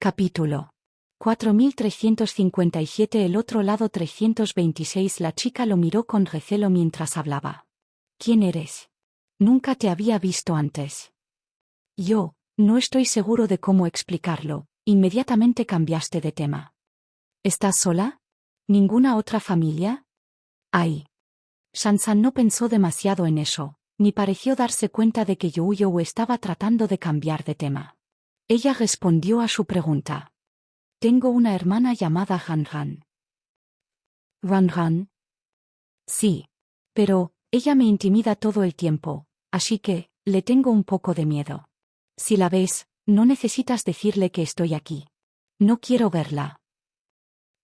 Capítulo 4357. El otro lado 326. La chica lo miró con recelo mientras hablaba. ¿Quién eres? Nunca te había visto antes. Yo, no estoy seguro de cómo explicarlo. Inmediatamente cambiaste de tema. ¿Estás sola? ¿Ninguna otra familia? Ay. Shansan no pensó demasiado en eso, ni pareció darse cuenta de que Youyo estaba tratando de cambiar de tema. Ella respondió a su pregunta. Tengo una hermana llamada Ranran. ¿Ranran? Sí. Pero, ella me intimida todo el tiempo, así que, le tengo un poco de miedo. Si la ves, no necesitas decirle que estoy aquí. No quiero verla.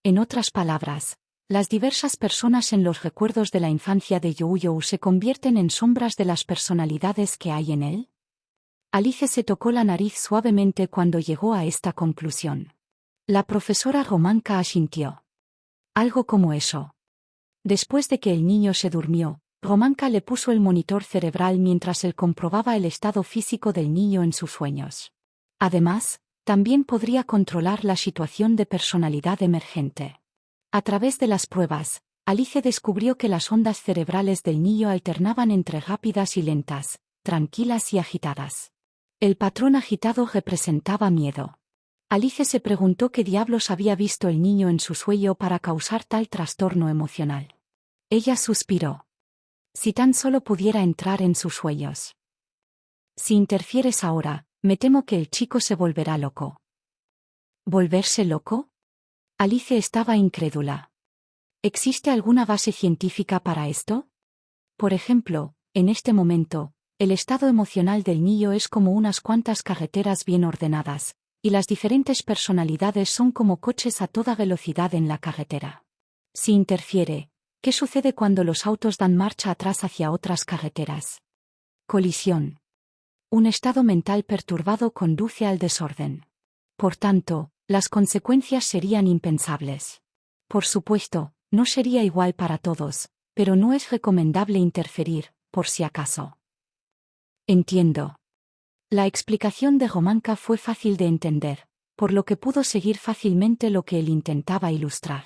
En otras palabras, las diversas personas en los recuerdos de la infancia de Youyo se convierten en sombras de las personalidades que hay en él. Alice se tocó la nariz suavemente cuando llegó a esta conclusión. La profesora Romanka asintió. Algo como eso. Después de que el niño se durmió, Romanka le puso el monitor cerebral mientras él comprobaba el estado físico del niño en sus sueños. Además, también podría controlar la situación de personalidad emergente. A través de las pruebas, Alice descubrió que las ondas cerebrales del niño alternaban entre rápidas y lentas, tranquilas y agitadas. El patrón agitado representaba miedo. Alice se preguntó qué diablos había visto el niño en su sueño para causar tal trastorno emocional. Ella suspiró. Si tan solo pudiera entrar en sus sueños. Si interfieres ahora, me temo que el chico se volverá loco. ¿Volverse loco? Alice estaba incrédula. ¿Existe alguna base científica para esto? Por ejemplo, en este momento, el estado emocional del niño es como unas cuantas carreteras bien ordenadas, y las diferentes personalidades son como coches a toda velocidad en la carretera. Si interfiere, ¿qué sucede cuando los autos dan marcha atrás hacia otras carreteras? Colisión. Un estado mental perturbado conduce al desorden. Por tanto, las consecuencias serían impensables. Por supuesto, no sería igual para todos, pero no es recomendable interferir, por si acaso. Entiendo. La explicación de Romanka fue fácil de entender, por lo que pudo seguir fácilmente lo que él intentaba ilustrar.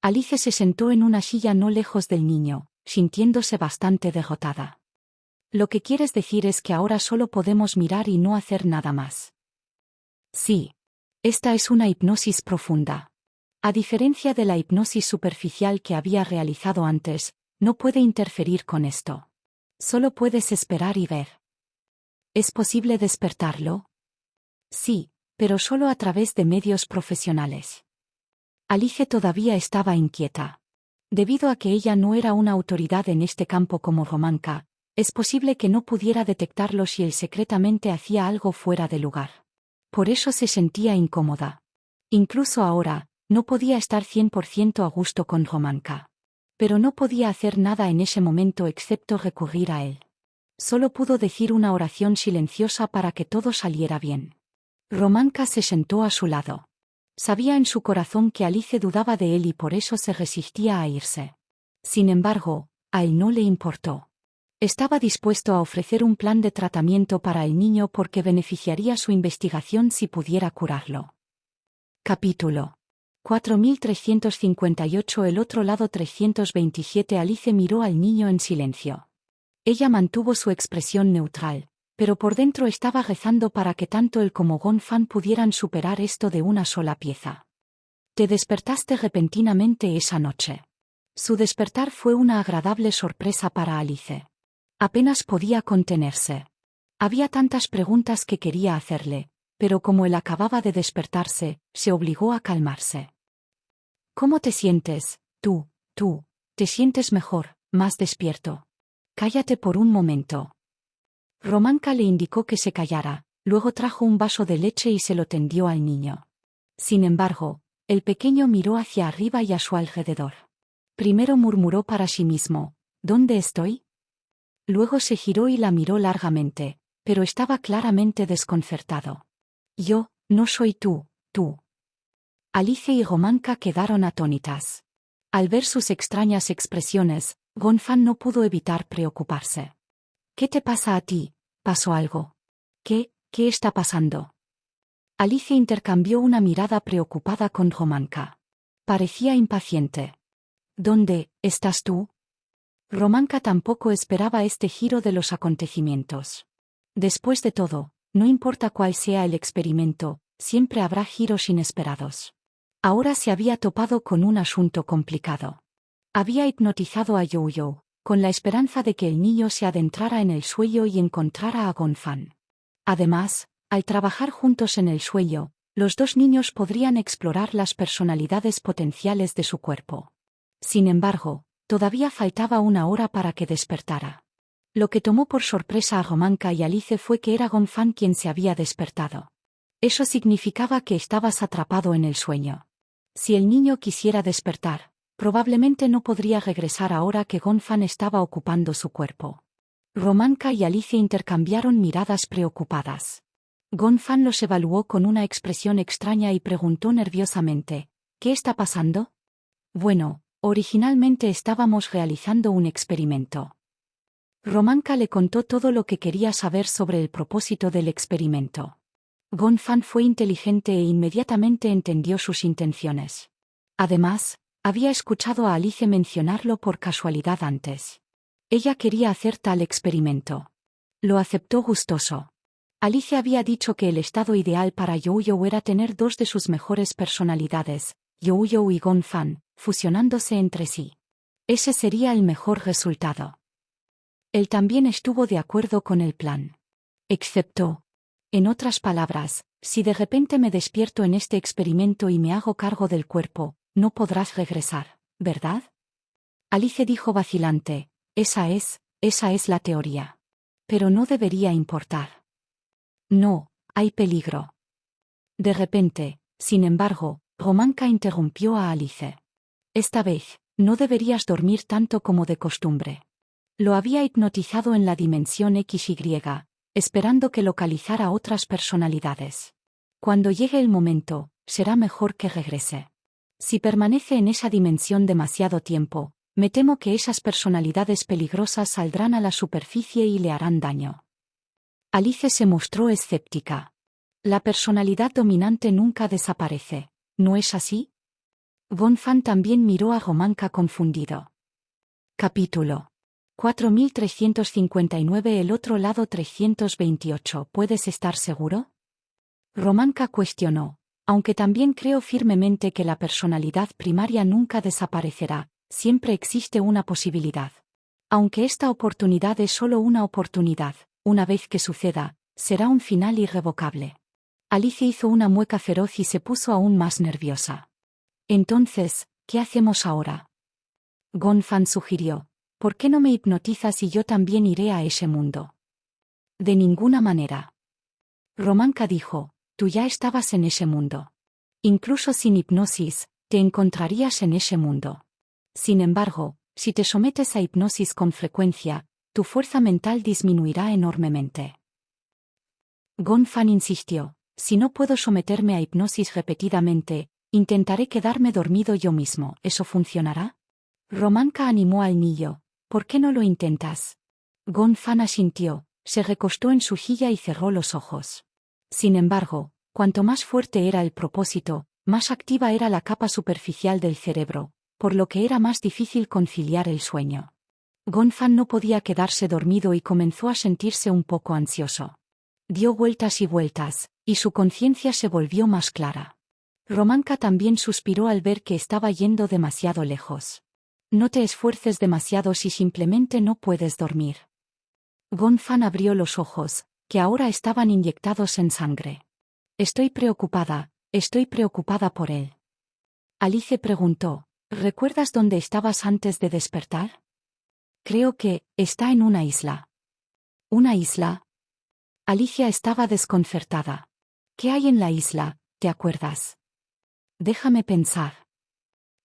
Alice se sentó en una silla no lejos del niño, sintiéndose bastante derrotada. Lo que quieres decir es que ahora solo podemos mirar y no hacer nada más. Sí. Esta es una hipnosis profunda. A diferencia de la hipnosis superficial que había realizado antes, no puede interferir con esto. Solo puedes esperar y ver. ¿Es posible despertarlo? Sí, pero solo a través de medios profesionales. Alice todavía estaba inquieta. Debido a que ella no era una autoridad en este campo como Romanka, es posible que no pudiera detectarlo si él secretamente hacía algo fuera de lugar. Por eso se sentía incómoda. Incluso ahora, no podía estar 100% a gusto con Romanka. Pero no podía hacer nada en ese momento excepto recurrir a él. Solo pudo decir una oración silenciosa para que todo saliera bien. Romanka se sentó a su lado. Sabía en su corazón que Alice dudaba de él y por eso se resistía a irse. Sin embargo, a él no le importó. Estaba dispuesto a ofrecer un plan de tratamiento para el niño porque beneficiaría su investigación si pudiera curarlo. Capítulo 4358. El otro lado 327. Alice miró al niño en silencio. Ella mantuvo su expresión neutral, pero por dentro estaba rezando para que tanto él como Gonfan pudieran superar esto de una sola pieza. Te despertaste repentinamente esa noche. Su despertar fue una agradable sorpresa para Alice. Apenas podía contenerse. Había tantas preguntas que quería hacerle, pero como él acababa de despertarse, se obligó a calmarse. ¿Cómo te sientes, tú? ¿Te sientes mejor, más despierto? Cállate por un momento. Romanka le indicó que se callara, luego trajo un vaso de leche y se lo tendió al niño. Sin embargo, el pequeño miró hacia arriba y a su alrededor. Primero murmuró para sí mismo, ¿dónde estoy? Luego se giró y la miró largamente, pero estaba claramente desconcertado. Yo, no soy tú. Alice y Romanka quedaron atónitas. Al ver sus extrañas expresiones, Gonfan no pudo evitar preocuparse. ¿Qué te pasa a ti? ¿Pasó algo? ¿Qué está pasando? Alice intercambió una mirada preocupada con Romanka. Parecía impaciente. ¿Dónde estás tú? Romanka tampoco esperaba este giro de los acontecimientos. Después de todo, no importa cuál sea el experimento, siempre habrá giros inesperados. Ahora se había topado con un asunto complicado. Había hipnotizado a Yo-Yo, con la esperanza de que el niño se adentrara en el sueño y encontrara a Gonfan. Además, al trabajar juntos en el sueño, los dos niños podrían explorar las personalidades potenciales de su cuerpo. Sin embargo, todavía faltaba una hora para que despertara. Lo que tomó por sorpresa a Romanka y Alice fue que era Gonfan quien se había despertado. Eso significaba que estabas atrapado en el sueño. Si el niño quisiera despertar, probablemente no podría regresar ahora que Gonfan estaba ocupando su cuerpo. Romanka y Alice intercambiaron miradas preocupadas. Gonfan los evaluó con una expresión extraña y preguntó nerviosamente, ¿qué está pasando? Bueno, originalmente estábamos realizando un experimento. Romanka le contó todo lo que quería saber sobre el propósito del experimento. Gonfan fue inteligente e inmediatamente entendió sus intenciones. Además, había escuchado a Alice mencionarlo por casualidad antes. Ella quería hacer tal experimento. Lo aceptó gustoso. Alice había dicho que el estado ideal para Yo-Yo era tener dos de sus mejores personalidades, Yo-Yo y Gonfan, fusionándose entre sí. Ese sería el mejor resultado. Él también estuvo de acuerdo con el plan. Excepto, en otras palabras, si de repente me despierto en este experimento y me hago cargo del cuerpo, no podrás regresar, ¿verdad? Alice dijo vacilante, esa es la teoría. Pero no debería importar. No, hay peligro. De repente, sin embargo, Romanka interrumpió a Alice. Esta vez, no deberías dormir tanto como de costumbre. Lo había hipnotizado en la dimensión XY, esperando que localizara otras personalidades. Cuando llegue el momento, será mejor que regrese. Si permanece en esa dimensión demasiado tiempo, me temo que esas personalidades peligrosas saldrán a la superficie y le harán daño. Alice se mostró escéptica. La personalidad dominante nunca desaparece, ¿no es así? Gonfan también miró a Romanka confundido. Capítulo 4359. El otro lado 328. ¿Puedes estar seguro? Romanka cuestionó, aunque también creo firmemente que la personalidad primaria nunca desaparecerá, siempre existe una posibilidad. Aunque esta oportunidad es solo una oportunidad, una vez que suceda, será un final irrevocable. Alice hizo una mueca feroz y se puso aún más nerviosa. Entonces, ¿qué hacemos ahora? Gonfan sugirió. ¿Por qué no me hipnotizas y yo también iré a ese mundo? De ninguna manera. Romanka dijo, tú ya estabas en ese mundo. Incluso sin hipnosis, te encontrarías en ese mundo. Sin embargo, si te sometes a hipnosis con frecuencia, tu fuerza mental disminuirá enormemente. Gonfan insistió, si no puedo someterme a hipnosis repetidamente, intentaré quedarme dormido yo mismo, ¿eso funcionará? Romanka animó al niño. ¿Por qué no lo intentas? Gonfan asintió, se recostó en su silla y cerró los ojos. Sin embargo, cuanto más fuerte era el propósito, más activa era la capa superficial del cerebro, por lo que era más difícil conciliar el sueño. Gonfan no podía quedarse dormido y comenzó a sentirse un poco ansioso. Dio vueltas y vueltas, y su conciencia se volvió más clara. Romanka también suspiró al ver que estaba yendo demasiado lejos. No te esfuerces demasiado si simplemente no puedes dormir. Gonfan abrió los ojos, que ahora estaban inyectados en sangre. Estoy preocupada por él. Alice preguntó, ¿recuerdas dónde estabas antes de despertar? Creo que está en una isla. ¿Una isla? Alicia estaba desconcertada. ¿Qué hay en la isla, te acuerdas? Déjame pensar.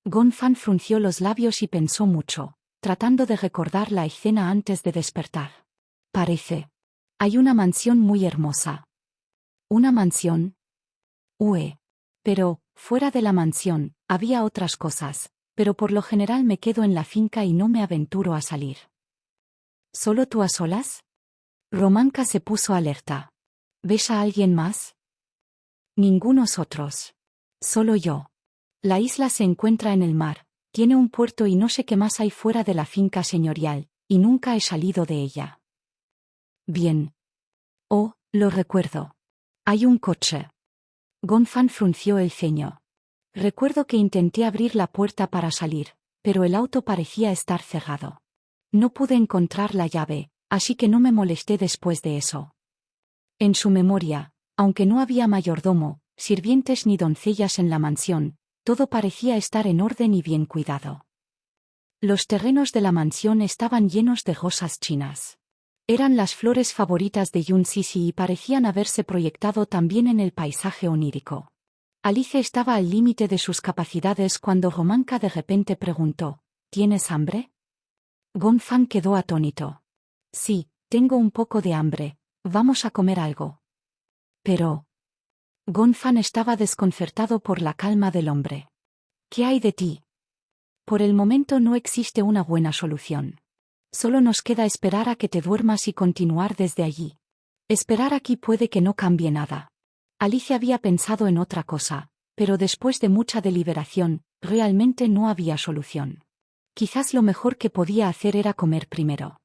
Gonfan frunció los labios y pensó mucho, tratando de recordar la escena antes de despertar. Parece. Hay una mansión muy hermosa. ¿Una mansión? Pero, fuera de la mansión, había otras cosas, pero por lo general me quedo en la finca y no me aventuro a salir. ¿Solo tú a solas? Romanka se puso alerta. ¿Ves a alguien más? Ningunos otros. Solo yo. La isla se encuentra en el mar, tiene un puerto y no sé qué más hay fuera de la finca señorial, y nunca he salido de ella. Bien. Oh, lo recuerdo. Hay un coche. Gonfan frunció el ceño. Recuerdo que intenté abrir la puerta para salir, pero el auto parecía estar cerrado. No pude encontrar la llave, así que no me molesté después de eso. En su memoria, aunque no había mayordomo, sirvientes ni doncellas en la mansión, todo parecía estar en orden y bien cuidado. Los terrenos de la mansión estaban llenos de rosas chinas. Eran las flores favoritas de Yun Sisi y parecían haberse proyectado también en el paisaje onírico. Alice estaba al límite de sus capacidades cuando Romanka de repente preguntó, ¿tienes hambre? Gonfan quedó atónito. Sí, tengo un poco de hambre, vamos a comer algo. Pero... Gonfan estaba desconcertado por la calma del hombre. ¿Qué hay de ti? Por el momento no existe una buena solución. Solo nos queda esperar a que te duermas y continuar desde allí. Esperar aquí puede que no cambie nada. Alice había pensado en otra cosa, pero después de mucha deliberación, realmente no había solución. Quizás lo mejor que podía hacer era comer primero.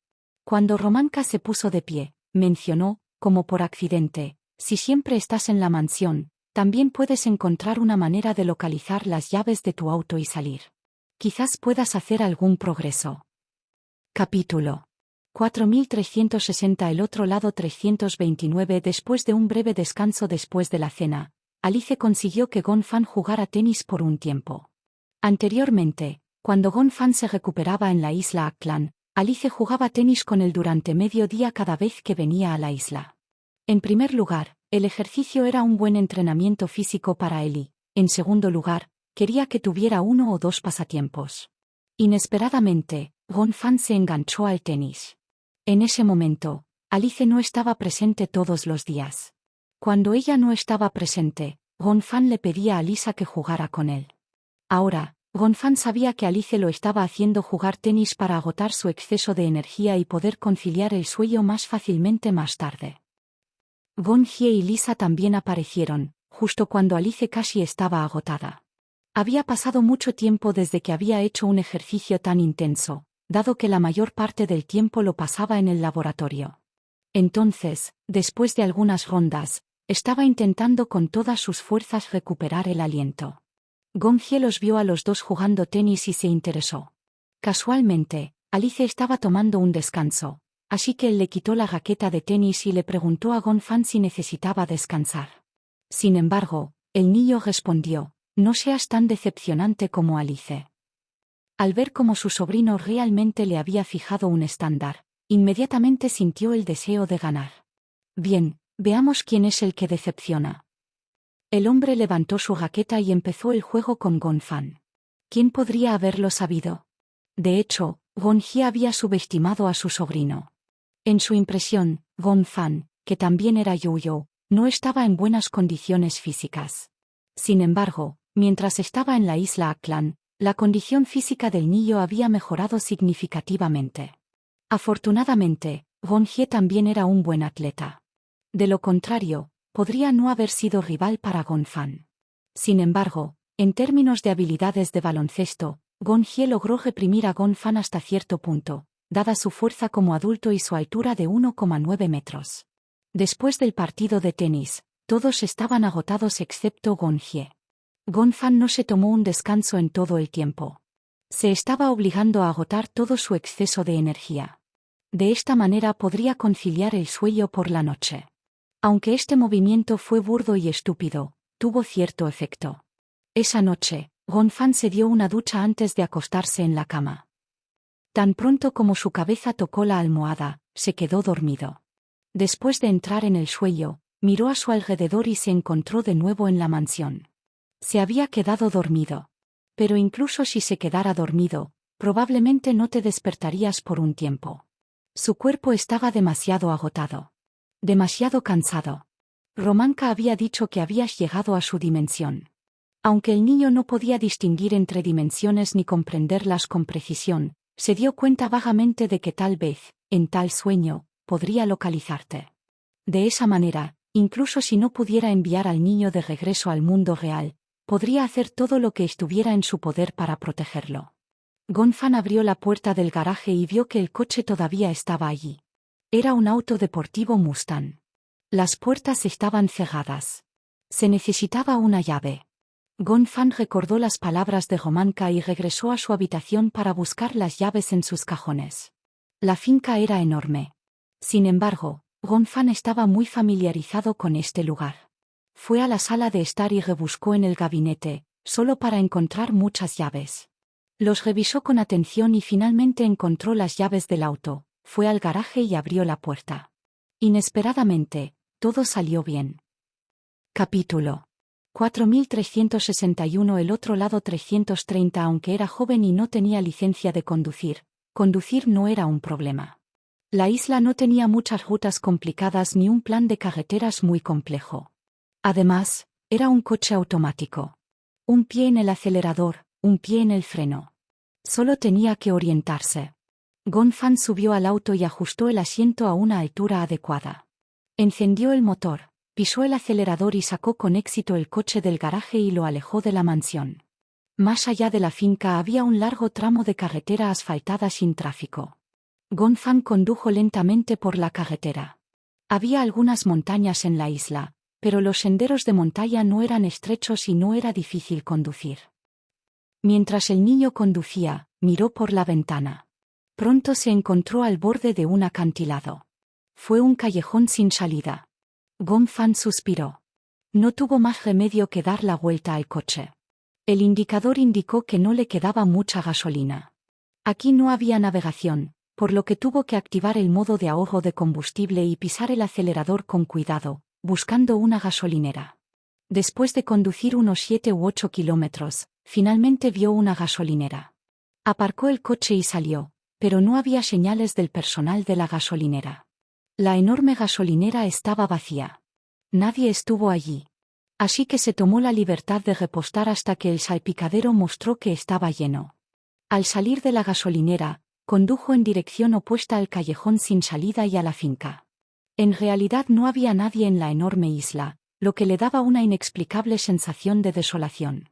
Cuando Romanka se puso de pie, mencionó, como por accidente, si siempre estás en la mansión, también puedes encontrar una manera de localizar las llaves de tu auto y salir. Quizás puedas hacer algún progreso. Capítulo 4360. El otro lado 329. Después de un breve descanso después de la cena, Alice consiguió que Gonfan jugara tenis por un tiempo. Anteriormente, cuando Gonfan se recuperaba en la isla Aklan, Alice jugaba tenis con él durante medio día cada vez que venía a la isla. En primer lugar, el ejercicio era un buen entrenamiento físico para él y, en segundo lugar, quería que tuviera uno o dos pasatiempos. Inesperadamente, Gonfan se enganchó al tenis. En ese momento, Alice no estaba presente todos los días. Cuando ella no estaba presente, Gonfan le pedía a Lisa que jugara con él. Ahora, Gonfan sabía que Alice lo estaba haciendo jugar tenis para agotar su exceso de energía y poder conciliar el sueño más fácilmente más tarde. Gonjie y Lisa también aparecieron, justo cuando Alice casi estaba agotada. Había pasado mucho tiempo desde que había hecho un ejercicio tan intenso, dado que la mayor parte del tiempo lo pasaba en el laboratorio. Entonces, después de algunas rondas, estaba intentando con todas sus fuerzas recuperar el aliento. Gonjie los vio a los dos jugando tenis y se interesó. Casualmente, Alice estaba tomando un descanso, así que él le quitó la raqueta de tenis y le preguntó a Gonfan si necesitaba descansar. Sin embargo, el niño respondió, no seas tan decepcionante como Alice. Al ver cómo su sobrino realmente le había fijado un estándar, inmediatamente sintió el deseo de ganar. Bien, veamos quién es el que decepciona. El hombre levantó su raqueta y empezó el juego con Gonfan. ¿Quién podría haberlo sabido? De hecho, Gonjie había subestimado a su sobrino. En su impresión, Gonfan, que también era Yo-Yo, no estaba en buenas condiciones físicas. Sin embargo, mientras estaba en la isla Aklan, la condición física del niño había mejorado significativamente. Afortunadamente, Gonjie también era un buen atleta. De lo contrario, podría no haber sido rival para Gonfan. Sin embargo, en términos de habilidades de baloncesto, Gonjie logró reprimir a Gonfan hasta cierto punto, dada su fuerza como adulto y su altura de 1,9 metros. Después del partido de tenis, todos estaban agotados excepto Gonjie. Gonfan no se tomó un descanso en todo el tiempo. Se estaba obligando a agotar todo su exceso de energía. De esta manera podría conciliar el sueño por la noche. Aunque este movimiento fue burdo y estúpido, tuvo cierto efecto. Esa noche, Gonfan se dio una ducha antes de acostarse en la cama. Tan pronto como su cabeza tocó la almohada, se quedó dormido. Después de entrar en el sueño, miró a su alrededor y se encontró de nuevo en la mansión. Se había quedado dormido. Pero incluso si se quedara dormido, probablemente no te despertarías por un tiempo. Su cuerpo estaba demasiado agotado. Demasiado cansado. Romanka había dicho que habías llegado a su dimensión. Aunque el niño no podía distinguir entre dimensiones ni comprenderlas con precisión, se dio cuenta vagamente de que tal vez, en tal sueño, podría localizarte. De esa manera, Incluso si no pudiera enviar al niño de regreso al mundo real, podría hacer todo lo que estuviera en su poder para protegerlo. Gonfan abrió la puerta del garaje y vio que el coche todavía estaba allí. Era un auto deportivo Mustang. Las puertas estaban cerradas. Se necesitaba una llave. Gonfan recordó las palabras de Romanka y regresó a su habitación para buscar las llaves en sus cajones. La finca era enorme. Sin embargo, Gonfan estaba muy familiarizado con este lugar. Fue a la sala de estar y rebuscó en el gabinete, solo para encontrar muchas llaves. Los revisó con atención y finalmente encontró las llaves del auto. Fue al garaje y abrió la puerta. Inesperadamente, todo salió bien. Capítulo 4361. El otro lado 330. Aunque era joven y no tenía licencia de conducir no era un problema. La isla no tenía muchas rutas complicadas ni un plan de carreteras muy complejo. Además, era un coche automático. Un pie en el acelerador, un pie en el freno. Solo tenía que orientarse. Gonfan subió al auto y ajustó el asiento a una altura adecuada. Encendió el motor, pisó el acelerador y sacó con éxito el coche del garaje y lo alejó de la mansión. Más allá de la finca había un largo tramo de carretera asfaltada sin tráfico. Gonfan condujo lentamente por la carretera. Había algunas montañas en la isla, pero los senderos de montaña no eran estrechos y no era difícil conducir. Mientras el niño conducía, miró por la ventana. Pronto se encontró al borde de un acantilado. Fue un callejón sin salida. Gonfan suspiró. No tuvo más remedio que dar la vuelta al coche. El indicador indicó que no le quedaba mucha gasolina. Aquí no había navegación, por lo que tuvo que activar el modo de ahorro de combustible y pisar el acelerador con cuidado, buscando una gasolinera. Después de conducir unos 7 u 8 kilómetros, finalmente vio una gasolinera. Aparcó el coche y salió, pero no había señales del personal de la gasolinera. La enorme gasolinera estaba vacía. Nadie estuvo allí. Así que se tomó la libertad de repostar hasta que el salpicadero mostró que estaba lleno. Al salir de la gasolinera, condujo en dirección opuesta al callejón sin salida y a la finca. En realidad no había nadie en la enorme isla, lo que le daba una inexplicable sensación de desolación.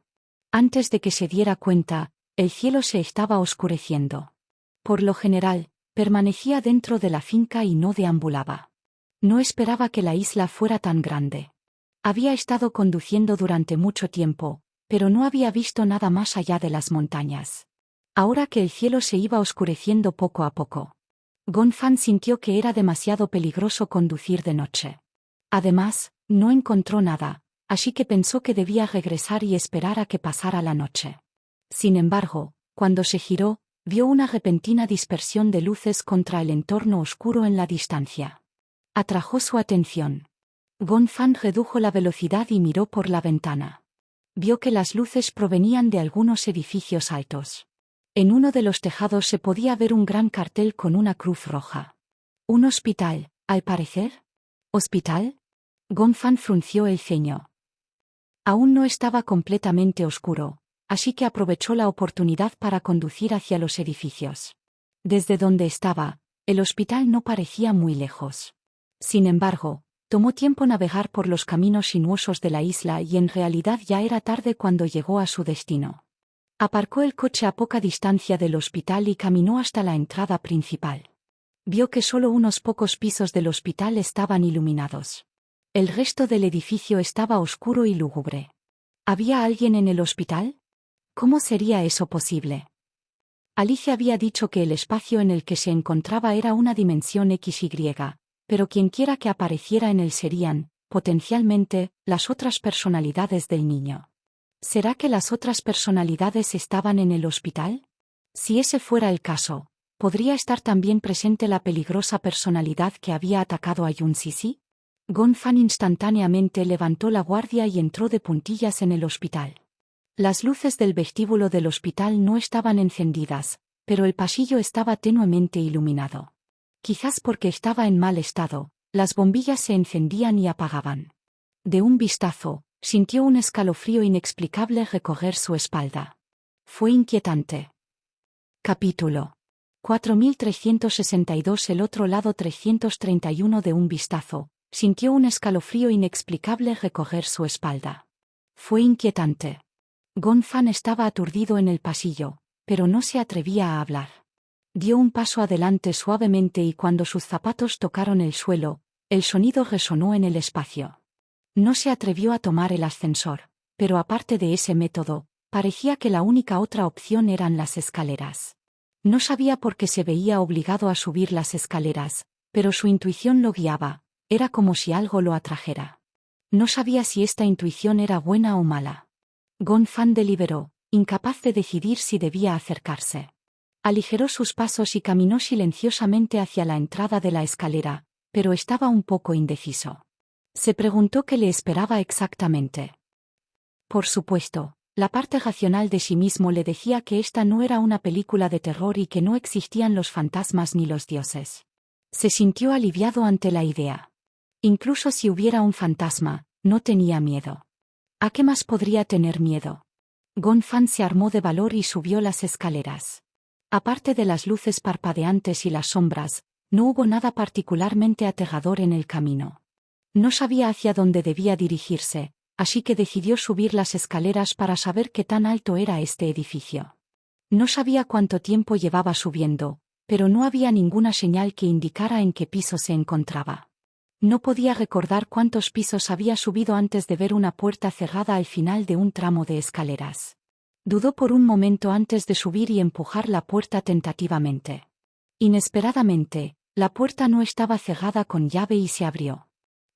Antes de que se diera cuenta, el cielo se estaba oscureciendo. Por lo general, permanecía dentro de la finca y no deambulaba. No esperaba que la isla fuera tan grande. Había estado conduciendo durante mucho tiempo, pero no había visto nada más allá de las montañas. Ahora que el cielo se iba oscureciendo poco a poco, Gonfan sintió que era demasiado peligroso conducir de noche. Además, no encontró nada, así que pensó que debía regresar y esperar a que pasara la noche. Sin embargo, cuando se giró, vio una repentina dispersión de luces contra el entorno oscuro en la distancia. Atrajo su atención. Gonfan redujo la velocidad y miró por la ventana. Vio que las luces provenían de algunos edificios altos. En uno de los tejados se podía ver un gran cartel con una cruz roja. Un hospital, al parecer. ¿Hospital? Gonfan frunció el ceño. Aún no estaba completamente oscuro, así que aprovechó la oportunidad para conducir hacia los edificios. Desde donde estaba, el hospital no parecía muy lejos. Sin embargo, tomó tiempo navegar por los caminos sinuosos de la isla y en realidad ya era tarde cuando llegó a su destino. Aparcó el coche a poca distancia del hospital y caminó hasta la entrada principal. Vio que solo unos pocos pisos del hospital estaban iluminados. El resto del edificio estaba oscuro y lúgubre. ¿Había alguien en el hospital? ¿Cómo sería eso posible? Alicia había dicho que el espacio en el que se encontraba era una dimensión XY, pero quienquiera que apareciera en él serían, potencialmente, las otras personalidades del niño. ¿Será que las otras personalidades estaban en el hospital? Si ese fuera el caso, ¿podría estar también presente la peligrosa personalidad que había atacado a Yun Sisi? Gonfan instantáneamente levantó la guardia y entró de puntillas en el hospital. Las luces del vestíbulo del hospital no estaban encendidas, pero el pasillo estaba tenuemente iluminado. Quizás porque estaba en mal estado, las bombillas se encendían y apagaban. De un vistazo, sintió un escalofrío inexplicable recorrer su espalda. Fue inquietante. Capítulo 4362. El otro lado 331. De un vistazo, Sintió un escalofrío inexplicable recorrer su espalda. Fue inquietante. Gonfan estaba aturdido en el pasillo, pero no se atrevía a hablar. Dio un paso adelante suavemente y cuando sus zapatos tocaron el suelo, el sonido resonó en el espacio. No se atrevió a tomar el ascensor, pero aparte de ese método, parecía que la única otra opción eran las escaleras. No sabía por qué se veía obligado a subir las escaleras, pero su intuición lo guiaba, era como si algo lo atrajera. No sabía si esta intuición era buena o mala. Gonfan deliberó, incapaz de decidir si debía acercarse. Aligeró sus pasos y caminó silenciosamente hacia la entrada de la escalera, pero estaba un poco indeciso. Se preguntó qué le esperaba exactamente. Por supuesto, la parte racional de sí mismo le decía que esta no era una película de terror y que no existían los fantasmas ni los dioses. Se sintió aliviado ante la idea. Incluso si hubiera un fantasma, no tenía miedo. ¿A qué más podría tener miedo? Gonfan se armó de valor y subió las escaleras. Aparte de las luces parpadeantes y las sombras, no hubo nada particularmente aterrador en el camino. No sabía hacia dónde debía dirigirse, así que decidió subir las escaleras para saber qué tan alto era este edificio. No sabía cuánto tiempo llevaba subiendo, pero no había ninguna señal que indicara en qué piso se encontraba. No podía recordar cuántos pisos había subido antes de ver una puerta cerrada al final de un tramo de escaleras. Dudó por un momento antes de subir y empujar la puerta tentativamente. Inesperadamente, la puerta no estaba cerrada con llave y se abrió.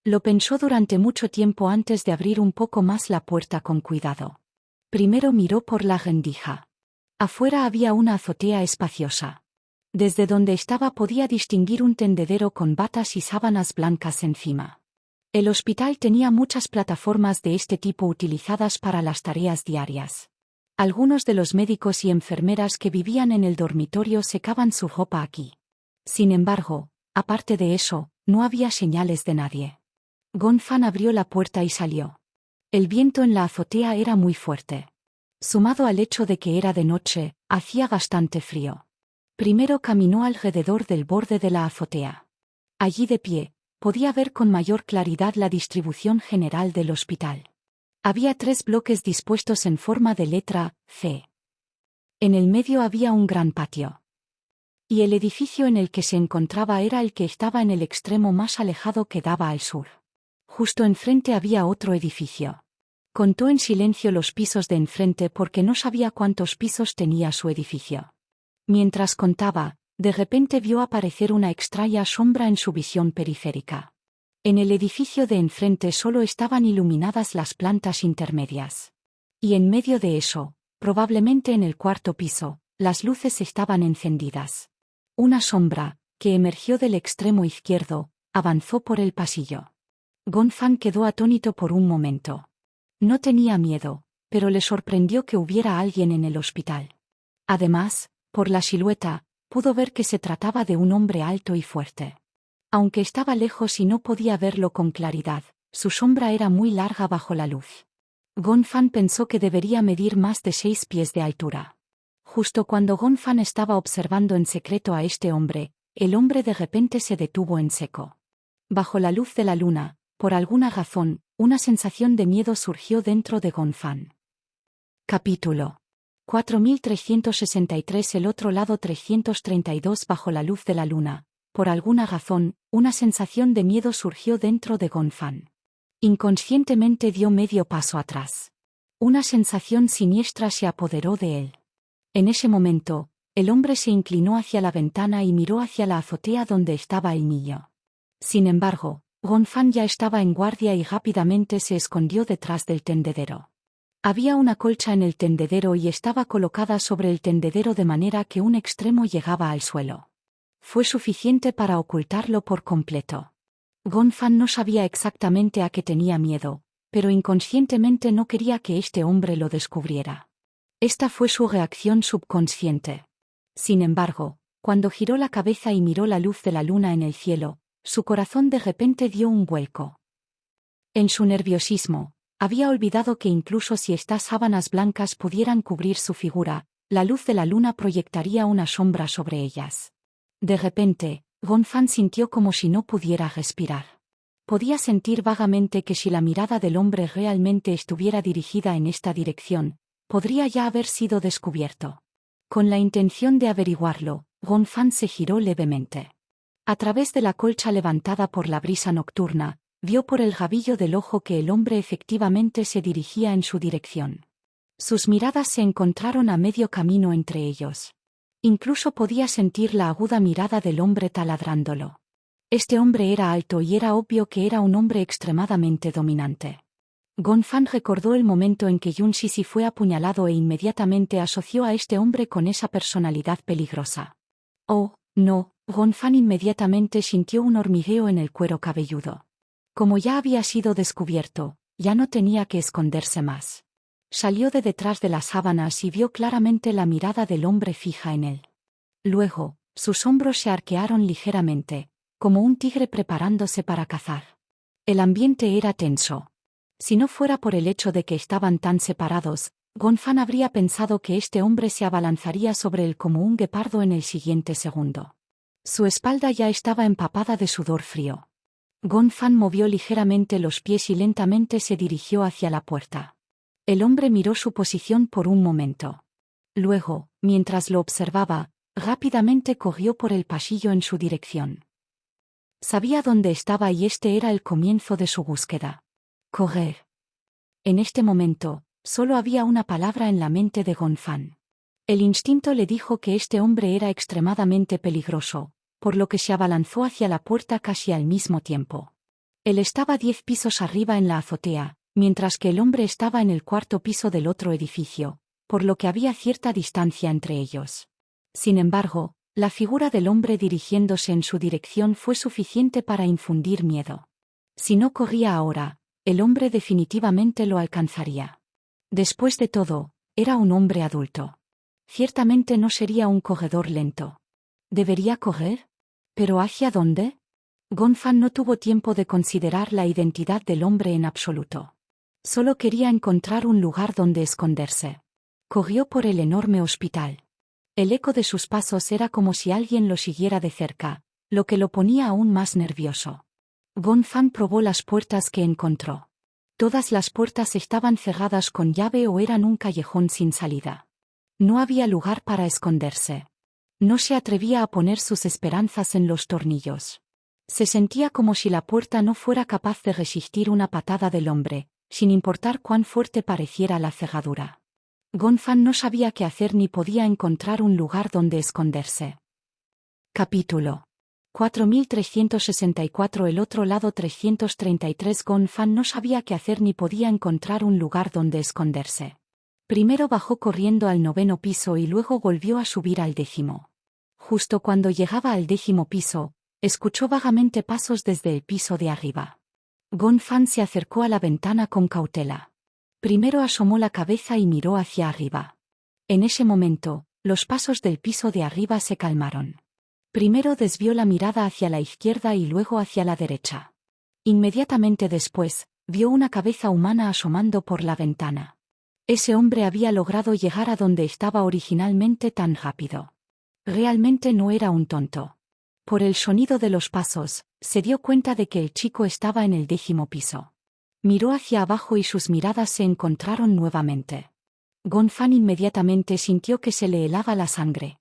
Lo pensó durante mucho tiempo antes de abrir un poco más la puerta con cuidado. Primero miró por la rendija. Afuera había una azotea espaciosa. Desde donde estaba podía distinguir un tendedero con batas y sábanas blancas encima. El hospital tenía muchas plataformas de este tipo utilizadas para las tareas diarias. Algunos de los médicos y enfermeras que vivían en el dormitorio secaban su ropa aquí. Sin embargo, aparte de eso, no había señales de nadie. Gonfan abrió la puerta y salió. El viento en la azotea era muy fuerte. Sumado al hecho de que era de noche, hacía bastante frío. Primero caminó alrededor del borde de la azotea. Allí de pie, podía ver con mayor claridad la distribución general del hospital. Había 3 bloques dispuestos en forma de letra C. En el medio había un gran patio. Y el edificio en el que se encontraba era el que estaba en el extremo más alejado que daba al sur. Justo enfrente había otro edificio. Contó en silencio los pisos de enfrente porque no sabía cuántos pisos tenía su edificio. Mientras contaba, de repente vio aparecer una extraña sombra en su visión periférica. En el edificio de enfrente solo estaban iluminadas las plantas intermedias. Y en medio de eso, probablemente en el 4.º piso, las luces estaban encendidas. Una sombra, que emergió del extremo izquierdo, avanzó por el pasillo. Gonfan quedó atónito por un momento. No tenía miedo, pero le sorprendió que hubiera alguien en el hospital. Además, por la silueta, pudo ver que se trataba de un hombre alto y fuerte. Aunque estaba lejos y no podía verlo con claridad, su sombra era muy larga bajo la luz. Gonfan pensó que debería medir más de 6 pies de altura. Justo cuando Gonfan estaba observando en secreto a este hombre, el hombre de repente se detuvo en seco. Bajo la luz de la luna, por alguna razón, una sensación de miedo surgió dentro de Gonfan. Capítulo 4363. El otro lado 332. Bajo la luz de la luna, por alguna razón, una sensación de miedo surgió dentro de Gonfan. Inconscientemente dio medio paso atrás. Una sensación siniestra se apoderó de él. En ese momento, el hombre se inclinó hacia la ventana y miró hacia la azotea donde estaba el niño. Sin embargo, Gonfan ya estaba en guardia y rápidamente se escondió detrás del tendedero. Había una colcha en el tendedero y estaba colocada sobre el tendedero de manera que un extremo llegaba al suelo. Fue suficiente para ocultarlo por completo. Gonfan no sabía exactamente a qué tenía miedo, pero inconscientemente no quería que este hombre lo descubriera. Esta fue su reacción subconsciente. Sin embargo, cuando giró la cabeza y miró la luz de la luna en el cielo, su corazón de repente dio un vuelco. En su nerviosismo, había olvidado que incluso si estas sábanas blancas pudieran cubrir su figura, la luz de la luna proyectaría una sombra sobre ellas. De repente, Gonfan sintió como si no pudiera respirar. Podía sentir vagamente que si la mirada del hombre realmente estuviera dirigida en esta dirección, podría ya haber sido descubierto. Con la intención de averiguarlo, Gonfan se giró levemente. A través de la colcha levantada por la brisa nocturna, vio por el gavillo del ojo que el hombre efectivamente se dirigía en su dirección. Sus miradas se encontraron a medio camino entre ellos. Incluso podía sentir la aguda mirada del hombre taladrándolo. Este hombre era alto y era obvio que era un hombre extremadamente dominante. Gonfan recordó el momento en que Yun Shishi fue apuñalado e inmediatamente asoció a este hombre con esa personalidad peligrosa. Oh, no, Gonfan inmediatamente sintió un hormigueo en el cuero cabelludo. Como ya había sido descubierto, ya no tenía que esconderse más. Salió de detrás de las sábanas y vio claramente la mirada del hombre fija en él. Luego, sus hombros se arquearon ligeramente, como un tigre preparándose para cazar. El ambiente era tenso. Si no fuera por el hecho de que estaban tan separados, Gonfan habría pensado que este hombre se abalanzaría sobre él como un guepardo en el siguiente segundo. Su espalda ya estaba empapada de sudor frío. Gonfan movió ligeramente los pies y lentamente se dirigió hacia la puerta. El hombre miró su posición por un momento. Luego, mientras lo observaba, rápidamente corrió por el pasillo en su dirección. Sabía dónde estaba y este era el comienzo de su búsqueda. Correr. En este momento, solo había una palabra en la mente de Gonfan. El instinto le dijo que este hombre era extremadamente peligroso, por lo que se abalanzó hacia la puerta casi al mismo tiempo. Él estaba 10 pisos arriba en la azotea, mientras que el hombre estaba en el cuarto piso del otro edificio, por lo que había cierta distancia entre ellos. Sin embargo, la figura del hombre dirigiéndose en su dirección fue suficiente para infundir miedo. Si no corría ahora, el hombre definitivamente lo alcanzaría. Después de todo, era un hombre adulto. Ciertamente no sería un corredor lento. ¿Debería correr? ¿Pero hacia dónde? Gonfan no tuvo tiempo de considerar la identidad del hombre en absoluto. Solo quería encontrar un lugar donde esconderse. Corrió por el enorme hospital. El eco de sus pasos era como si alguien lo siguiera de cerca, lo que lo ponía aún más nervioso. Gonfan probó las puertas que encontró. Todas las puertas estaban cerradas con llave o eran un callejón sin salida. No había lugar para esconderse. No se atrevía a poner sus esperanzas en los tornillos. Se sentía como si la puerta no fuera capaz de resistir una patada del hombre, sin importar cuán fuerte pareciera la cerradura. Gonfan no sabía qué hacer ni podía encontrar un lugar donde esconderse. Capítulo 4364. El otro lado 333. Gonfan no sabía qué hacer ni podía encontrar un lugar donde esconderse. Primero bajó corriendo al 9º piso y luego volvió a subir al 10º. Justo cuando llegaba al 10º piso, escuchó vagamente pasos desde el piso de arriba. Gonfan se acercó a la ventana con cautela. Primero asomó la cabeza y miró hacia arriba. En ese momento, los pasos del piso de arriba se calmaron. Primero desvió la mirada hacia la izquierda y luego hacia la derecha. Inmediatamente después, vio una cabeza humana asomando por la ventana. Ese hombre había logrado llegar a donde estaba originalmente tan rápido. Realmente no era un tonto. Por el sonido de los pasos, se dio cuenta de que el chico estaba en el 10º piso. Miró hacia abajo y sus miradas se encontraron nuevamente. Gonfan inmediatamente sintió que se le helaba la sangre.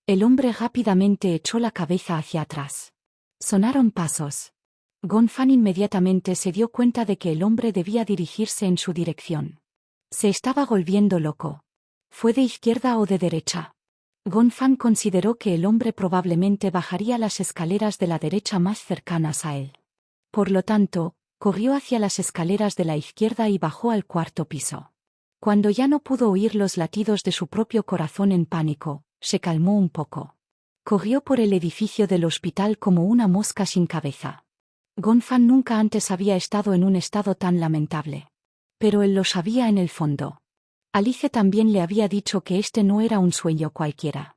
El hombre rápidamente echó la cabeza hacia atrás. Sonaron pasos. Gonfan inmediatamente se dio cuenta de que el hombre debía dirigirse en su dirección. Se estaba volviendo loco. ¿Fue de izquierda o de derecha? Gonfan consideró que el hombre probablemente bajaría las escaleras de la derecha más cercanas a él. Por lo tanto, corrió hacia las escaleras de la izquierda y bajó al 4º piso. Cuando ya no pudo oír los latidos de su propio corazón en pánico, se calmó un poco. Corrió por el edificio del hospital como una mosca sin cabeza. Gonfan nunca antes había estado en un estado tan lamentable. Pero él lo sabía en el fondo. Alice también le había dicho que este no era un sueño cualquiera.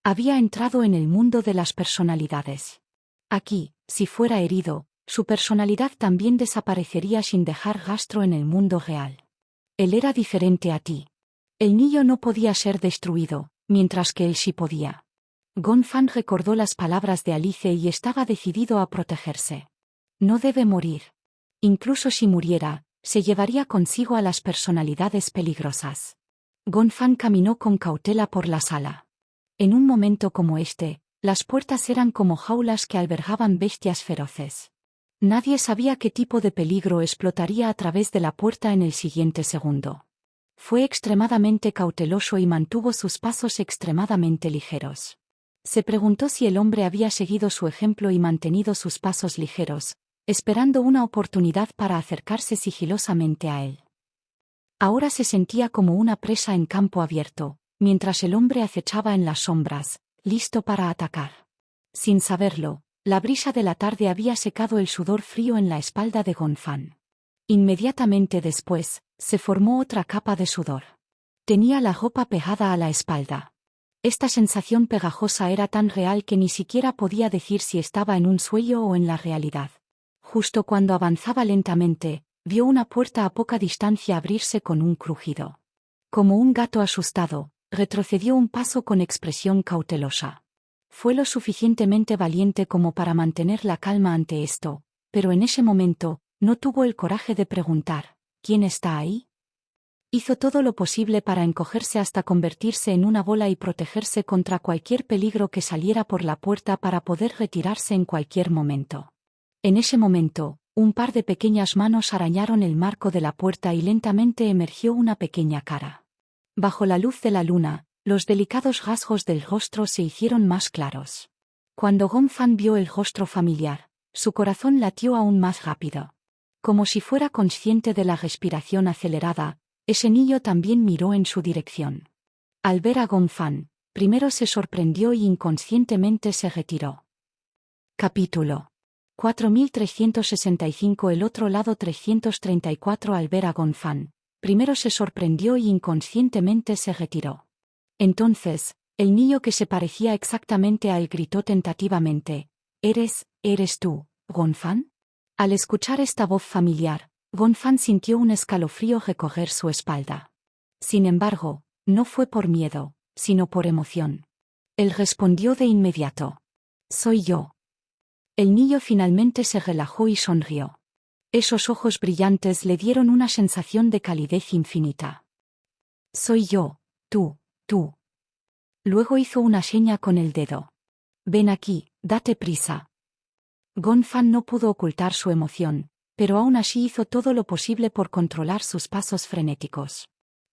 Había entrado en el mundo de las personalidades. Aquí, si fuera herido, su personalidad también desaparecería sin dejar rastro en el mundo real. Él era diferente a ti. El niño no podía ser destruido, mientras que él sí podía. Gonfan recordó las palabras de Alice y estaba decidido a protegerse. No debe morir. Incluso si muriera, se llevaría consigo a las personalidades peligrosas. Gonfan caminó con cautela por la sala. En un momento como este, las puertas eran como jaulas que albergaban bestias feroces. Nadie sabía qué tipo de peligro explotaría a través de la puerta en el siguiente segundo. Fue extremadamente cauteloso y mantuvo sus pasos extremadamente ligeros. Se preguntó si el hombre había seguido su ejemplo y mantenido sus pasos ligeros, esperando una oportunidad para acercarse sigilosamente a él. Ahora se sentía como una presa en campo abierto, mientras el hombre acechaba en las sombras, listo para atacar. Sin saberlo, la brisa de la tarde había secado el sudor frío en la espalda de Gonfan. Inmediatamente después, se formó otra capa de sudor. Tenía la ropa pegada a la espalda. Esta sensación pegajosa era tan real que ni siquiera podía decir si estaba en un sueño o en la realidad. Justo cuando avanzaba lentamente, vio una puerta a poca distancia abrirse con un crujido. Como un gato asustado, retrocedió un paso con expresión cautelosa. Fue lo suficientemente valiente como para mantener la calma ante esto, pero en ese momento, no tuvo el coraje de preguntar, ¿quién está ahí? Hizo todo lo posible para encogerse hasta convertirse en una bola y protegerse contra cualquier peligro que saliera por la puerta para poder retirarse en cualquier momento. En ese momento, un par de pequeñas manos arañaron el marco de la puerta y lentamente emergió una pequeña cara. Bajo la luz de la luna, los delicados rasgos del rostro se hicieron más claros. Cuando Gonfan vio el rostro familiar, su corazón latió aún más rápido. Como si fuera consciente de la respiración acelerada, ese niño también miró en su dirección. Al ver a Gonfan, primero se sorprendió y inconscientemente se retiró. Capítulo 4365. El otro lado 334. Al ver a Gonfan, primero se sorprendió y inconscientemente se retiró. Entonces, el niño que se parecía exactamente a él gritó tentativamente, ¿Eres tú, Gonfan? Al escuchar esta voz familiar, Gonfan sintió un escalofrío recorrer su espalda. Sin embargo, no fue por miedo, sino por emoción. Él respondió de inmediato. Soy yo. El niño finalmente se relajó y sonrió. Esos ojos brillantes le dieron una sensación de calidez infinita. Soy yo, tú. Luego hizo una seña con el dedo. Ven aquí, date prisa. Gonfan no pudo ocultar su emoción, pero aún así hizo todo lo posible por controlar sus pasos frenéticos.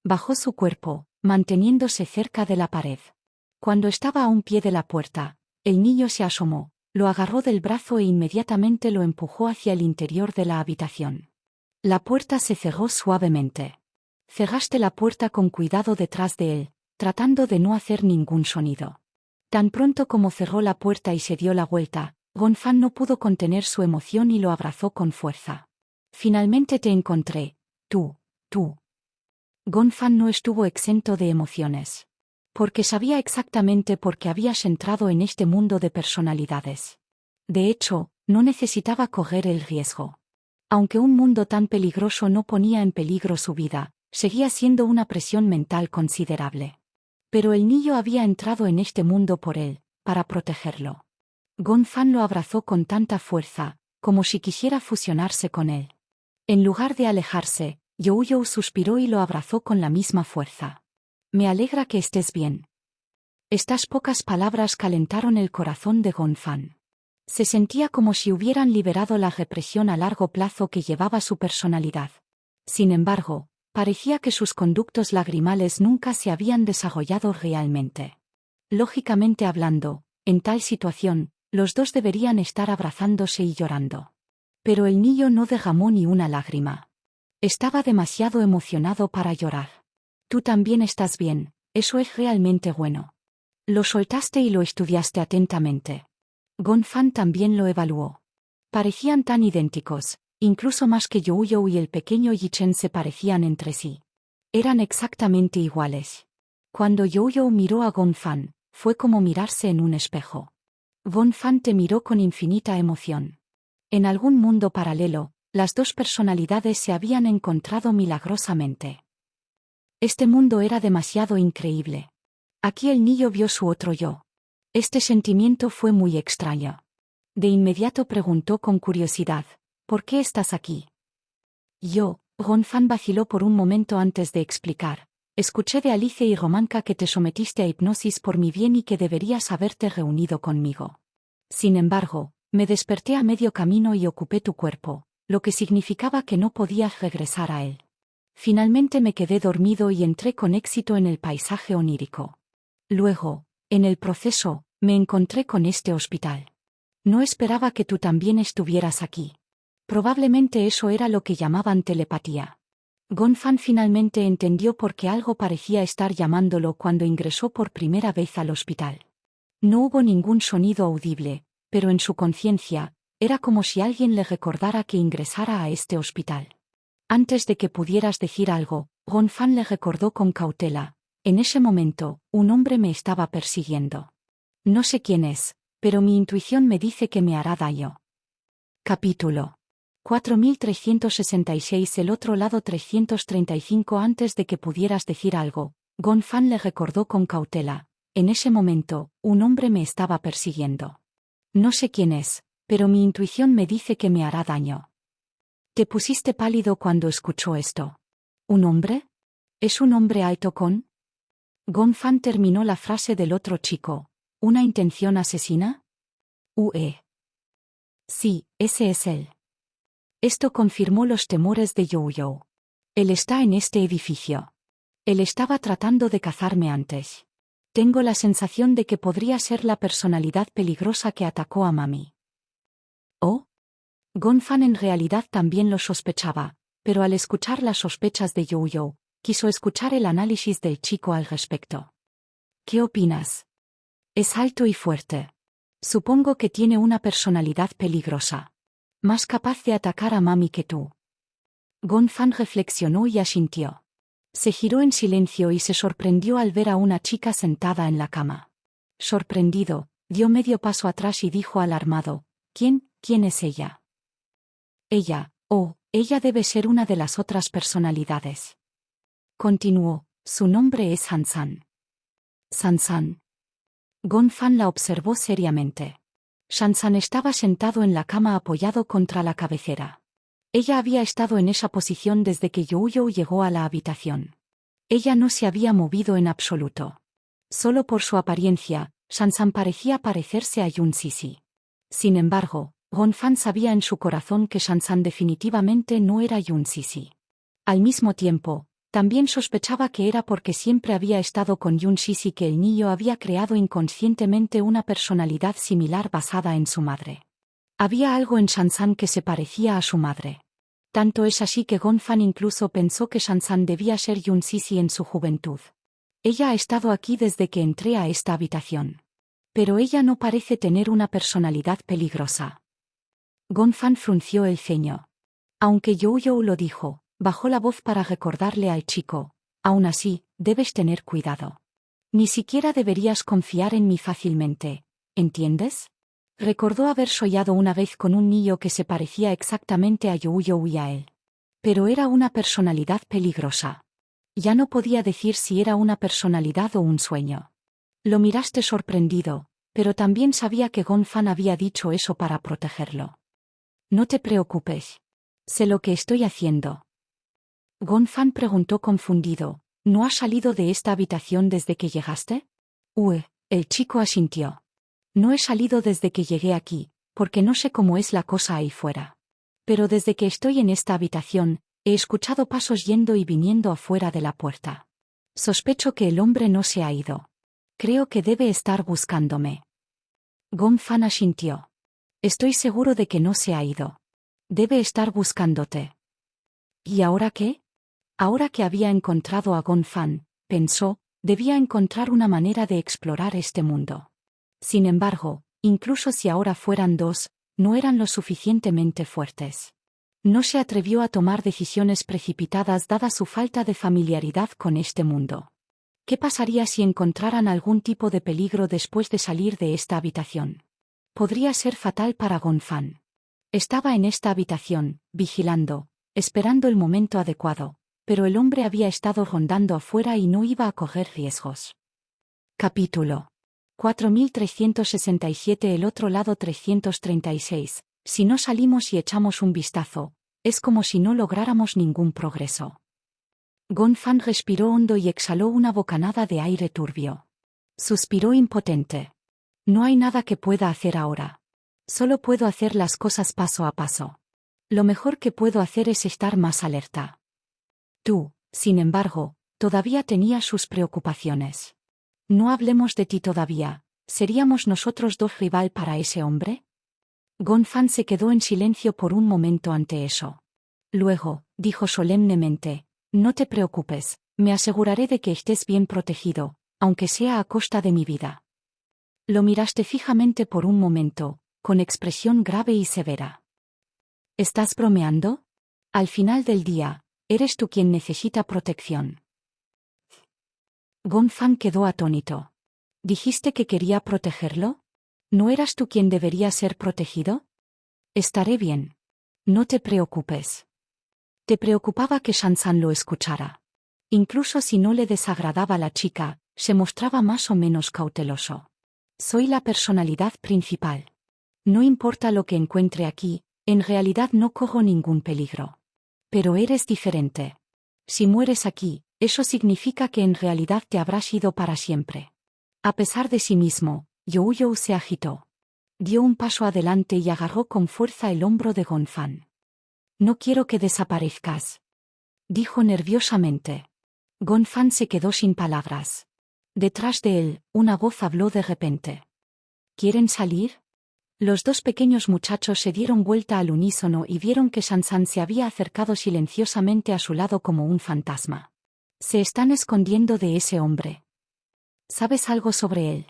Bajó su cuerpo, manteniéndose cerca de la pared. Cuando estaba a un pie de la puerta, el niño se asomó, lo agarró del brazo e inmediatamente lo empujó hacia el interior de la habitación. La puerta se cerró suavemente. Cerraste la puerta con cuidado detrás de él, tratando de no hacer ningún sonido. Tan pronto como cerró la puerta y se dio la vuelta, Gonfan no pudo contener su emoción y lo abrazó con fuerza. Finalmente te encontré, tú. Gonfan no estuvo exento de emociones. Porque sabía exactamente por qué habías entrado en este mundo de personalidades. De hecho, no necesitaba correr el riesgo. Aunque un mundo tan peligroso no ponía en peligro su vida, seguía siendo una presión mental considerable. Pero el niño había entrado en este mundo por él, para protegerlo. Gonfan lo abrazó con tanta fuerza, como si quisiera fusionarse con él. En lugar de alejarse, Youyou suspiró y lo abrazó con la misma fuerza. Me alegra que estés bien. Estas pocas palabras calentaron el corazón de Gonfan. Se sentía como si hubieran liberado la represión a largo plazo que llevaba su personalidad. Sin embargo, parecía que sus conductos lagrimales nunca se habían desarrollado realmente. Lógicamente hablando, en tal situación, los dos deberían estar abrazándose y llorando. Pero el niño no derramó ni una lágrima. Estaba demasiado emocionado para llorar. Tú también estás bien, eso es realmente bueno. Lo soltaste y lo estudiaste atentamente. Gonfan también lo evaluó. Parecían tan idénticos, incluso más que Youyou y el pequeño Yichen se parecían entre sí. Eran exactamente iguales. Cuando Youyou miró a Gonfan, fue como mirarse en un espejo. Gonfan te miró con infinita emoción. En algún mundo paralelo, las dos personalidades se habían encontrado milagrosamente. Este mundo era demasiado increíble. Aquí el niño vio su otro yo. Este sentimiento fue muy extraño. De inmediato preguntó con curiosidad, ¿por qué estás aquí? Gonfan vaciló por un momento antes de explicar. Escuché de Alice y Romanka que te sometiste a hipnosis por mi bien y que deberías haberte reunido conmigo. Sin embargo, me desperté a medio camino y ocupé tu cuerpo, lo que significaba que no podías regresar a él. Finalmente me quedé dormido y entré con éxito en el paisaje onírico. Luego, en el proceso, me encontré con este hospital. No esperaba que tú también estuvieras aquí. Probablemente eso era lo que llamaban telepatía. Gonfan finalmente entendió por qué algo parecía estar llamándolo cuando ingresó por primera vez al hospital. No hubo ningún sonido audible, pero en su conciencia, era como si alguien le recordara que ingresara a este hospital. Antes de que pudieras decir algo, Gonfan le recordó con cautela. En ese momento, un hombre me estaba persiguiendo. No sé quién es, pero mi intuición me dice que me hará daño. Capítulo 4366. El otro lado 335. Antes de que pudieras decir algo, Gonfan le recordó con cautela. En ese momento, un hombre me estaba persiguiendo. No sé quién es, pero mi intuición me dice que me hará daño. Te pusiste pálido cuando escuchó esto. ¿Un hombre? ¿Es un hombre alto con? Gonfan terminó la frase del otro chico. ¿Una intención asesina? Sí, ese es él. Esto confirmó los temores de Yo. Él está en este edificio. Él estaba tratando de cazarme antes. Tengo la sensación de que podría ser la personalidad peligrosa que atacó a Mami. ¿Oh? Gonfan en realidad también lo sospechaba, pero al escuchar las sospechas de Yo, quiso escuchar el análisis del chico al respecto. ¿Qué opinas? Es alto y fuerte. Supongo que tiene una personalidad peligrosa. Más capaz de atacar a Mami que tú. Gonfan reflexionó y asintió. Se giró en silencio y se sorprendió al ver a una chica sentada en la cama. Sorprendido, dio medio paso atrás y dijo alarmado, ¿Quién es ella? Ella debe ser una de las otras personalidades. Continuó, su nombre es Sansan. Sansan. Gonfan la observó seriamente. Sansan estaba sentado en la cama apoyado contra la cabecera. Ella había estado en esa posición desde que Yo llegó a la habitación. Ella no se había movido en absoluto. Solo por su apariencia, Sansan parecía parecerse a Yun Sisi. Sin embargo, Gonfan sabía en su corazón que Sansan definitivamente no era Yun Sisi. Al mismo tiempo, también sospechaba que era porque siempre había estado con Yun Sisi que el niño había creado inconscientemente una personalidad similar basada en su madre. Había algo en Sansan que se parecía a su madre. Tanto es así que Gonfan incluso pensó que Sansan debía ser Yun Sisi en su juventud. Ella ha estado aquí desde que entré a esta habitación. Pero ella no parece tener una personalidad peligrosa. Gonfan frunció el ceño. Aunque Yo lo dijo, bajó la voz para recordarle al chico, aún así, debes tener cuidado. Ni siquiera deberías confiar en mí fácilmente, ¿entiendes? Recordó haber soñado una vez con un niño que se parecía exactamente a Yo y a él. Pero era una personalidad peligrosa. Ya no podía decir si era una personalidad o un sueño. Lo miraste sorprendido, pero también sabía que Gonfan había dicho eso para protegerlo. No te preocupes. Sé lo que estoy haciendo. Gonfan preguntó confundido, ¿no has salido de esta habitación desde que llegaste? El chico asintió. No he salido desde que llegué aquí, porque no sé cómo es la cosa ahí fuera. Pero desde que estoy en esta habitación, he escuchado pasos yendo y viniendo afuera de la puerta. Sospecho que el hombre no se ha ido. Creo que debe estar buscándome. Gonfan asintió. Estoy seguro de que no se ha ido. Debe estar buscándote. ¿Y ahora qué? Ahora que había encontrado a Gonfan, pensó, debía encontrar una manera de explorar este mundo. Sin embargo, incluso si ahora fueran dos, no eran lo suficientemente fuertes. No se atrevió a tomar decisiones precipitadas dada su falta de familiaridad con este mundo. ¿Qué pasaría si encontraran algún tipo de peligro después de salir de esta habitación? Podría ser fatal para Gonfan. Estaba en esta habitación, vigilando, esperando el momento adecuado, pero el hombre había estado rondando afuera y no iba a correr riesgos. Capítulo 4367 El otro lado 336. Si no salimos y echamos un vistazo, es como si no lográramos ningún progreso. Gonfan respiró hondo y exhaló una bocanada de aire turbio. Suspiró impotente. No hay nada que pueda hacer ahora. Solo puedo hacer las cosas paso a paso. Lo mejor que puedo hacer es estar más alerta. Tú, sin embargo, todavía tenías sus preocupaciones. No hablemos de ti todavía. ¿Seríamos nosotros dos rival para ese hombre? Gonfan se quedó en silencio por un momento ante eso. Luego, dijo solemnemente, no te preocupes, me aseguraré de que estés bien protegido, aunque sea a costa de mi vida. Lo miraste fijamente por un momento, con expresión grave y severa. ¿Estás bromeando? Al final del día, eres tú quien necesita protección. Gonfan quedó atónito. ¿Dijiste que quería protegerlo? ¿No eras tú quien debería ser protegido? Estaré bien. No te preocupes. Te preocupaba que Shansan lo escuchara. Incluso si no le desagradaba la chica, se mostraba más o menos cauteloso. Soy la personalidad principal. No importa lo que encuentre aquí, en realidad no corro ningún peligro. Pero eres diferente. Si mueres aquí, eso significa que en realidad te habrás ido para siempre. A pesar de sí mismo, Youyou se agitó. Dio un paso adelante y agarró con fuerza el hombro de Gonfan. No quiero que desaparezcas, dijo nerviosamente. Gonfan se quedó sin palabras. Detrás de él, una voz habló de repente. ¿Quieren salir? Los dos pequeños muchachos se dieron vuelta al unísono y vieron que Shansan se había acercado silenciosamente a su lado como un fantasma. Se están escondiendo de ese hombre. ¿Sabes algo sobre él?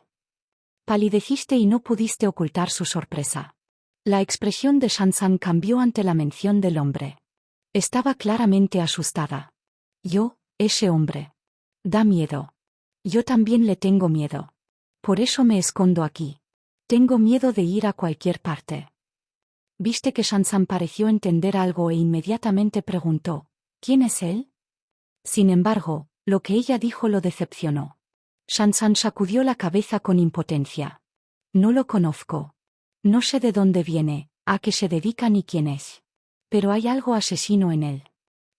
Palideciste y no pudiste ocultar su sorpresa. La expresión de Shansan cambió ante la mención del hombre. Estaba claramente asustada. Ese hombre. Da miedo. Yo también le tengo miedo. Por eso me escondo aquí. Tengo miedo de ir a cualquier parte. Viste que Shansan pareció entender algo e inmediatamente preguntó, ¿quién es él? Sin embargo, lo que ella dijo lo decepcionó. Shansan sacudió la cabeza con impotencia. No lo conozco. No sé de dónde viene, a qué se dedica ni quién es. Pero hay algo asesino en él.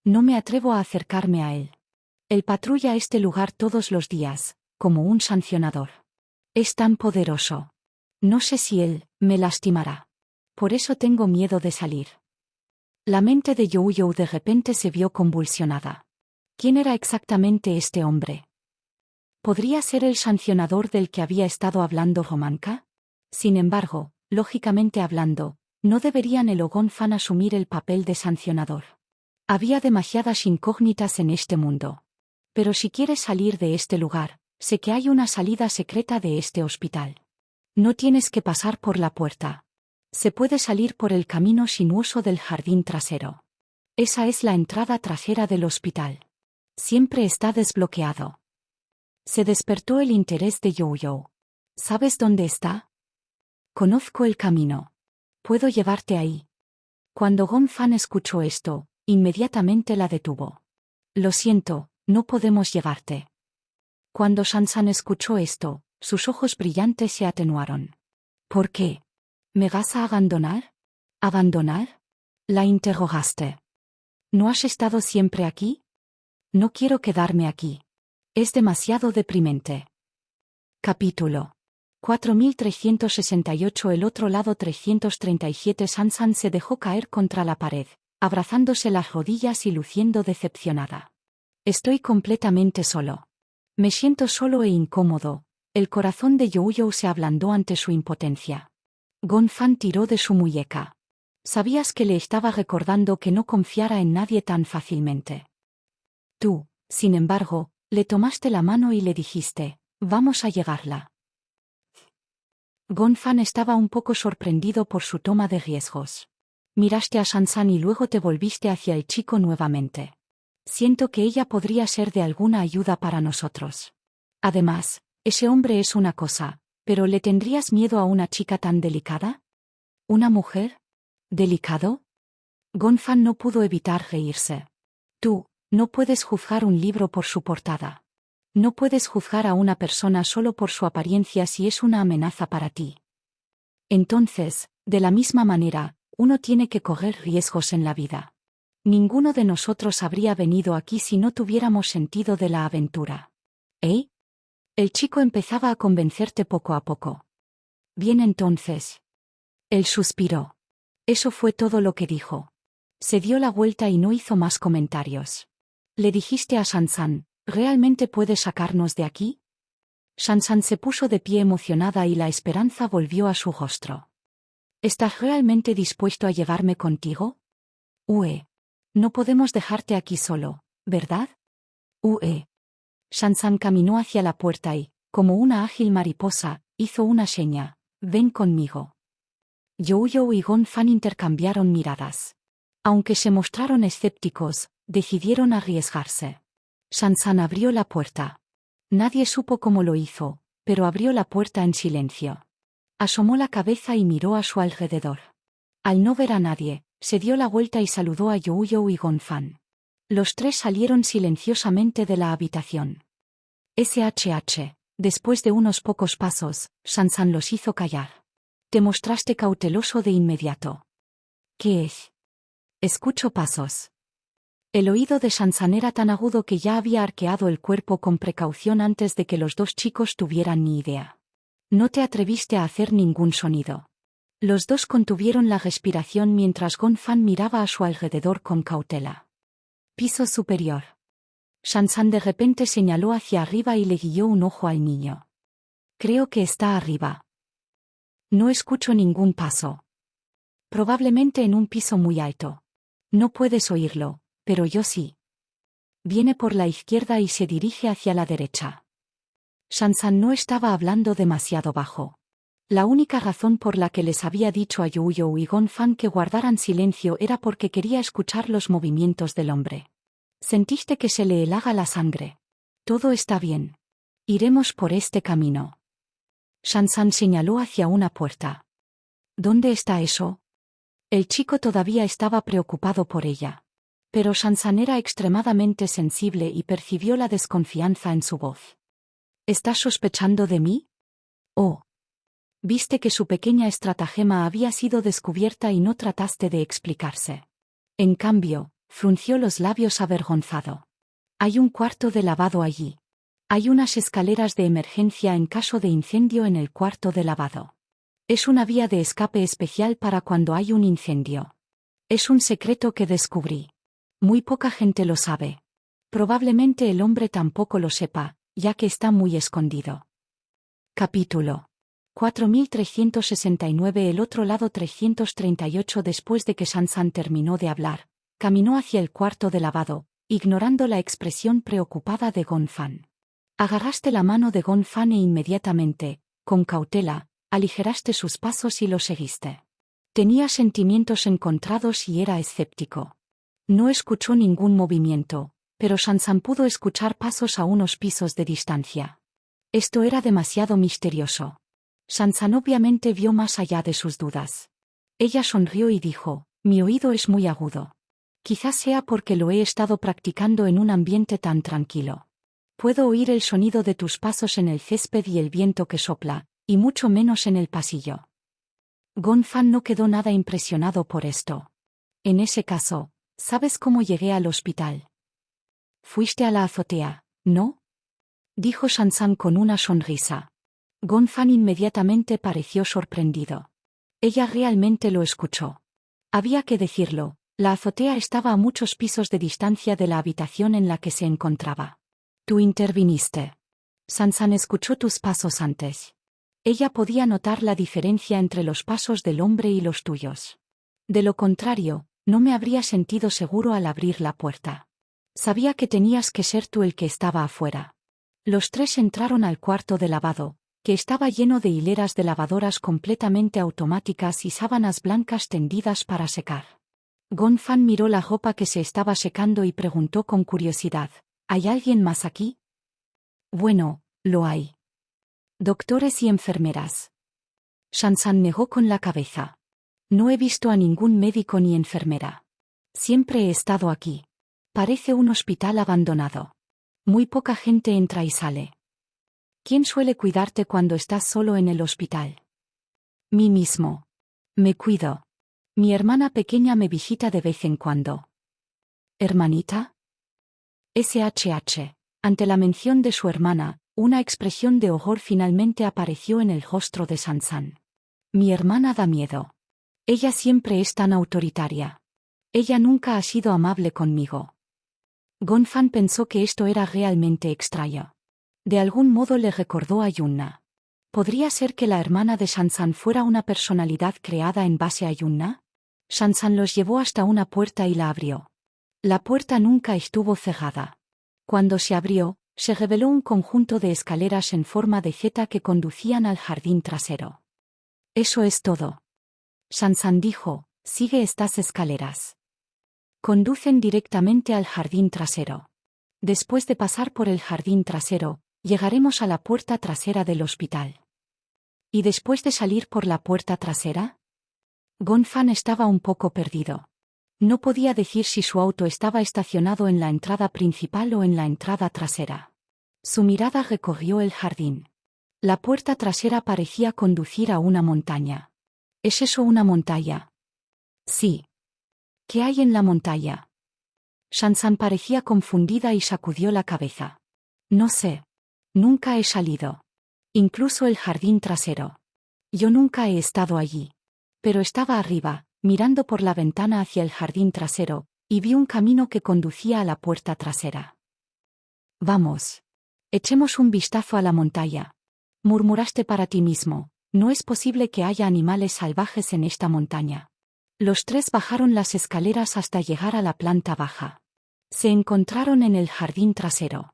No me atrevo a acercarme a él. Él patrulla este lugar todos los días, como un sancionador. Es tan poderoso. No sé si él me lastimará. Por eso tengo miedo de salir. La mente de Youyou de repente se vio convulsionada. ¿Quién era exactamente este hombre? ¿Podría ser el sancionador del que había estado hablando Romanka? Sin embargo, lógicamente hablando, no deberían el Gonfan asumir el papel de sancionador. Había demasiadas incógnitas en este mundo. Pero si quieres salir de este lugar, sé que hay una salida secreta de este hospital. No tienes que pasar por la puerta. Se puede salir por el camino sinuoso del jardín trasero. Esa es la entrada trasera del hospital. Siempre está desbloqueado. Se despertó el interés de Youyou. ¿Sabes dónde está? Conozco el camino. Puedo llevarte ahí. Cuando Gonfan escuchó esto, inmediatamente la detuvo. Lo siento, no podemos llevarte. Cuando Shansan escuchó esto, sus ojos brillantes se atenuaron. ¿Por qué? ¿Me vas a abandonar? ¿Abandonar? La interrogaste. ¿No has estado siempre aquí? No quiero quedarme aquí. Es demasiado deprimente. Capítulo 4368 El otro lado 337 Shansan se dejó caer contra la pared, abrazándose las rodillas y luciendo decepcionada. Estoy completamente solo. Me siento solo e incómodo. El corazón de Youyou se ablandó ante su impotencia. Gonfan tiró de su muñeca. Sabías que le estaba recordando que no confiara en nadie tan fácilmente. Tú, sin embargo, le tomaste la mano y le dijiste, vamos a llegarla. Gonfan estaba un poco sorprendido por su toma de riesgos. Miraste a Shansan y luego te volviste hacia el chico nuevamente. Siento que ella podría ser de alguna ayuda para nosotros. Además, ese hombre es una cosa, pero ¿le tendrías miedo a una chica tan delicada? ¿Una mujer? ¿Delicado? Gonfan no pudo evitar reírse. Tú, no puedes juzgar un libro por su portada. No puedes juzgar a una persona solo por su apariencia si es una amenaza para ti. Entonces, de la misma manera, uno tiene que correr riesgos en la vida. Ninguno de nosotros habría venido aquí si no tuviéramos sentido de la aventura. ¿Eh? El chico empezaba a convencerte poco a poco. Bien entonces. Él suspiró. Eso fue todo lo que dijo. Se dio la vuelta y no hizo más comentarios. Le dijiste a Sansan, ¿realmente puedes sacarnos de aquí? Sansan se puso de pie emocionada y la esperanza volvió a su rostro. ¿Estás realmente dispuesto a llevarme contigo? No podemos dejarte aquí solo, ¿verdad? Sansan caminó hacia la puerta y, como una ágil mariposa, hizo una seña. Ven conmigo. Youyou y Gonfan intercambiaron miradas. Aunque se mostraron escépticos, decidieron arriesgarse. Sansan abrió la puerta. Nadie supo cómo lo hizo, pero abrió la puerta en silencio. Asomó la cabeza y miró a su alrededor. Al no ver a nadie, se dio la vuelta y saludó a Youyou y Gonfan. Los tres salieron silenciosamente de la habitación. Después de unos pocos pasos, Sansan los hizo callar. Te mostraste cauteloso de inmediato. ¿Qué es? Escucho pasos. El oído de Sansan era tan agudo que ya había arqueado el cuerpo con precaución antes de que los dos chicos tuvieran ni idea. No te atreviste a hacer ningún sonido. Los dos contuvieron la respiración mientras Gonfan miraba a su alrededor con cautela. Piso superior. Sansan de repente señaló hacia arriba y le guió un ojo al niño. Creo que está arriba. No escucho ningún paso. Probablemente en un piso muy alto. No puedes oírlo, pero yo sí. Viene por la izquierda y se dirige hacia la derecha. Sansan no estaba hablando demasiado bajo. La única razón por la que les había dicho a Youyou y Gonfan que guardaran silencio era porque quería escuchar los movimientos del hombre. Sentiste que se le helaba la sangre. Todo está bien. Iremos por este camino. Sansan señaló hacia una puerta. ¿Dónde está eso? El chico todavía estaba preocupado por ella. Pero Sansan era extremadamente sensible y percibió la desconfianza en su voz. ¿Estás sospechando de mí? Oh. Viste que su pequeña estratagema había sido descubierta y no trataste de explicarse. En cambio, frunció los labios avergonzado. Hay un cuarto de lavado allí. Hay unas escaleras de emergencia en caso de incendio en el cuarto de lavado. Es una vía de escape especial para cuando hay un incendio. Es un secreto que descubrí. Muy poca gente lo sabe. Probablemente el hombre tampoco lo sepa, ya que está muy escondido. Capítulo 4369. El otro lado 338. Después de que Sansan terminó de hablar, caminó hacia el cuarto de lavado, ignorando la expresión preocupada de Gonfan. Agarraste la mano de Gonfan e inmediatamente, con cautela, aligeraste sus pasos y lo seguiste. Tenía sentimientos encontrados y era escéptico. No escuchó ningún movimiento, pero Sansan pudo escuchar pasos a unos pisos de distancia. Esto era demasiado misterioso. Sansan obviamente vio más allá de sus dudas. Ella sonrió y dijo, mi oído es muy agudo. Quizás sea porque lo he estado practicando en un ambiente tan tranquilo. Puedo oír el sonido de tus pasos en el césped y el viento que sopla, y mucho menos en el pasillo. Gonfan no quedó nada impresionado por esto. En ese caso, ¿sabes cómo llegué al hospital? Fuiste a la azotea, ¿no? Dijo Sansan con una sonrisa. Gonfan inmediatamente pareció sorprendido. Ella realmente lo escuchó. Había que decirlo, la azotea estaba a muchos pisos de distancia de la habitación en la que se encontraba. Tú interviniste. Sansan escuchó tus pasos antes. Ella podía notar la diferencia entre los pasos del hombre y los tuyos. De lo contrario, no me habría sentido seguro al abrir la puerta. Sabía que tenías que ser tú el que estaba afuera. Los tres entraron al cuarto de lavado, que estaba lleno de hileras de lavadoras completamente automáticas y sábanas blancas tendidas para secar. Gonfan miró la ropa que se estaba secando y preguntó con curiosidad, ¿hay alguien más aquí? Bueno, lo hay. Doctores y enfermeras. Sansan negó con la cabeza. No he visto a ningún médico ni enfermera. Siempre he estado aquí. Parece un hospital abandonado. Muy poca gente entra y sale. ¿Quién suele cuidarte cuando estás solo en el hospital? Mí mismo. Me cuido. Mi hermana pequeña me visita de vez en cuando. ¿Hermanita? SHH. Ante la mención de su hermana, una expresión de horror finalmente apareció en el rostro de Sansan. Mi hermana da miedo. Ella siempre es tan autoritaria. Ella nunca ha sido amable conmigo. Gonfan pensó que esto era realmente extraño. De algún modo le recordó a Yunna. ¿Podría ser que la hermana de Sansan fuera una personalidad creada en base a Yunna? Sansan los llevó hasta una puerta y la abrió. La puerta nunca estuvo cerrada. Cuando se abrió, se reveló un conjunto de escaleras en forma de Z que conducían al jardín trasero. Eso es todo. Sansan dijo, sigue estas escaleras. Conducen directamente al jardín trasero. Después de pasar por el jardín trasero, llegaremos a la puerta trasera del hospital. ¿Y después de salir por la puerta trasera? Gonfan estaba un poco perdido. No podía decir si su auto estaba estacionado en la entrada principal o en la entrada trasera. Su mirada recorrió el jardín. La puerta trasera parecía conducir a una montaña. ¿Es eso una montaña? Sí. ¿Qué hay en la montaña? Sansan parecía confundida y sacudió la cabeza. No sé. Nunca he salido. Incluso el jardín trasero. Yo nunca he estado allí. Pero estaba arriba, mirando por la ventana hacia el jardín trasero, y vi un camino que conducía a la puerta trasera. Vamos. Echemos un vistazo a la montaña. Murmuraste para ti mismo, no es posible que haya animales salvajes en esta montaña. Los tres bajaron las escaleras hasta llegar a la planta baja. Se encontraron en el jardín trasero.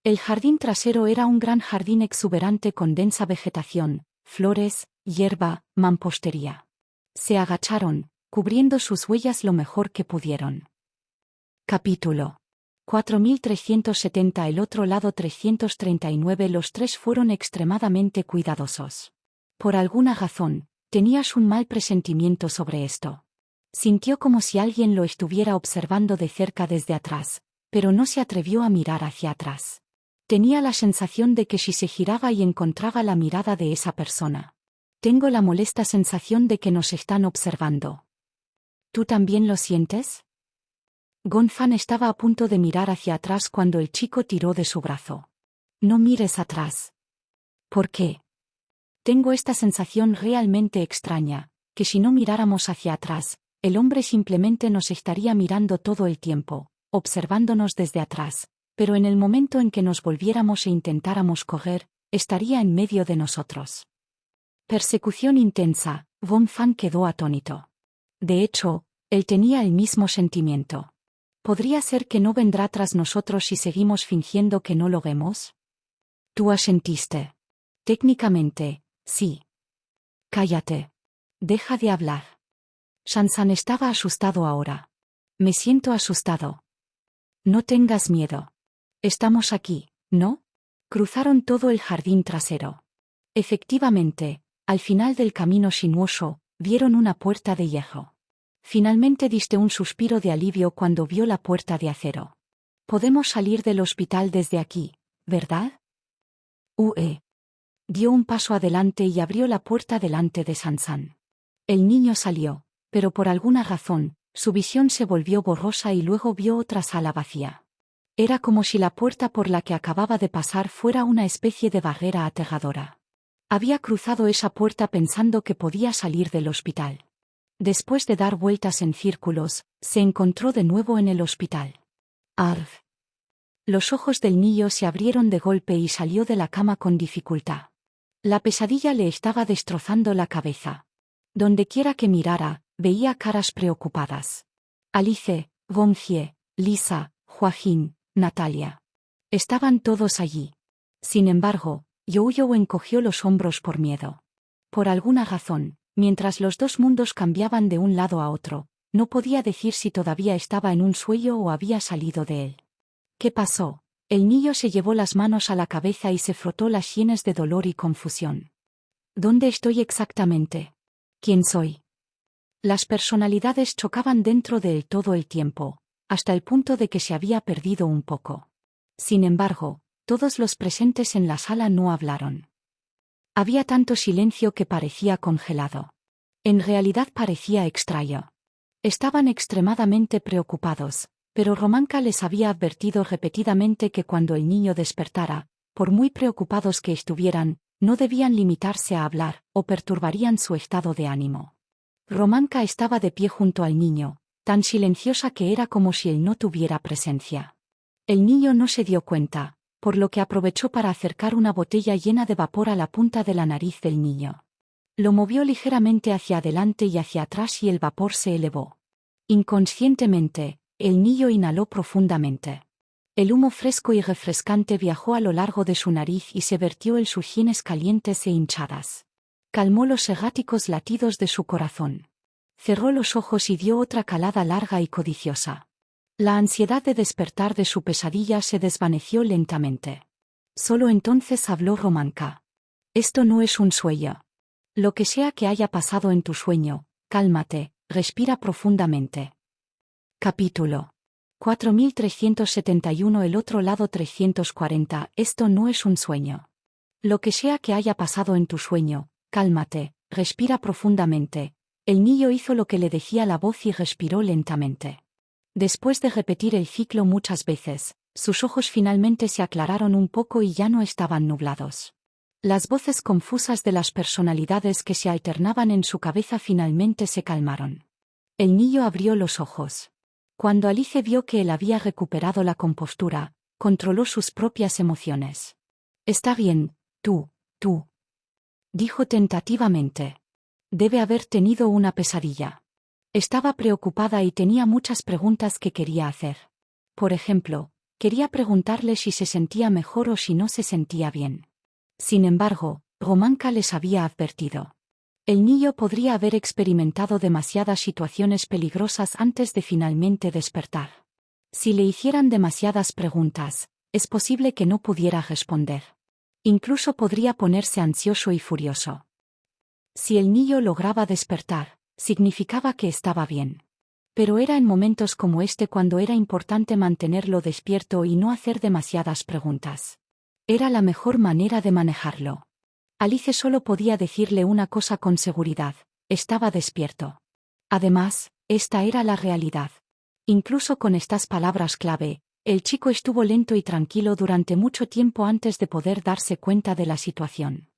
El jardín trasero era un gran jardín exuberante con densa vegetación, flores, hierba, mampostería. Se agacharon, cubriendo sus huellas lo mejor que pudieron. Capítulo 4370. El otro lado 339. Los tres fueron extremadamente cuidadosos. Por alguna razón, tenías un mal presentimiento sobre esto. Sintió como si alguien lo estuviera observando de cerca desde atrás, pero no se atrevió a mirar hacia atrás. Tenía la sensación de que si se giraba y encontraba la mirada de esa persona. Tengo la molesta sensación de que nos están observando. ¿Tú también lo sientes? Gonfan estaba a punto de mirar hacia atrás cuando el chico tiró de su brazo. No mires atrás. ¿Por qué? Tengo esta sensación realmente extraña, que si no miráramos hacia atrás, el hombre simplemente nos estaría mirando todo el tiempo, observándonos desde atrás, pero en el momento en que nos volviéramos e intentáramos correr, estaría en medio de nosotros. Persecución intensa. Gonfan quedó atónito. De hecho, él tenía el mismo sentimiento. ¿Podría ser que no vendrá tras nosotros si seguimos fingiendo que no lo vemos? Tú asentiste. Técnicamente, sí. Cállate. Deja de hablar. Sansan estaba asustado ahora. Me siento asustado. No tengas miedo. Estamos aquí, ¿no? Cruzaron todo el jardín trasero. Efectivamente, al final del camino sinuoso, vieron una puerta de hierro. Finalmente diste un suspiro de alivio cuando vio la puerta de acero. Podemos salir del hospital desde aquí, ¿verdad? Dio un paso adelante y abrió la puerta delante de Sansan. El niño salió, pero por alguna razón, su visión se volvió borrosa y luego vio otra sala vacía. Era como si la puerta por la que acababa de pasar fuera una especie de barrera aterradora. Había cruzado esa puerta pensando que podía salir del hospital. Después de dar vueltas en círculos, se encontró de nuevo en el hospital. Arf. Los ojos del niño se abrieron de golpe y salió de la cama con dificultad. La pesadilla le estaba destrozando la cabeza. Dondequiera que mirara, veía caras preocupadas. Alice, Gonfie, Lisa, Joaquín, Natalia. Estaban todos allí. Sin embargo, Youyo encogió los hombros por miedo. Por alguna razón, mientras los dos mundos cambiaban de un lado a otro, no podía decir si todavía estaba en un sueño o había salido de él. ¿Qué pasó? El niño se llevó las manos a la cabeza y se frotó las sienes de dolor y confusión. ¿Dónde estoy exactamente? ¿Quién soy? Las personalidades chocaban dentro de él todo el tiempo, hasta el punto de que se había perdido un poco. Sin embargo, todos los presentes en la sala no hablaron. Había tanto silencio que parecía congelado. En realidad parecía extraño. Estaban extremadamente preocupados, pero Romanka les había advertido repetidamente que cuando el niño despertara, por muy preocupados que estuvieran, no debían limitarse a hablar, o perturbarían su estado de ánimo. Romanka estaba de pie junto al niño, tan silenciosa que era como si él no tuviera presencia. El niño no se dio cuenta, por lo que aprovechó para acercar una botella llena de vapor a la punta de la nariz del niño. Lo movió ligeramente hacia adelante y hacia atrás y el vapor se elevó. Inconscientemente, el niño inhaló profundamente. El humo fresco y refrescante viajó a lo largo de su nariz y se vertió en sus sienes calientes e hinchadas. Calmó los erráticos latidos de su corazón. Cerró los ojos y dio otra calada larga y codiciosa. La ansiedad de despertar de su pesadilla se desvaneció lentamente. Solo entonces habló Romanka. Esto no es un sueño. Lo que sea que haya pasado en tu sueño, cálmate, respira profundamente. Capítulo 4371. El otro lado 340. Esto no es un sueño. Lo que sea que haya pasado en tu sueño, cálmate, respira profundamente. El niño hizo lo que le decía la voz y respiró lentamente. Después de repetir el ciclo muchas veces, sus ojos finalmente se aclararon un poco y ya no estaban nublados. Las voces confusas de las personalidades que se alternaban en su cabeza finalmente se calmaron. El niño abrió los ojos. Cuando Alice vio que él había recuperado la compostura, controló sus propias emociones. «Está bien, tú», dijo tentativamente. «Debe haber tenido una pesadilla». Estaba preocupada y tenía muchas preguntas que quería hacer. Por ejemplo, quería preguntarle si se sentía mejor o si no se sentía bien. Sin embargo, Romanka les había advertido. El niño podría haber experimentado demasiadas situaciones peligrosas antes de finalmente despertar. Si le hicieran demasiadas preguntas, es posible que no pudiera responder. Incluso podría ponerse ansioso y furioso. Si el niño lograba despertar, significaba que estaba bien. Pero era en momentos como este cuando era importante mantenerlo despierto y no hacer demasiadas preguntas. Era la mejor manera de manejarlo. Alice solo podía decirle una cosa con seguridad: estaba despierto. Además, esta era la realidad. Incluso con estas palabras clave, el chico estuvo lento y tranquilo durante mucho tiempo antes de poder darse cuenta de la situación.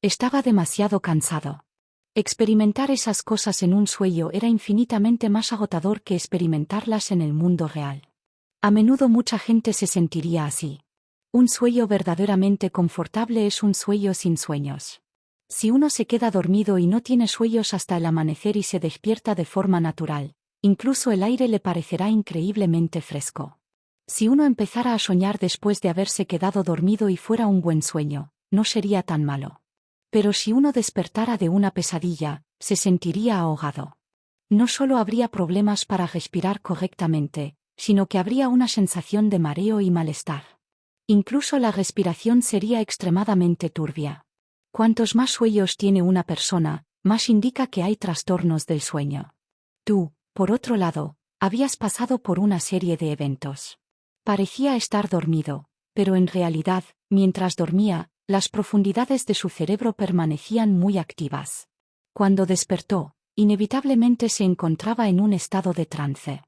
Estaba demasiado cansado. Experimentar esas cosas en un sueño era infinitamente más agotador que experimentarlas en el mundo real. A menudo mucha gente se sentiría así. Un sueño verdaderamente confortable es un sueño sin sueños. Si uno se queda dormido y no tiene sueños hasta el amanecer y se despierta de forma natural, incluso el aire le parecerá increíblemente fresco. Si uno empezara a soñar después de haberse quedado dormido y fuera un buen sueño, no sería tan malo. Pero si uno despertara de una pesadilla, se sentiría ahogado. No solo habría problemas para respirar correctamente, sino que habría una sensación de mareo y malestar. Incluso la respiración sería extremadamente turbia. Cuantos más sueños tiene una persona, más indica que hay trastornos del sueño. Tú, por otro lado, habías pasado por una serie de eventos. Parecía estar dormido, pero en realidad, mientras dormía, las profundidades de su cerebro permanecían muy activas. Cuando despertó, inevitablemente se encontraba en un estado de trance.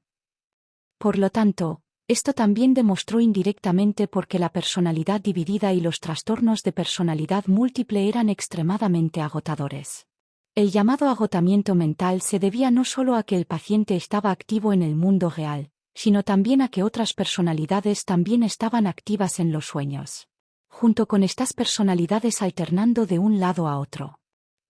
Por lo tanto, esto también demostró indirectamente por qué la personalidad dividida y los trastornos de personalidad múltiple eran extremadamente agotadores. El llamado agotamiento mental se debía no solo a que el paciente estaba activo en el mundo real, sino también a que otras personalidades también estaban activas en los sueños. Junto con estas personalidades alternando de un lado a otro.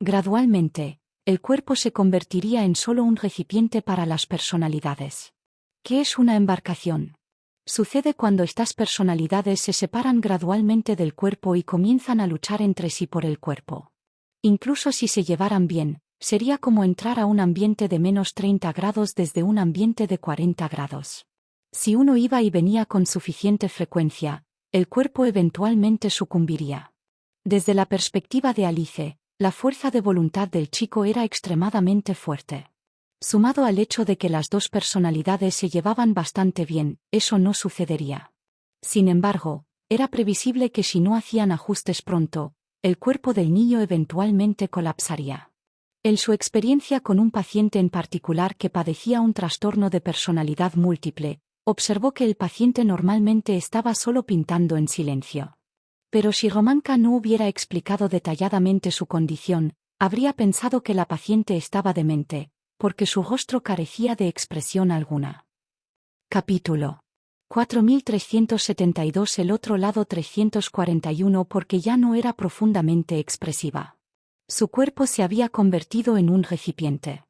Gradualmente, el cuerpo se convertiría en solo un recipiente para las personalidades. ¿Qué es una embarcación? Sucede cuando estas personalidades se separan gradualmente del cuerpo y comienzan a luchar entre sí por el cuerpo. Incluso si se llevaran bien, sería como entrar a un ambiente de menos 30 grados desde un ambiente de 40 grados. Si uno iba y venía con suficiente frecuencia, el cuerpo eventualmente sucumbiría. Desde la perspectiva de Alice, la fuerza de voluntad del chico era extremadamente fuerte. Sumado al hecho de que las dos personalidades se llevaban bastante bien, eso no sucedería. Sin embargo, era previsible que si no hacían ajustes pronto, el cuerpo del niño eventualmente colapsaría. En su experiencia con un paciente en particular que padecía un trastorno de personalidad múltiple, observó que el paciente normalmente estaba solo pintando en silencio. Pero si Romanka no hubiera explicado detalladamente su condición, habría pensado que la paciente estaba demente, porque su rostro carecía de expresión alguna. Capítulo 4372. El otro lado 341. Porque ya no era profundamente expresiva. Su cuerpo se había convertido en un recipiente.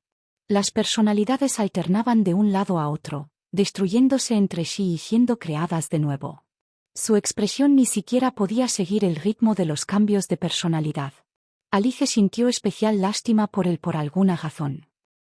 Las personalidades alternaban de un lado a otro, destruyéndose entre sí y siendo creadas de nuevo. Su expresión ni siquiera podía seguir el ritmo de los cambios de personalidad. Alice sintió especial lástima por él por alguna razón.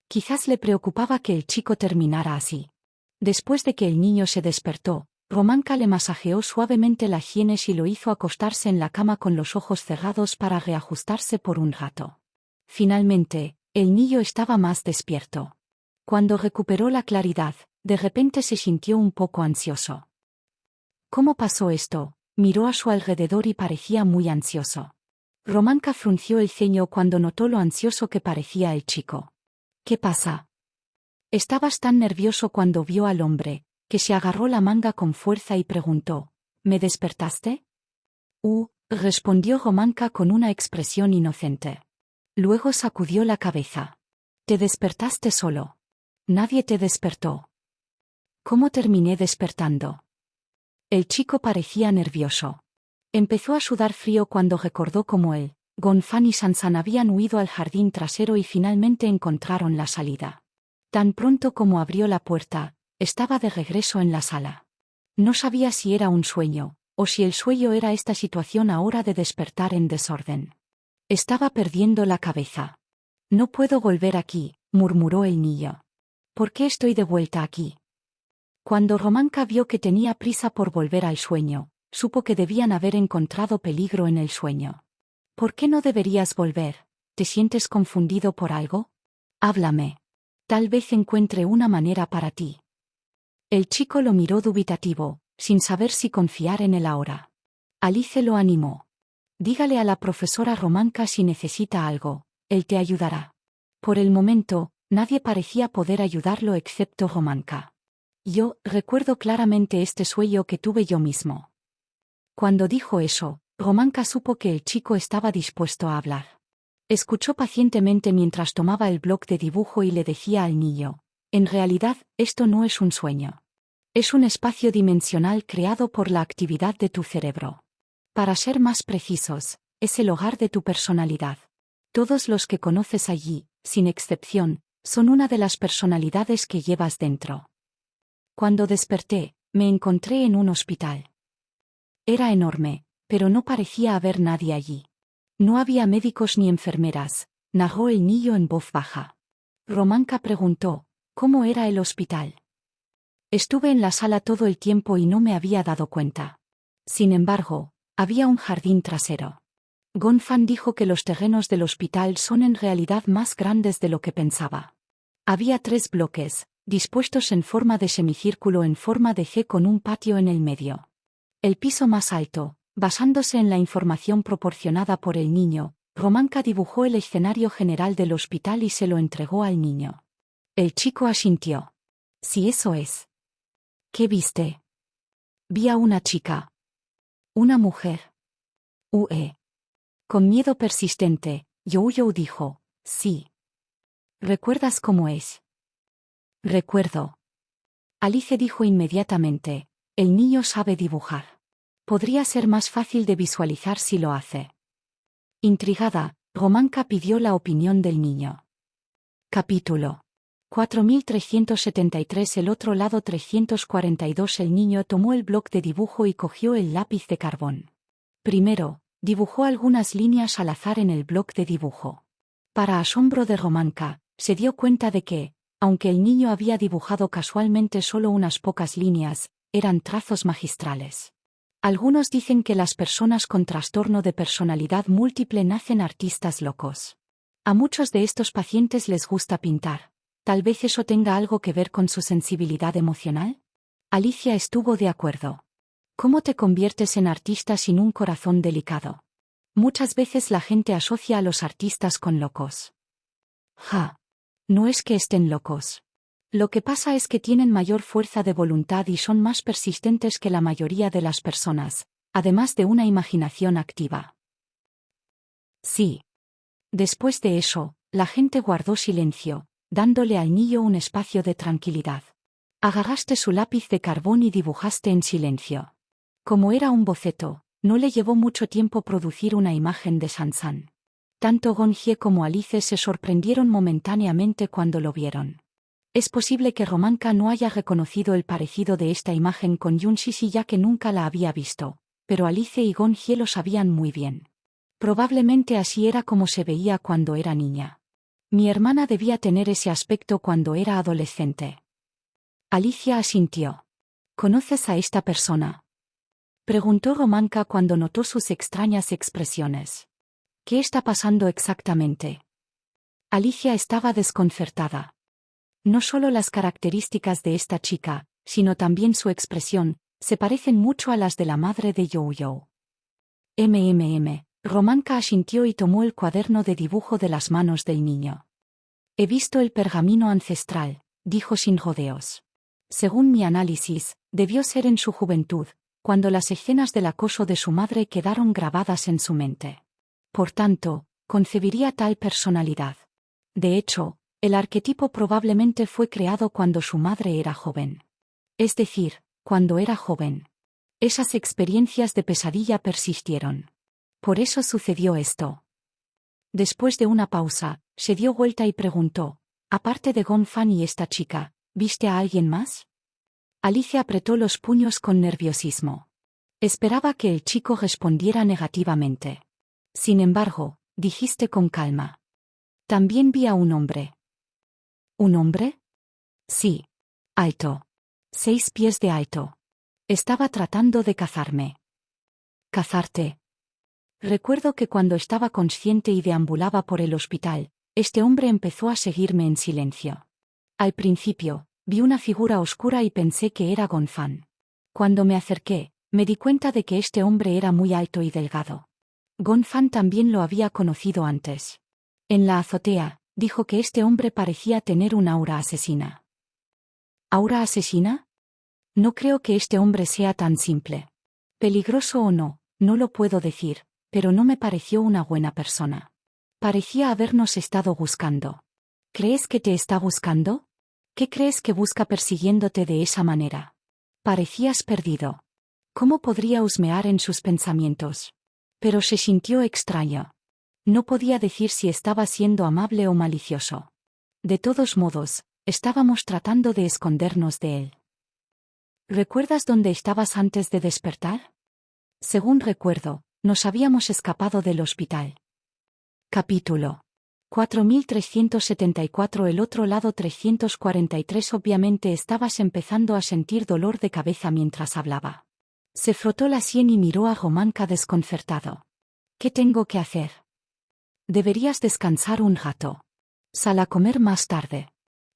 Quizás le preocupaba que el chico terminara así. Después de que el niño se despertó, Romanka le masajeó suavemente las sienes y lo hizo acostarse en la cama con los ojos cerrados para reajustarse por un rato. Finalmente, el niño estaba más despierto. Cuando recuperó la claridad, de repente se sintió un poco ansioso. ¿Cómo pasó esto? Miró a su alrededor y parecía muy ansioso. Romanka frunció el ceño cuando notó lo ansioso que parecía el chico. ¿Qué pasa? Estabas tan nervioso cuando vio al hombre, que se agarró la manga con fuerza y preguntó, ¿me despertaste? Respondió Romanka con una expresión inocente. Luego sacudió la cabeza. Te despertaste solo. Nadie te despertó. ¿Cómo terminé despertando? El chico parecía nervioso. Empezó a sudar frío cuando recordó cómo él, Gonfan y Sansan habían huido al jardín trasero y finalmente encontraron la salida. Tan pronto como abrió la puerta, estaba de regreso en la sala. No sabía si era un sueño, o si el sueño era esta situación ahora de despertar en desorden. Estaba perdiendo la cabeza. No puedo volver aquí, murmuró el niño. ¿Por qué estoy de vuelta aquí? Cuando Romanka vio que tenía prisa por volver al sueño, supo que debían haber encontrado peligro en el sueño. ¿Por qué no deberías volver? ¿Te sientes confundido por algo? Háblame. Tal vez encuentre una manera para ti. El chico lo miró dubitativo, sin saber si confiar en él ahora. Alice lo animó. Dígale a la profesora Romanka si necesita algo, él te ayudará. Por el momento, nadie parecía poder ayudarlo excepto Romanka. Yo recuerdo claramente este sueño que tuve yo mismo. Cuando dijo eso, Romanka supo que el chico estaba dispuesto a hablar. Escuchó pacientemente mientras tomaba el bloc de dibujo y le decía al niño, en realidad, esto no es un sueño. Es un espacio dimensional creado por la actividad de tu cerebro. Para ser más precisos, es el hogar de tu personalidad. Todos los que conoces allí, sin excepción, son una de las personalidades que llevas dentro. Cuando desperté, me encontré en un hospital. Era enorme, pero no parecía haber nadie allí. No había médicos ni enfermeras, narró el niño en voz baja. Romanka preguntó, ¿cómo era el hospital? Estuve en la sala todo el tiempo y no me había dado cuenta. Sin embargo, había un jardín trasero. Gonfan dijo que los terrenos del hospital son en realidad más grandes de lo que pensaba. Había 3 bloques, dispuestos en forma de semicírculo en forma de C con un patio en el medio. El piso más alto, basándose en la información proporcionada por el niño, Romanka dibujó el escenario general del hospital y se lo entregó al niño. El chico asintió. Sí, eso es. ¿Qué viste? Vi a una chica. Una mujer. Con miedo persistente, Youyo dijo, sí. ¿Recuerdas cómo es? Recuerdo. Alice dijo inmediatamente, el niño sabe dibujar. Podría ser más fácil de visualizar si lo hace. Intrigada, Romanka pidió la opinión del niño. Capítulo 4373. El otro lado 342. El niño tomó el bloc de dibujo y cogió el lápiz de carbón. Primero, dibujó algunas líneas al azar en el bloc de dibujo. Para asombro de Romanka, se dio cuenta de que, aunque el niño había dibujado casualmente solo unas pocas líneas, eran trazos magistrales. Algunos dicen que las personas con trastorno de personalidad múltiple nacen artistas locos. A muchos de estos pacientes les gusta pintar. ¿Tal vez eso tenga algo que ver con su sensibilidad emocional? Alicia estuvo de acuerdo. ¿Cómo te conviertes en artista sin un corazón delicado? Muchas veces la gente asocia a los artistas con locos. Ja. No es que estén locos. Lo que pasa es que tienen mayor fuerza de voluntad y son más persistentes que la mayoría de las personas, además de una imaginación activa. Sí. Después de eso, la gente guardó silencio, dándole al niño un espacio de tranquilidad. Agarraste su lápiz de carbón y dibujaste en silencio. Como era un boceto, no le llevó mucho tiempo producir una imagen de Sansan. Tanto Gonjie como Alice se sorprendieron momentáneamente cuando lo vieron. Es posible que Romanka no haya reconocido el parecido de esta imagen con Yunshishi ya que nunca la había visto, pero Alice y Gonjie lo sabían muy bien. Probablemente así era como se veía cuando era niña. Mi hermana debía tener ese aspecto cuando era adolescente. Alicia asintió. ¿Conoces a esta persona?, preguntó Romanka cuando notó sus extrañas expresiones. ¿Qué está pasando exactamente? Alicia estaba desconcertada. No solo las características de esta chica, sino también su expresión, se parecen mucho a las de la madre de Yo-Yo. Romanka asintió y tomó el cuaderno de dibujo de las manos del niño. He visto el pergamino ancestral, dijo sin rodeos. Según mi análisis, debió ser en su juventud, cuando las escenas del acoso de su madre quedaron grabadas en su mente. Por tanto, concebiría tal personalidad. De hecho, el arquetipo probablemente fue creado cuando su madre era joven. Es decir, cuando era joven. Esas experiencias de pesadilla persistieron. Por eso sucedió esto. Después de una pausa, se dio vuelta y preguntó, aparte de Gonfan y esta chica, ¿viste a alguien más? Alicia apretó los puños con nerviosismo. Esperaba que el chico respondiera negativamente. Sin embargo, dijiste con calma. También vi a un hombre. ¿Un hombre? Sí. Alto. 6 pies de alto. Estaba tratando de cazarme. ¿Cazarte? Recuerdo que cuando estaba consciente y deambulaba por el hospital, este hombre empezó a seguirme en silencio. Al principio, vi una figura oscura y pensé que era Gonfan. Cuando me acerqué, me di cuenta de que este hombre era muy alto y delgado. Gonfan también lo había conocido antes. En la azotea, dijo que este hombre parecía tener un aura asesina. ¿Aura asesina? No creo que este hombre sea tan simple. Peligroso o no, no lo puedo decir, pero no me pareció una buena persona. Parecía habernos estado buscando. ¿Crees que te está buscando? ¿Qué crees que busca persiguiéndote de esa manera? Parecías perdido. ¿Cómo podría husmear en sus pensamientos? Pero se sintió extraño. No podía decir si estaba siendo amable o malicioso. De todos modos, estábamos tratando de escondernos de él. ¿Recuerdas dónde estabas antes de despertar? Según recuerdo, nos habíamos escapado del hospital. Capítulo 4374. El otro lado 343. Obviamente estabas empezando a sentir dolor de cabeza mientras hablaba. Se frotó la sien y miró a Romanka desconcertado. ¿Qué tengo que hacer? Deberías descansar un rato. Sal a comer más tarde.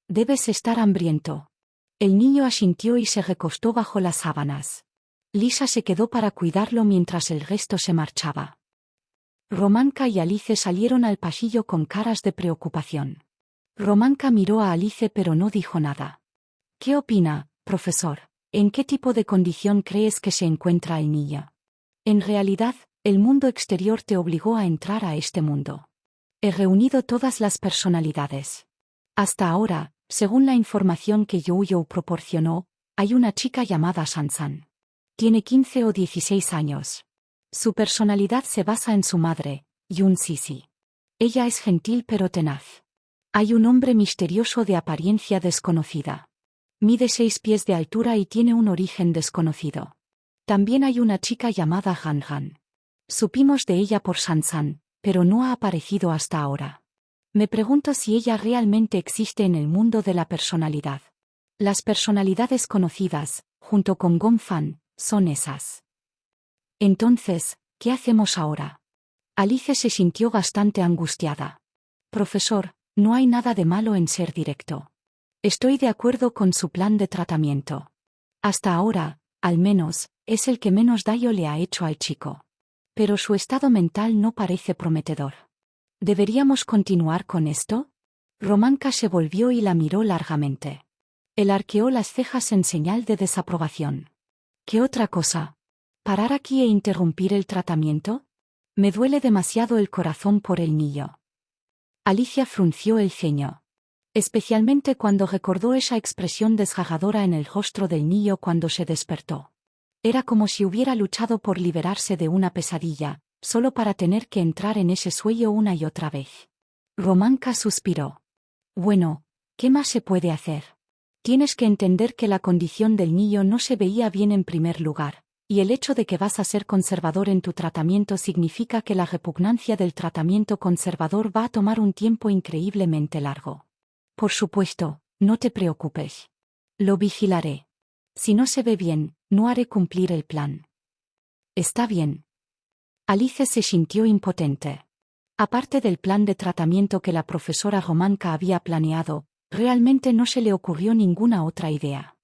Debes estar hambriento. El niño asintió y se recostó bajo las sábanas. Lisa se quedó para cuidarlo mientras el resto se marchaba. Romanka y Alice salieron al pasillo con caras de preocupación. Romanka miró a Alice pero no dijo nada. ¿Qué opina, profesor? ¿En qué tipo de condición crees que se encuentra el niño? En realidad, el mundo exterior te obligó a entrar a este mundo. He reunido todas las personalidades. Hasta ahora, según la información que Yo-Yo proporcionó, hay una chica llamada Sansan. Tiene 15 o 16 años. Su personalidad se basa en su madre, Yunshishi. Ella es gentil pero tenaz. Hay un hombre misterioso de apariencia desconocida. Mide 6 pies de altura y tiene un origen desconocido. También hay una chica llamada Han. Supimos de ella por Sansan, pero no ha aparecido hasta ahora. Me pregunto si ella realmente existe en el mundo de la personalidad. Las personalidades conocidas, junto con Gonfan, son esas. Entonces, ¿qué hacemos ahora? Alice se sintió bastante angustiada. Profesor, no hay nada de malo en ser directo. Estoy de acuerdo con su plan de tratamiento. Hasta ahora, al menos, Es el que menos daño le ha hecho al chico. Pero su estado mental no parece prometedor. ¿Deberíamos continuar con esto? Romanka se volvió y la miró largamente. Él arqueó las cejas en señal de desaprobación. ¿Qué otra cosa? ¿Parar aquí e interrumpir el tratamiento? Me duele demasiado el corazón por el niño. Alicia frunció el ceño. Especialmente cuando recordó esa expresión desgarradora en el rostro del niño cuando se despertó. Era como si hubiera luchado por liberarse de una pesadilla, solo para tener que entrar en ese sueño una y otra vez. Romanka suspiró. Bueno, ¿qué más se puede hacer? Tienes que entender que la condición del niño no se veía bien en primer lugar, y el hecho de que vas a ser conservador en tu tratamiento significa que la repugnancia del tratamiento conservador va a tomar un tiempo increíblemente largo. Por supuesto, no te preocupes. Lo vigilaré. Si no se ve bien, no haré cumplir el plan. Está bien. Alice se sintió impotente. Aparte del plan de tratamiento que la profesora Romanka había planeado, realmente no se le ocurrió ninguna otra idea.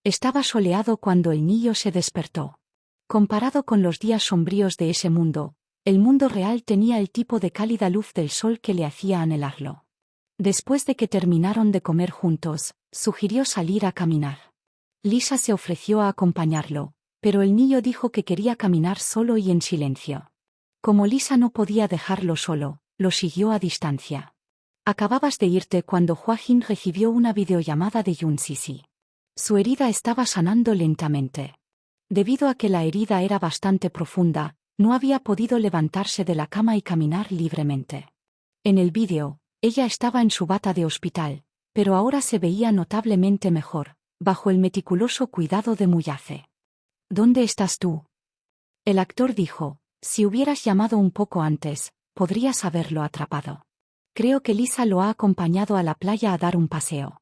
Estaba soleado cuando el niño se despertó. Comparado con los días sombríos de ese mundo, el mundo real tenía el tipo de cálida luz del sol que le hacía anhelarlo. Después de que terminaron de comer juntos, sugirió salir a caminar. Lisa se ofreció a acompañarlo, pero el niño dijo que quería caminar solo y en silencio. Como Lisa no podía dejarlo solo, lo siguió a distancia. Acababas de irte cuando Joaquín recibió una videollamada de Yun Sisi. Su herida estaba sanando lentamente. Debido a que la herida era bastante profunda, no había podido levantarse de la cama y caminar libremente. En el vídeo, ella estaba en su bata de hospital, pero ahora se veía notablemente mejor, bajo el meticuloso cuidado de Muyace. ¿Dónde estás tú? El actor dijo, si hubieras llamado un poco antes, podrías haberlo atrapado. Creo que Lisa lo ha acompañado a la playa a dar un paseo.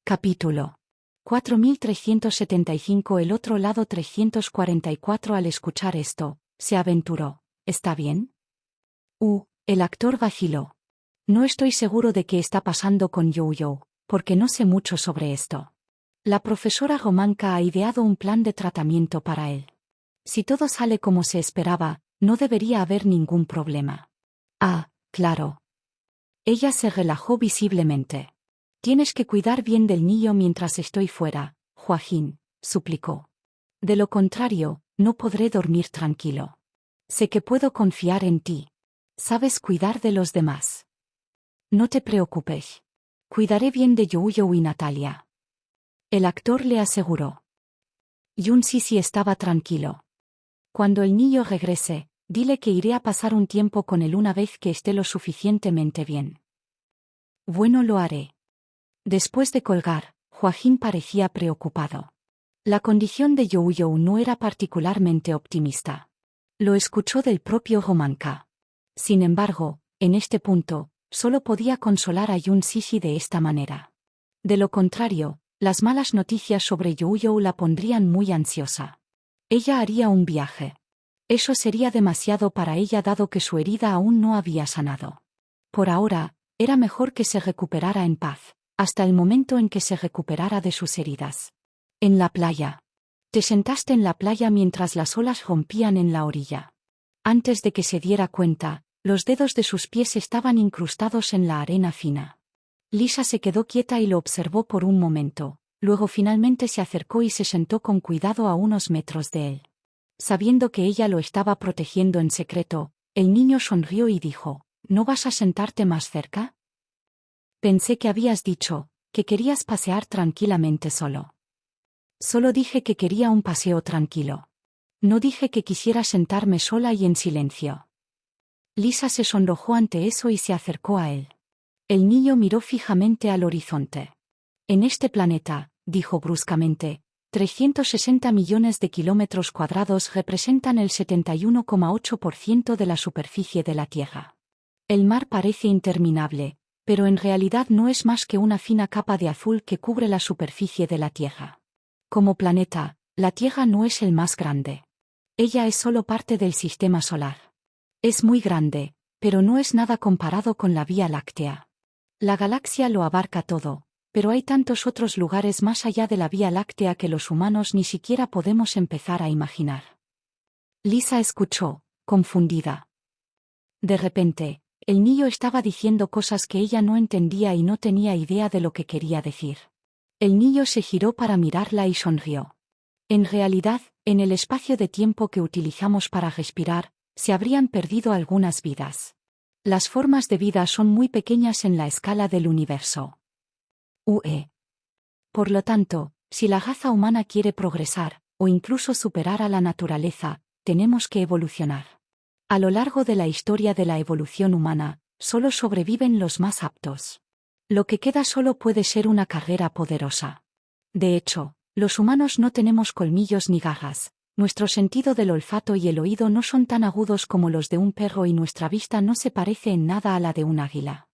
Capítulo 4375. El otro lado 344. Al escuchar esto, se aventuró, ¿está bien? El actor vaciló. No estoy seguro de qué está pasando con Yo-Yo, porque no sé mucho sobre esto. La profesora Romanka ha ideado un plan de tratamiento para él. Si todo sale como se esperaba, no debería haber ningún problema. Ah, claro. Ella se relajó visiblemente. Tienes que cuidar bien del niño mientras estoy fuera, Joaquín, suplicó. De lo contrario, no podré dormir tranquilo. Sé que puedo confiar en ti. Sabes cuidar de los demás. No te preocupes. Cuidaré bien de Yo-Yo y Natalia. El actor le aseguró. Yun Sisi estaba tranquilo. Cuando el niño regrese, dile que iré a pasar un tiempo con él una vez que esté lo suficientemente bien. Bueno, lo haré. Después de colgar, Joaquín parecía preocupado. La condición de Yo-Yo no era particularmente optimista. Lo escuchó del propio Romanka. Sin embargo, en este punto, solo podía consolar a Yun Sisi de esta manera. De lo contrario, las malas noticias sobre Yo-Yo la pondrían muy ansiosa. Ella haría un viaje. Eso sería demasiado para ella dado que su herida aún no había sanado. Por ahora, era mejor que se recuperara en paz, hasta el momento en que se recuperara de sus heridas. En la playa. Te sentaste en la playa mientras las olas rompían en la orilla. Antes de que se diera cuenta, los dedos de sus pies estaban incrustados en la arena fina. Lisa se quedó quieta y lo observó por un momento, luego finalmente se acercó y se sentó con cuidado a unos metros de él. Sabiendo que ella lo estaba protegiendo en secreto, el niño sonrió y dijo, ¿no vas a sentarte más cerca? Pensé que habías dicho, que querías pasear tranquilamente solo. Solo dije que quería un paseo tranquilo. No dije que quisiera sentarme sola y en silencio. Lisa se sonrojó ante eso y se acercó a él. El niño miró fijamente al horizonte. En este planeta, dijo bruscamente, 360 millones de kilómetros cuadrados representan el 71,8% de la superficie de la Tierra. El mar parece interminable, pero en realidad no es más que una fina capa de azul que cubre la superficie de la Tierra. Como planeta, la Tierra no es el más grande. Ella es solo parte del sistema solar. Es muy grande, pero no es nada comparado con la Vía Láctea. La galaxia lo abarca todo, pero hay tantos otros lugares más allá de la Vía Láctea que los humanos ni siquiera podemos empezar a imaginar. Lisa escuchó, confundida. De repente, el niño estaba diciendo cosas que ella no entendía y no tenía idea de lo que quería decir. El niño se giró para mirarla y sonrió. En realidad, en el espacio de tiempo que utilizamos para respirar, se habrían perdido algunas vidas. Las formas de vida son muy pequeñas en la escala del universo. Por lo tanto, si la raza humana quiere progresar, o incluso superar a la naturaleza, tenemos que evolucionar. A lo largo de la historia de la evolución humana, solo sobreviven los más aptos. Lo que queda solo puede ser una carrera poderosa. De hecho, los humanos no tenemos colmillos ni garras, nuestro sentido del olfato y el oído no son tan agudos como los de un perro y nuestra vista no se parece en nada a la de un águila.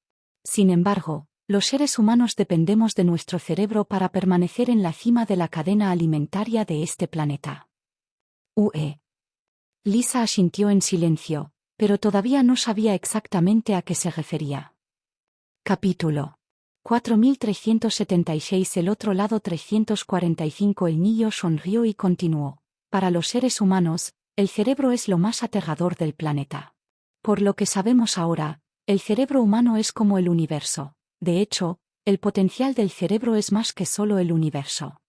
Sin embargo, los seres humanos dependemos de nuestro cerebro para permanecer en la cima de la cadena alimentaria de este planeta. Lisa asintió en silencio, pero todavía no sabía exactamente a qué se refería. Capítulo 4376. El otro lado 345. El niño sonrió y continuó. Para los seres humanos, el cerebro es lo más aterrador del planeta. Por lo que sabemos ahora, el cerebro humano es como el universo. De hecho, el potencial del cerebro es más que solo el universo.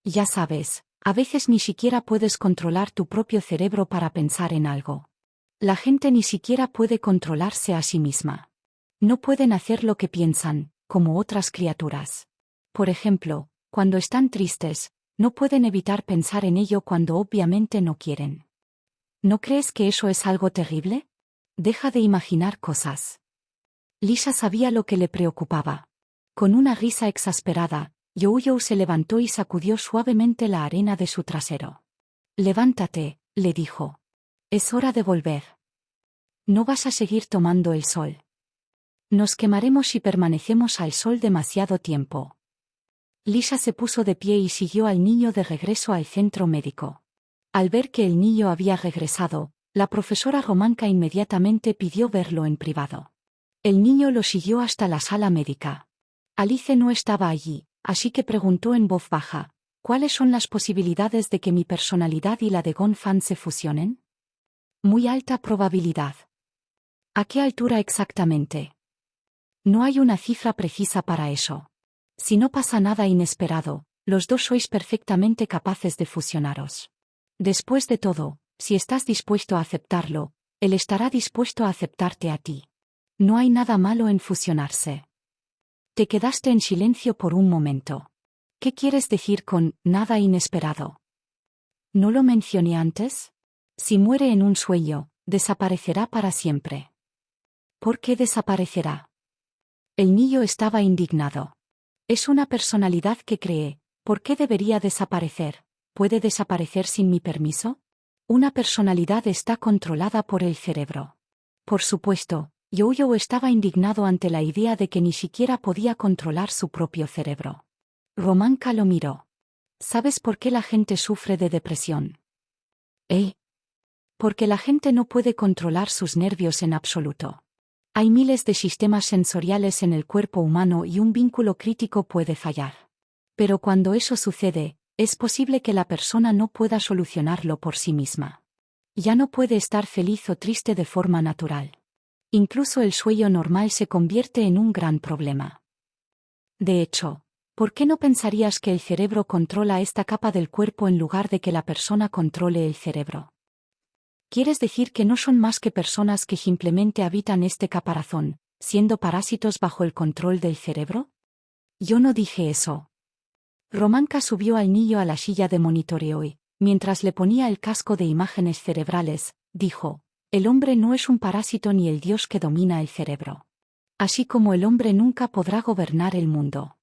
Ya sabes, a veces ni siquiera puedes controlar tu propio cerebro para pensar en algo. La gente ni siquiera puede controlarse a sí misma. No pueden hacer lo que piensan, como otras criaturas. Por ejemplo, cuando están tristes, no pueden evitar pensar en ello cuando obviamente no quieren. ¿No crees que eso es algo terrible? Deja de imaginar cosas. Lisa sabía lo que le preocupaba. Con una risa exasperada, Youyou se levantó y sacudió suavemente la arena de su trasero. Levántate, le dijo. Es hora de volver. No vas a seguir tomando el sol. Nos quemaremos si permanecemos al sol demasiado tiempo. Lisa se puso de pie y siguió al niño de regreso al centro médico. Al ver que el niño había regresado, la profesora Romanka inmediatamente pidió verlo en privado. El niño lo siguió hasta la sala médica. Alice no estaba allí, así que preguntó en voz baja, ¿cuáles son las posibilidades de que mi personalidad y la de Gonfan se fusionen? Muy alta probabilidad. ¿A qué altura exactamente? No hay una cifra precisa para eso. Si no pasa nada inesperado, los dos sois perfectamente capaces de fusionaros. Después de todo, si estás dispuesto a aceptarlo, él estará dispuesto a aceptarte a ti. No hay nada malo en fusionarse. Te quedaste en silencio por un momento. ¿Qué quieres decir con nada inesperado? ¿No lo mencioné antes? Si muere en un sueño, desaparecerá para siempre. ¿Por qué desaparecerá? El niño estaba indignado. Es una personalidad que cree, ¿por qué debería desaparecer? ¿Puede desaparecer sin mi permiso? Una personalidad está controlada por el cerebro. Por supuesto, Youyou estaba indignado ante la idea de que ni siquiera podía controlar su propio cerebro. Romanka lo miró. ¿Sabes por qué la gente sufre de depresión? Porque la gente no puede controlar sus nervios en absoluto. Hay miles de sistemas sensoriales en el cuerpo humano y un vínculo crítico puede fallar. Pero cuando eso sucede, es posible que la persona no pueda solucionarlo por sí misma. Ya no puede estar feliz o triste de forma natural. Incluso el sueño normal se convierte en un gran problema. De hecho, ¿por qué no pensarías que el cerebro controla esta capa del cuerpo en lugar de que la persona controle el cerebro? ¿Quieres decir que no son más que personas que simplemente habitan este caparazón, siendo parásitos bajo el control del cerebro? Yo no dije eso. Romanka subió al niño a la silla de monitoreo y, mientras le ponía el casco de imágenes cerebrales, dijo, el hombre no es un parásito ni el dios que domina el cerebro. Así como el hombre nunca podrá gobernar el mundo.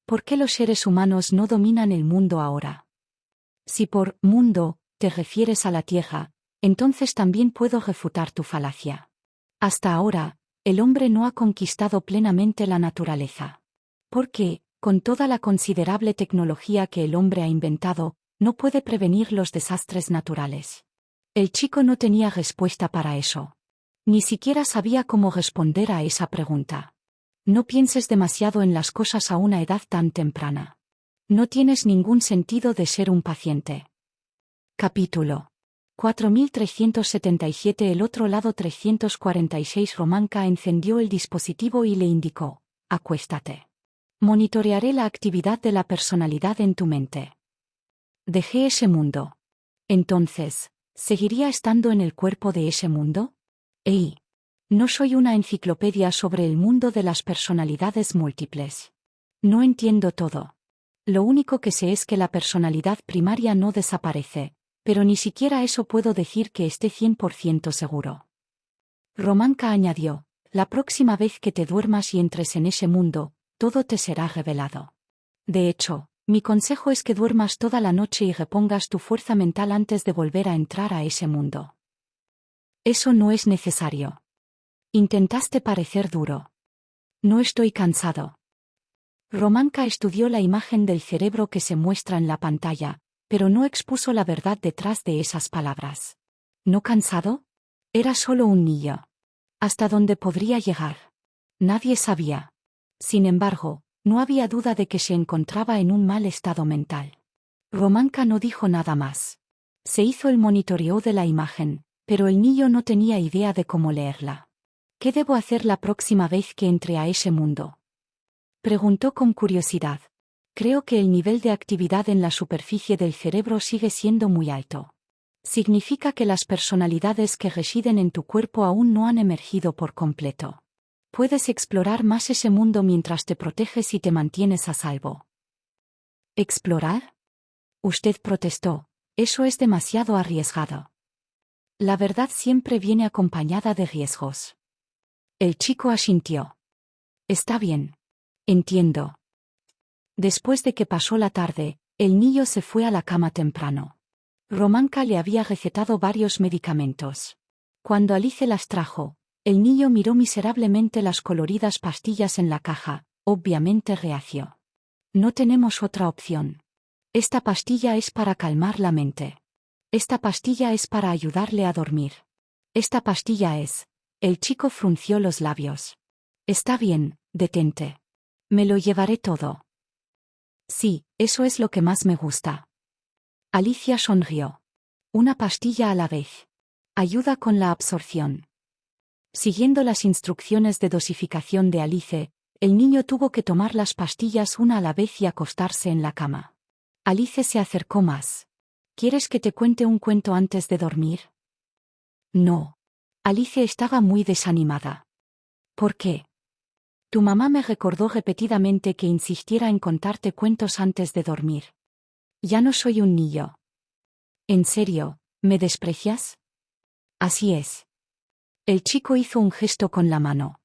¿Por qué los seres humanos no dominan el mundo ahora? Si por mundo te refieres a la Tierra, entonces también puedo refutar tu falacia. Hasta ahora, el hombre no ha conquistado plenamente la naturaleza. Porque, con toda la considerable tecnología que el hombre ha inventado, no puede prevenir los desastres naturales. El chico no tenía respuesta para eso. Ni siquiera sabía cómo responder a esa pregunta. No pienses demasiado en las cosas a una edad tan temprana. No tienes ningún sentido de ser un paciente. Capítulo 4377. El otro lado 346. Romanka encendió el dispositivo y le indicó: acuéstate. Monitorearé la actividad de la personalidad en tu mente. Dejé ese mundo. Entonces, ¿seguiría estando en el cuerpo de ese mundo? No soy una enciclopedia sobre el mundo de las personalidades múltiples. No entiendo todo. Lo único que sé es que la personalidad primaria no desaparece, pero ni siquiera eso puedo decir que esté 100% seguro. Romanka añadió: la próxima vez que te duermas y entres en ese mundo, todo te será revelado. De hecho, mi consejo es que duermas toda la noche y repongas tu fuerza mental antes de volver a entrar a ese mundo. Eso no es necesario. Intentaste parecer duro. No estoy cansado. Romanka estudió la imagen del cerebro que se muestra en la pantalla, pero no expuso la verdad detrás de esas palabras. ¿No cansado? Era solo un niño. ¿Hasta dónde podría llegar? Nadie sabía. Sin embargo, no había duda de que se encontraba en un mal estado mental. Romanka no dijo nada más. Se hizo el monitoreo de la imagen, pero el niño no tenía idea de cómo leerla. ¿Qué debo hacer la próxima vez que entre a ese mundo? Preguntó con curiosidad. Creo que el nivel de actividad en la superficie del cerebro sigue siendo muy alto. Significa que las personalidades que residen en tu cuerpo aún no han emergido por completo. Puedes explorar más ese mundo mientras te proteges y te mantienes a salvo. ¿Explorar? Usted protestó. Eso es demasiado arriesgado. La verdad siempre viene acompañada de riesgos. El chico asintió. Está bien. Entiendo. Después de que pasó la tarde, el niño se fue a la cama temprano. Romanka le había recetado varios medicamentos. Cuando Alice las trajo, el niño miró miserablemente las coloridas pastillas en la caja, obviamente reacio. No tenemos otra opción. Esta pastilla es para calmar la mente. Esta pastilla es para ayudarle a dormir. Esta pastilla es... El chico frunció los labios. Está bien, detente. Me lo llevaré todo. Sí, eso es lo que más me gusta. Alicia sonrió. Una pastilla a la vez. Ayuda con la absorción. Siguiendo las instrucciones de dosificación de Alice, el niño tuvo que tomar las pastillas una a la vez y acostarse en la cama. Alice se acercó más. ¿Quieres que te cuente un cuento antes de dormir? No. Alice estaba muy desanimada. ¿Por qué? Tu mamá me recordó repetidamente que insistiera en contarte cuentos antes de dormir. Ya no soy un niño. ¿En serio, me desprecias? Así es. El chico hizo un gesto con la mano.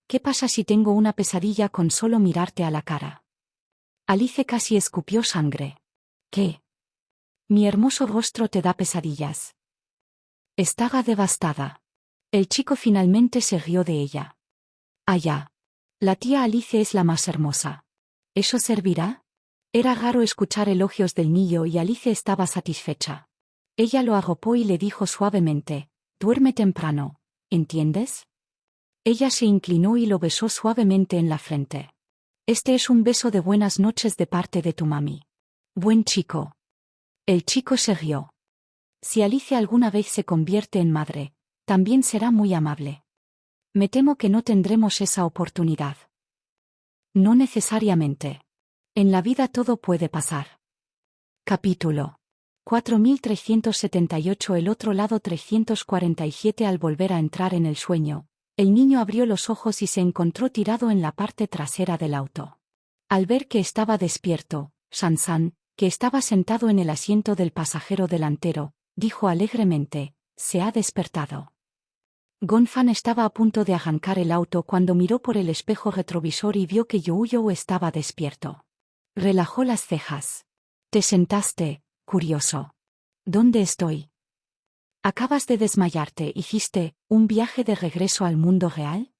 ¿Qué pasa si tengo una pesadilla con solo mirarte a la cara? Alice casi escupió sangre. ¿Qué? Mi hermoso rostro te da pesadillas. Estaba devastada. El chico finalmente se rió de ella. Allá. La tía Alice es la más hermosa. ¿Eso servirá? Era raro escuchar elogios del niño y Alice estaba satisfecha. Ella lo arropó y le dijo suavemente: duerme temprano, ¿entiendes? Ella se inclinó y lo besó suavemente en la frente. Este es un beso de buenas noches de parte de tu mami. Buen chico. El chico se rió. Si Alice alguna vez se convierte en madre, también será muy amable. Me temo que no tendremos esa oportunidad. No necesariamente. En la vida todo puede pasar. Capítulo 4378. El otro lado 347. Al volver a entrar en el sueño, el niño abrió los ojos y se encontró tirado en la parte trasera del auto. Al ver que estaba despierto, Sansan, que estaba sentado en el asiento del pasajero delantero, dijo alegremente: se ha despertado. Gonfan estaba a punto de arrancar el auto cuando miró por el espejo retrovisor y vio que Youyo estaba despierto. Relajó las cejas. ¿Te sentaste, curioso? ¿Dónde estoy? Acabas de desmayarte. ¿Hiciste un viaje de regreso al mundo real?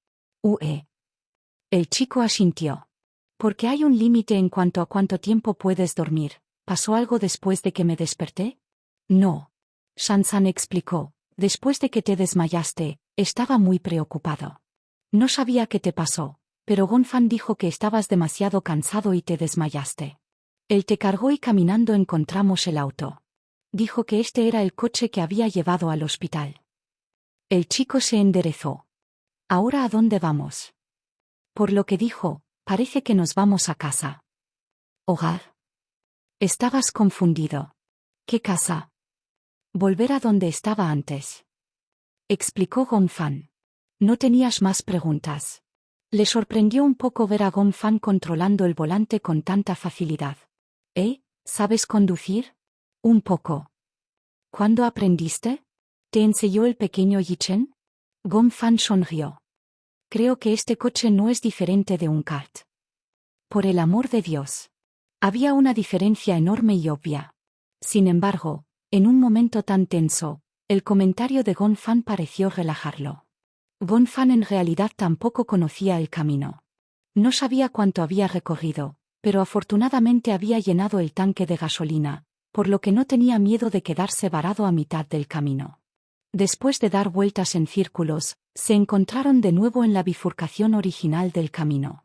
El chico asintió. Porque hay un límite en cuanto a cuánto tiempo puedes dormir. ¿Pasó algo después de que me desperté? No. Sansan explicó. Después de que te desmayaste, estaba muy preocupado. No sabía qué te pasó, pero Gonfan dijo que estabas demasiado cansado y te desmayaste. Él te cargó y caminando encontramos el auto. Dijo que este era el coche que había llevado al hospital. El chico se enderezó. ¿Ahora a dónde vamos? Por lo que dijo, parece que nos vamos a casa. ¿Hogar? Estabas confundido. ¿Qué casa? Volver a donde estaba antes. Explicó Gonfan. No tenías más preguntas. Le sorprendió un poco ver a Gonfan controlando el volante con tanta facilidad. ¿Sabes conducir? Un poco. ¿Cuándo aprendiste? ¿Te enseñó el pequeño Yichen? Gonfan sonrió. Creo que este coche no es diferente de un kart. Por el amor de Dios. Había una diferencia enorme y obvia. Sin embargo, en un momento tan tenso, el comentario de Gonfan pareció relajarlo. Gonfan en realidad tampoco conocía el camino. No sabía cuánto había recorrido, pero afortunadamente había llenado el tanque de gasolina, por lo que no tenía miedo de quedarse varado a mitad del camino. Después de dar vueltas en círculos, se encontraron de nuevo en la bifurcación original del camino.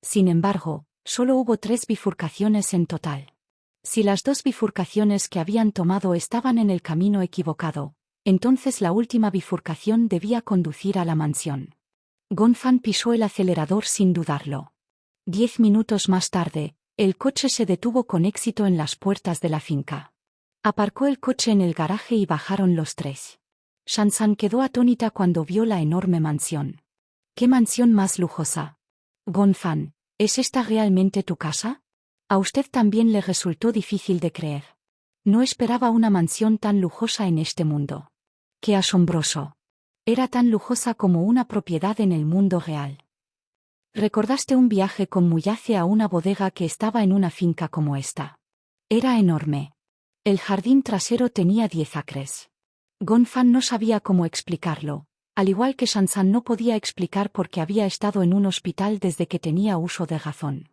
Sin embargo, solo hubo 3 bifurcaciones en total. Si las 2 bifurcaciones que habían tomado estaban en el camino equivocado, entonces la última bifurcación debía conducir a la mansión. Gonfan pisó el acelerador sin dudarlo. 10 minutos más tarde, el coche se detuvo con éxito en las puertas de la finca. Aparcó el coche en el garaje y bajaron los 3. Shansan quedó atónita cuando vio la enorme mansión. ¡Qué mansión más lujosa! Gonfan, ¿es esta realmente tu casa? A usted también le resultó difícil de creer. No esperaba una mansión tan lujosa en este mundo. ¡Qué asombroso! Era tan lujosa como una propiedad en el mundo real. ¿Recordaste un viaje con Muyace a una bodega que estaba en una finca como esta? Era enorme. El jardín trasero tenía 10 acres. Gonfan no sabía cómo explicarlo, al igual que Shansan no podía explicar por qué había estado en un hospital desde que tenía uso de razón.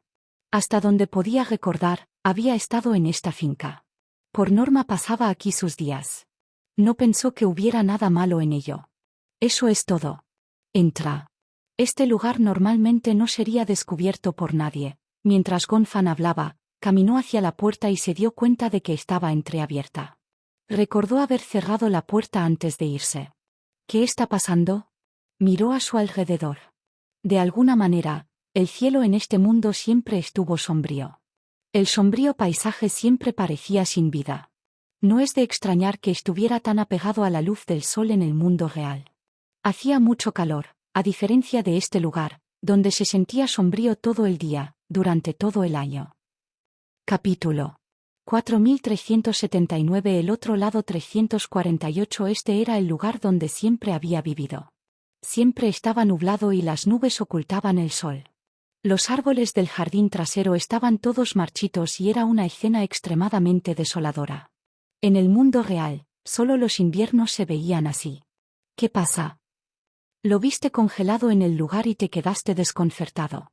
Hasta donde podía recordar, había estado en esta finca. Por norma pasaba aquí sus días. No pensó que hubiera nada malo en ello. Eso es todo. Entra. Este lugar normalmente no sería descubierto por nadie. Mientras Gonfan hablaba, caminó hacia la puerta y se dio cuenta de que estaba entreabierta. Recordó haber cerrado la puerta antes de irse. ¿Qué está pasando? Miró a su alrededor. De alguna manera, el cielo en este mundo siempre estuvo sombrío. El sombrío paisaje siempre parecía sin vida. No es de extrañar que estuviera tan apegado a la luz del sol en el mundo real. Hacía mucho calor, a diferencia de este lugar, donde se sentía sombrío todo el día, durante todo el año. Capítulo 4379. El otro lado 348. Este era el lugar donde siempre había vivido. Siempre estaba nublado y las nubes ocultaban el sol. Los árboles del jardín trasero estaban todos marchitos y era una escena extremadamente desoladora. En el mundo real, solo los inviernos se veían así. ¿Qué pasa? Lo viste congelado en el lugar y te quedaste desconcertado.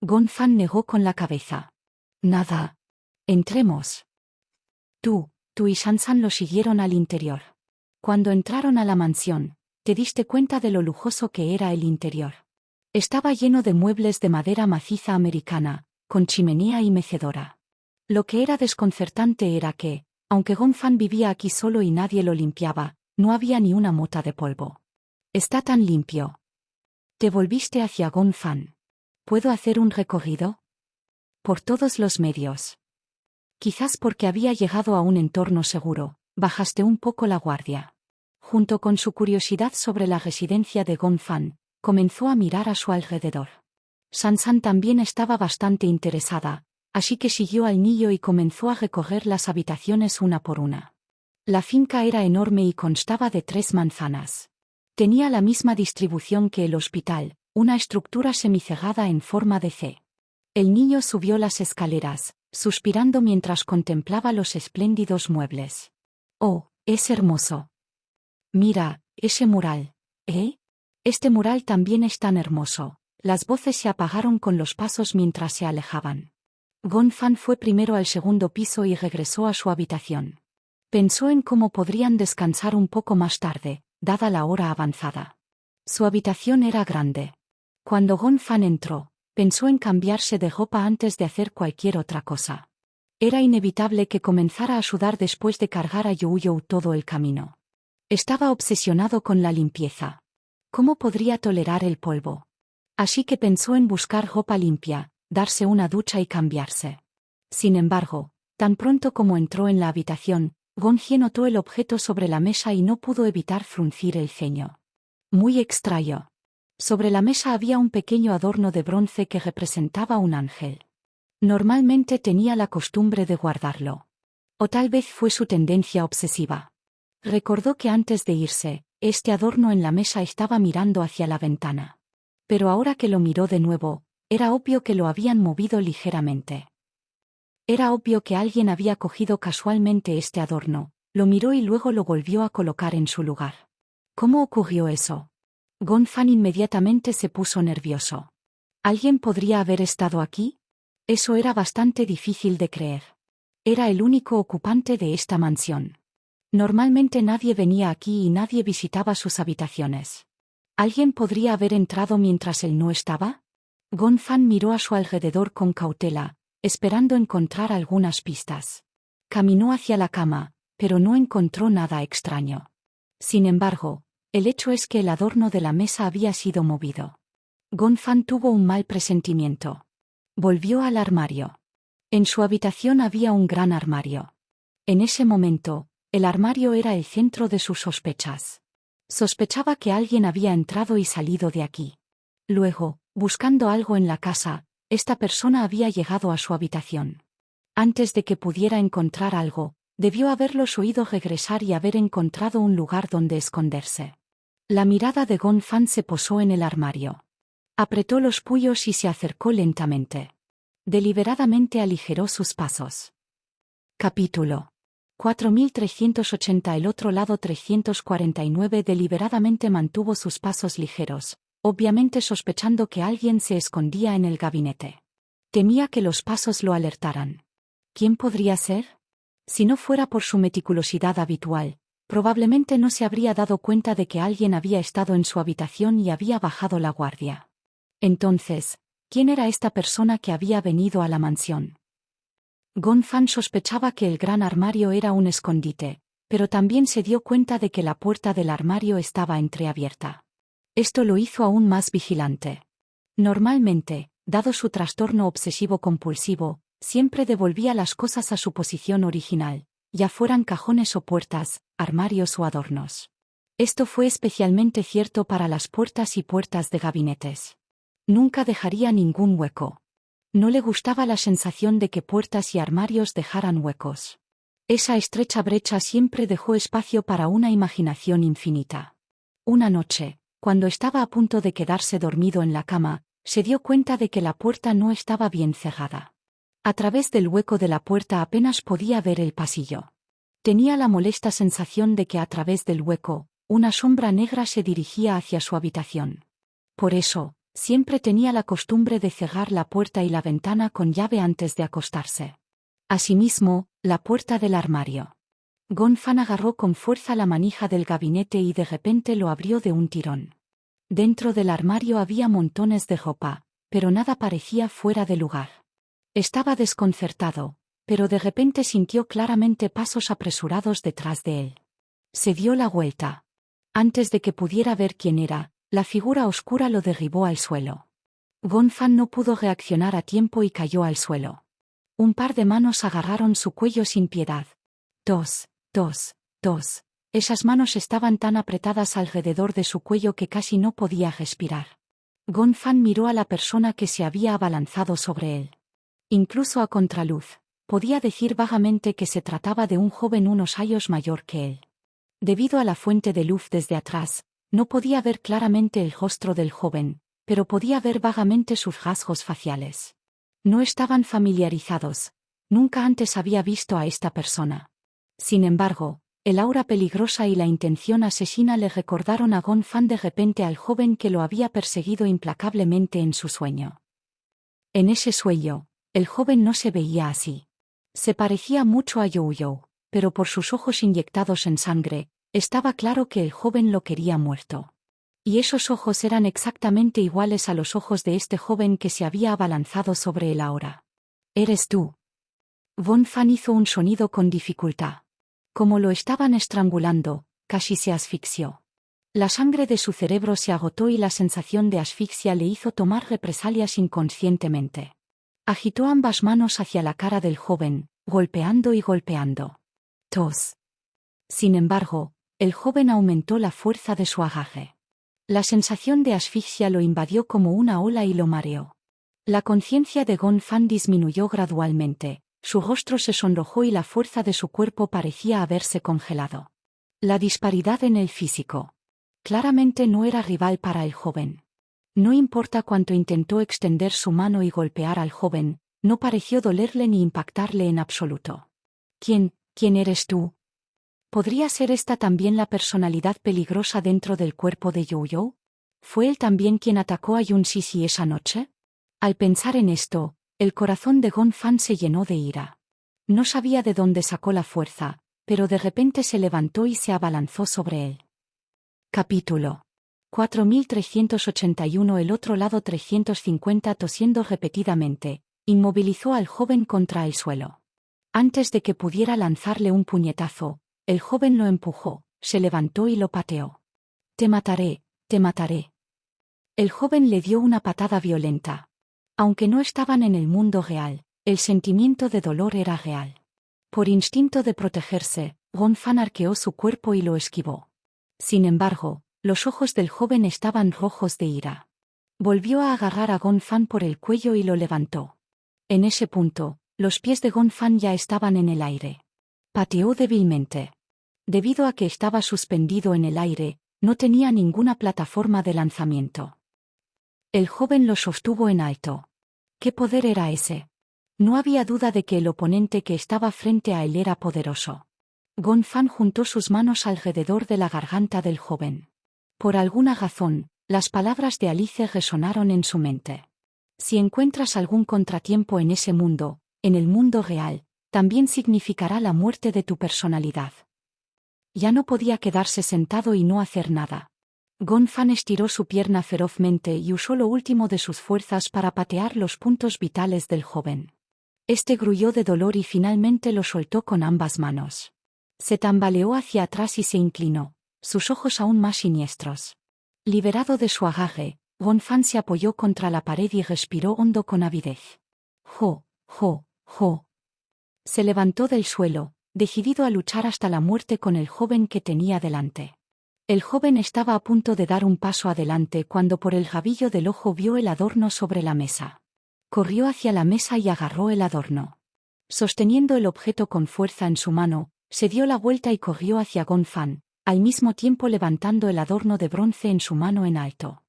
Gonfan negó con la cabeza. Nada. Entremos. Tú y Shansan lo siguieron al interior. Cuando entraron a la mansión, te diste cuenta de lo lujoso que era el interior. Estaba lleno de muebles de madera maciza americana, con chimenea y mecedora. Lo que era desconcertante era que, aunque Gonfan vivía aquí solo y nadie lo limpiaba, no había ni una mota de polvo. Está tan limpio. Te volviste hacia Gonfan. ¿Puedo hacer un recorrido? Por todos los medios. Quizás porque había llegado a un entorno seguro, bajaste un poco la guardia. Junto con su curiosidad sobre la residencia de Gonfan, comenzó a mirar a su alrededor. Shansan también estaba bastante interesada, así que siguió al niño y comenzó a recorrer las habitaciones una por una. La finca era enorme y constaba de 3 manzanas. Tenía la misma distribución que el hospital, una estructura semicegada en forma de C. El niño subió las escaleras, suspirando mientras contemplaba los espléndidos muebles. ¡Oh, es hermoso! Mira, ese mural, ¿eh? Este mural también es tan hermoso. Las voces se apagaron con los pasos mientras se alejaban. Gonfan fue primero al segundo piso y regresó a su habitación. Pensó en cómo podrían descansar un poco más tarde, dada la hora avanzada. Su habitación era grande. Cuando Gonfan entró, Pensó en cambiarse de ropa antes de hacer cualquier otra cosa. Era inevitable que comenzara a sudar después de cargar a You todo el camino. Estaba obsesionado con la limpieza. ¿Cómo podría tolerar el polvo? Así que pensó en buscar ropa limpia, darse una ducha y cambiarse. Sin embargo, tan pronto como entró en la habitación, Gonhye notó el objeto sobre la mesa y no pudo evitar fruncir el ceño. Muy extraño. Sobre la mesa había un pequeño adorno de bronce que representaba un ángel. Normalmente tenía la costumbre de guardarlo. O tal vez fue su tendencia obsesiva. Recordó que antes de irse, este adorno en la mesa estaba mirando hacia la ventana. Pero ahora que lo miró de nuevo, era obvio que lo habían movido ligeramente. Era obvio que alguien había cogido casualmente este adorno, lo miró y luego lo volvió a colocar en su lugar. ¿Cómo ocurrió eso? Gonfan inmediatamente se puso nervioso. ¿Alguien podría haber estado aquí? Eso era bastante difícil de creer. Era el único ocupante de esta mansión. Normalmente nadie venía aquí y nadie visitaba sus habitaciones. ¿Alguien podría haber entrado mientras él no estaba? Gonfan miró a su alrededor con cautela, esperando encontrar algunas pistas. Caminó hacia la cama, pero no encontró nada extraño. Sin embargo, el hecho es que el adorno de la mesa había sido movido. Gonfan tuvo un mal presentimiento. Volvió al armario. En su habitación había un gran armario. En ese momento, el armario era el centro de sus sospechas. Sospechaba que alguien había entrado y salido de aquí. Luego, buscando algo en la casa, esta persona había llegado a su habitación. Antes de que pudiera encontrar algo, debió haberlos oído regresar y haber encontrado un lugar donde esconderse. La mirada de Gonfan se posó en el armario. Apretó los puños y se acercó lentamente. Deliberadamente aligeró sus pasos. Capítulo 4380. El otro lado 349. Deliberadamente mantuvo sus pasos ligeros, obviamente sospechando que alguien se escondía en el gabinete. Temía que los pasos lo alertaran. ¿Quién podría ser? Si no fuera por su meticulosidad habitual, probablemente no se habría dado cuenta de que alguien había estado en su habitación y había bajado la guardia. Entonces, ¿quién era esta persona que había venido a la mansión? Gonfan sospechaba que el gran armario era un escondite, pero también se dio cuenta de que la puerta del armario estaba entreabierta. Esto lo hizo aún más vigilante. Normalmente, dado su trastorno obsesivo-compulsivo, siempre devolvía las cosas a su posición original, ya fueran cajones o puertas, armarios o adornos. Esto fue especialmente cierto para las puertas y puertas de gabinetes. Nunca dejaría ningún hueco. No le gustaba la sensación de que puertas y armarios dejaran huecos. Esa estrecha brecha siempre dejó espacio para una imaginación infinita. Una noche, cuando estaba a punto de quedarse dormido en la cama, se dio cuenta de que la puerta no estaba bien cerrada. A través del hueco de la puerta apenas podía ver el pasillo. Tenía la molesta sensación de que a través del hueco, una sombra negra se dirigía hacia su habitación. Por eso, siempre tenía la costumbre de cerrar la puerta y la ventana con llave antes de acostarse. Asimismo, la puerta del armario. Gonfan agarró con fuerza la manija del gabinete y de repente lo abrió de un tirón. Dentro del armario había montones de ropa, pero nada parecía fuera de lugar. Estaba desconcertado, pero de repente sintió claramente pasos apresurados detrás de él. Se dio la vuelta. Antes de que pudiera ver quién era, la figura oscura lo derribó al suelo. Gonfan no pudo reaccionar a tiempo y cayó al suelo. Un par de manos agarraron su cuello sin piedad. Tos. Esas manos estaban tan apretadas alrededor de su cuello que casi no podía respirar. Gonfan miró a la persona que se había abalanzado sobre él. Incluso a contraluz, podía decir vagamente que se trataba de un joven unos años mayor que él. Debido a la fuente de luz desde atrás, no podía ver claramente el rostro del joven, pero podía ver vagamente sus rasgos faciales. No estaban familiarizados. Nunca antes había visto a esta persona. Sin embargo, el aura peligrosa y la intención asesina le recordaron a Gonfan de repente al joven que lo había perseguido implacablemente en su sueño. En ese sueño, el joven no se veía así. Se parecía mucho a You, pero por sus ojos inyectados en sangre, estaba claro que el joven lo quería muerto. Y esos ojos eran exactamente iguales a los ojos de este joven que se había abalanzado sobre él ahora. «¿Eres tú?» Von Fan hizo un sonido con dificultad. Como lo estaban estrangulando, casi se asfixió. La sangre de su cerebro se agotó y la sensación de asfixia le hizo tomar represalias inconscientemente. Agitó ambas manos hacia la cara del joven, golpeando y golpeando. Tos. Sin embargo, el joven aumentó la fuerza de su agarre. La sensación de asfixia lo invadió como una ola y lo mareó. La conciencia de Gon Fan disminuyó gradualmente, su rostro se sonrojó y la fuerza de su cuerpo parecía haberse congelado. La disparidad en el físico. Claramente no era rival para el joven. No importa cuánto intentó extender su mano y golpear al joven, no pareció dolerle ni impactarle en absoluto. ¿Quién eres tú? ¿Podría ser esta también la personalidad peligrosa dentro del cuerpo de Youyou? ¿Fue él también quien atacó a Yun Sisi esa noche? Al pensar en esto, el corazón de Gon Fan se llenó de ira. No sabía de dónde sacó la fuerza, pero de repente se levantó y se abalanzó sobre él. Capítulo 4381. El otro lado 350. Tosiendo repetidamente, inmovilizó al joven contra el suelo. Antes de que pudiera lanzarle un puñetazo, el joven lo empujó, se levantó y lo pateó. «Te mataré, te mataré». El joven le dio una patada violenta. Aunque no estaban en el mundo real, el sentimiento de dolor era real. Por instinto de protegerse, Gon Fan arqueó su cuerpo y lo esquivó. Sin embargo, los ojos del joven estaban rojos de ira. Volvió a agarrar a Gon Fan por el cuello y lo levantó. En ese punto, los pies de Gon Fan ya estaban en el aire. Pateó débilmente. Debido a que estaba suspendido en el aire, no tenía ninguna plataforma de lanzamiento. El joven lo sostuvo en alto. ¿Qué poder era ese? No había duda de que el oponente que estaba frente a él era poderoso. Gon Fan juntó sus manos alrededor de la garganta del joven. Por alguna razón, las palabras de Alice resonaron en su mente. Si encuentras algún contratiempo en ese mundo, en el mundo real, también significará la muerte de tu personalidad. Ya no podía quedarse sentado y no hacer nada. Gon Fan estiró su pierna ferozmente y usó lo último de sus fuerzas para patear los puntos vitales del joven. Este gruñó de dolor y finalmente lo soltó con ambas manos. Se tambaleó hacia atrás y se inclinó, sus ojos aún más siniestros. Liberado de su agarre, Gon Fan se apoyó contra la pared y respiró hondo con avidez. «Jo, jo, jo». Se levantó del suelo, decidido a luchar hasta la muerte con el joven que tenía delante. El joven estaba a punto de dar un paso adelante cuando por el rabillo del ojo vio el adorno sobre la mesa. Corrió hacia la mesa y agarró el adorno. Sosteniendo el objeto con fuerza en su mano, se dio la vuelta y corrió hacia Gon Fan, al mismo tiempo levantando el adorno de bronce en su mano en alto.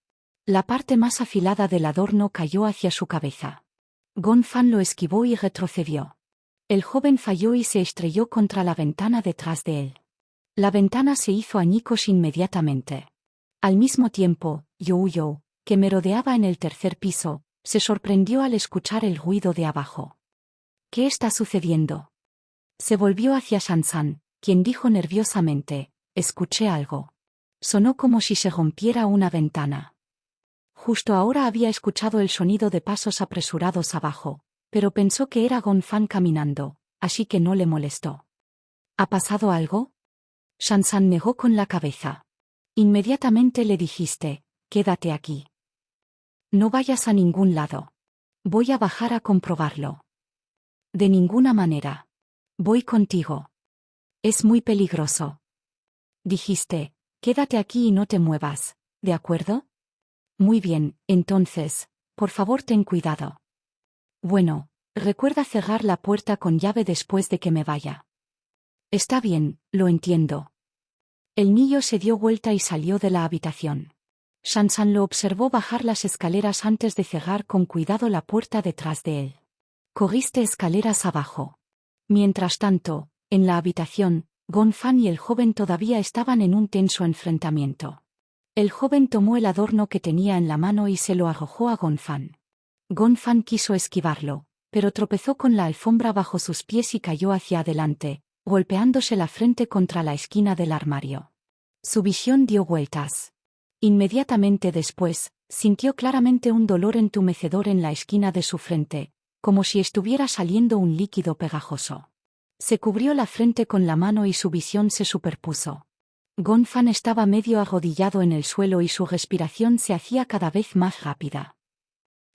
La parte más afilada del adorno cayó hacia su cabeza. Gon Fan lo esquivó y retrocedió. El joven falló y se estrelló contra la ventana detrás de él. La ventana se hizo añicos inmediatamente. Al mismo tiempo, Youyou, que merodeaba en el tercer piso, se sorprendió al escuchar el ruido de abajo. «¿Qué está sucediendo?» Se volvió hacia Shan-san, quien dijo nerviosamente: «Escuché algo». Sonó como si se rompiera una ventana. Justo ahora había escuchado el sonido de pasos apresurados abajo, pero pensó que era Gon Fan caminando, así que no le molestó. ¿Ha pasado algo? Shan-san negó con la cabeza. Inmediatamente le dijiste: «Quédate aquí. No vayas a ningún lado. Voy a bajar a comprobarlo». «De ninguna manera. Voy contigo. Es muy peligroso». «Dijiste: quédate aquí y no te muevas, ¿de acuerdo?» «Muy bien, entonces, por favor ten cuidado. Bueno, recuerda cerrar la puerta con llave después de que me vaya». «Está bien, lo entiendo». El niño se dio vuelta y salió de la habitación. Shan-san lo observó bajar las escaleras antes de cerrar con cuidado la puerta detrás de él. «Corriste escaleras abajo». Mientras tanto, en la habitación, Gon Fan y el joven todavía estaban en un tenso enfrentamiento. El joven tomó el adorno que tenía en la mano y se lo arrojó a Gon Fan. Gon Fan quiso esquivarlo, pero tropezó con la alfombra bajo sus pies y cayó hacia adelante, golpeándose la frente contra la esquina del armario. Su visión dio vueltas. Inmediatamente después, sintió claramente un dolor entumecedor en la esquina de su frente, como si estuviera saliendo un líquido pegajoso. Se cubrió la frente con la mano y su visión se superpuso. Gonfan estaba medio arrodillado en el suelo y su respiración se hacía cada vez más rápida.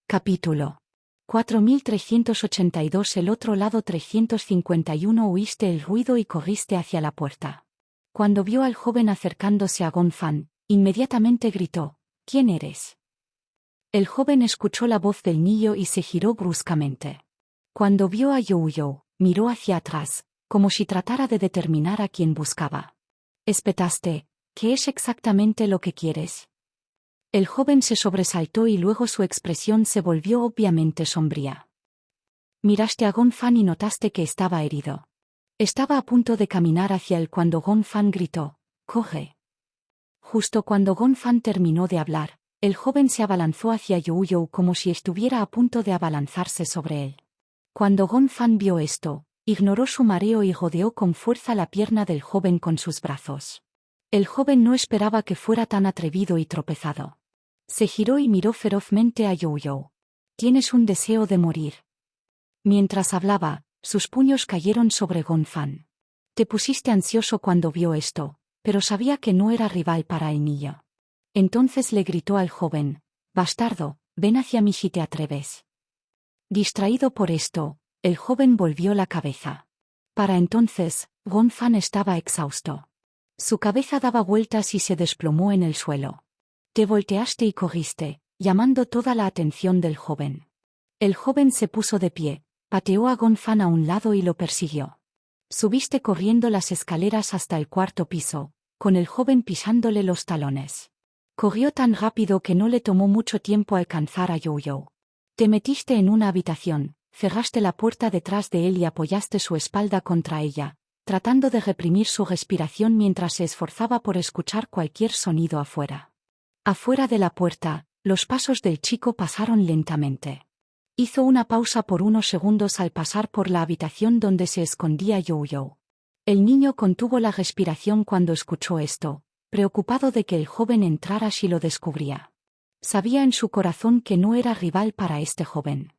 Capítulo 4382. El otro lado 351. Oíste el ruido y corriste hacia la puerta. Cuando vio al joven acercándose a Gonfan, inmediatamente gritó: ¿Quién eres? El joven escuchó la voz del niño y se giró bruscamente. Cuando vio a Youyou, miró hacia atrás, como si tratara de determinar a quién buscaba. Espetaste: ¿qué es exactamente lo que quieres? El joven se sobresaltó y luego su expresión se volvió obviamente sombría. Miraste a Gonfan y notaste que estaba herido. Estaba a punto de caminar hacia él cuando Gonfan gritó: «¡Coge!». Justo cuando Gonfan terminó de hablar, el joven se abalanzó hacia Youyou como si estuviera a punto de abalanzarse sobre él. Cuando Gonfan vio esto, ignoró su mareo y rodeó con fuerza la pierna del joven con sus brazos. El joven no esperaba que fuera tan atrevido y tropezado. Se giró y miró ferozmente a Youyou. «¿Tienes un deseo de morir?». Mientras hablaba, sus puños cayeron sobre Gonfan. «Te pusiste ansioso cuando vio esto, pero sabía que no era rival para el niño». Entonces le gritó al joven: «Bastardo, ven hacia mí si te atreves». Distraído por esto, el joven volvió la cabeza. Para entonces, Gonfan estaba exhausto. Su cabeza daba vueltas y se desplomó en el suelo. Te volteaste y corriste, llamando toda la atención del joven. El joven se puso de pie, pateó a Gonfan a un lado y lo persiguió. Subiste corriendo las escaleras hasta el cuarto piso, con el joven pisándole los talones. Corrió tan rápido que no le tomó mucho tiempo alcanzar a Youyou. Te metiste en una habitación, cerraste la puerta detrás de él y apoyaste su espalda contra ella, tratando de reprimir su respiración mientras se esforzaba por escuchar cualquier sonido afuera. Afuera de la puerta, los pasos del chico pasaron lentamente. Hizo una pausa por unos segundos al pasar por la habitación donde se escondía Youyou. El niño contuvo la respiración cuando escuchó esto, preocupado de que el joven entrara si lo descubría. Sabía en su corazón que no era rival para este joven.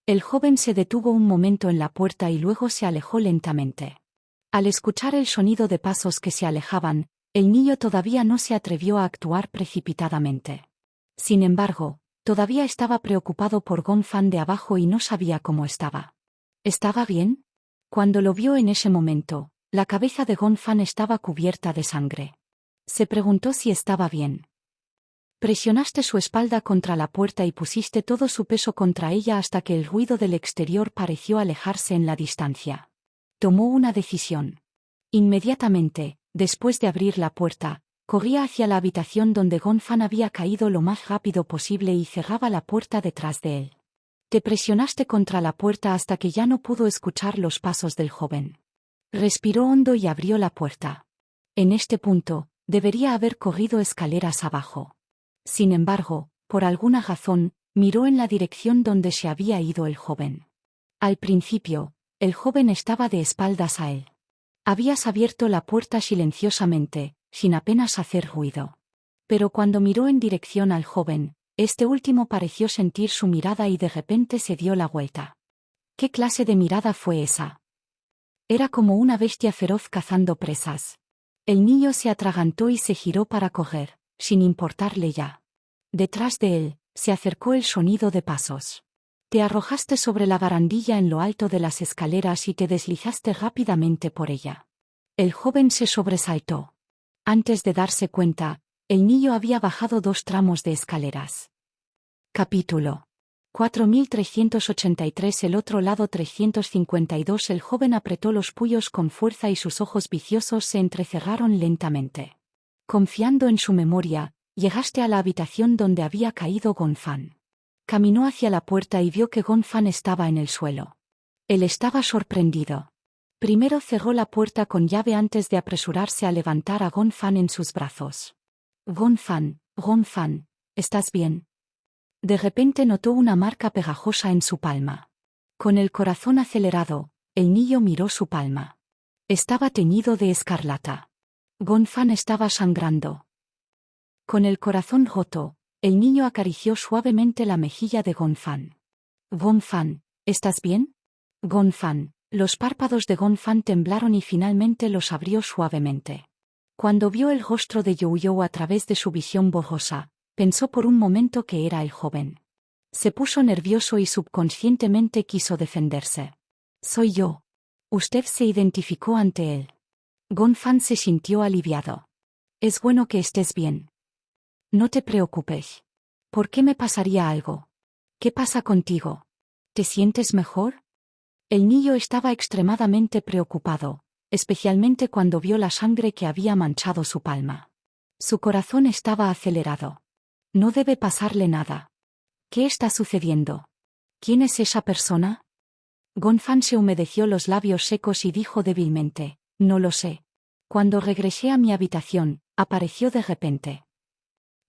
El joven se detuvo un momento en la puerta y luego se alejó lentamente. Al escuchar el sonido de pasos que se alejaban, el niño todavía no se atrevió a actuar precipitadamente. Sin embargo, todavía estaba preocupado por Gonfan de abajo y no sabía cómo estaba. ¿Estaba bien? Cuando lo vio en ese momento, la cabeza de Gonfan estaba cubierta de sangre. Se preguntó si estaba bien. Presionaste su espalda contra la puerta y pusiste todo su peso contra ella hasta que el ruido del exterior pareció alejarse en la distancia. Tomó una decisión. Inmediatamente, después de abrir la puerta, corría hacia la habitación donde Gonfan había caído lo más rápido posible y cerraba la puerta detrás de él. Te presionaste contra la puerta hasta que ya no pudo escuchar los pasos del joven. Respiró hondo y abrió la puerta. En este punto, debería haber corrido escaleras abajo. Sin embargo, por alguna razón, miró en la dirección donde se había ido el joven. Al principio, el joven estaba de espaldas a él. Habías abierto la puerta silenciosamente, sin apenas hacer ruido. Pero cuando miró en dirección al joven, este último pareció sentir su mirada y de repente se dio la vuelta. ¿Qué clase de mirada fue esa? Era como una bestia feroz cazando presas. El niño se atragantó y se giró para correr, sin importarle ya. Detrás de él, se acercó el sonido de pasos. Te arrojaste sobre la barandilla en lo alto de las escaleras y te deslizaste rápidamente por ella. El joven se sobresaltó. Antes de darse cuenta, el niño había bajado 2 tramos de escaleras. Capítulo 4383. El otro lado 352. El joven apretó los puños con fuerza y sus ojos viciosos se entrecerraron lentamente. Confiando en su memoria, llegaste a la habitación donde había caído Gonfan. Caminó hacia la puerta y vio que Gonfan estaba en el suelo. Él estaba sorprendido. Primero cerró la puerta con llave antes de apresurarse a levantar a Gonfan en sus brazos. Gonfan, ¿estás bien? De repente notó una marca pegajosa en su palma. Con el corazón acelerado, el niño miró su palma. Estaba teñido de escarlata. Gonfan estaba sangrando. Con el corazón roto, el niño acarició suavemente la mejilla de Gonfan. Gonfan, ¿estás bien? Gonfan, los párpados de Gonfan temblaron y finalmente los abrió suavemente. Cuando vio el rostro de Youyou a través de su visión borrosa, pensó por un momento que era el joven. Se puso nervioso y subconscientemente quiso defenderse. Soy yo. Usted se identificó ante él. Gonfan se sintió aliviado. Es bueno que estés bien. No te preocupes. ¿Por qué me pasaría algo? ¿Qué pasa contigo? ¿Te sientes mejor? El niño estaba extremadamente preocupado, especialmente cuando vio la sangre que había manchado su palma. Su corazón estaba acelerado. No debe pasarle nada. ¿Qué está sucediendo? ¿Quién es esa persona? Gonfan se humedeció los labios secos y dijo débilmente, no lo sé. Cuando regresé a mi habitación, apareció de repente.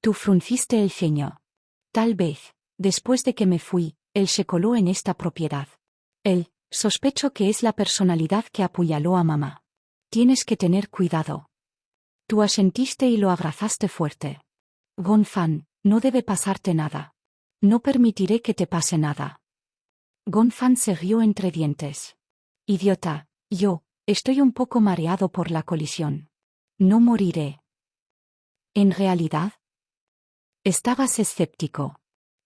Tú frunciste el ceño. Tal vez, después de que me fui, él se coló en esta propiedad. Él, sospecho que es la personalidad que apuñaló a mamá. Tienes que tener cuidado. Tú asentiste y lo abrazaste fuerte. Gonfan, no debe pasarte nada. No permitiré que te pase nada. Gonfan se rió entre dientes. Idiota, yo, estoy un poco mareado por la colisión. No moriré. ¿En realidad? Estabas escéptico.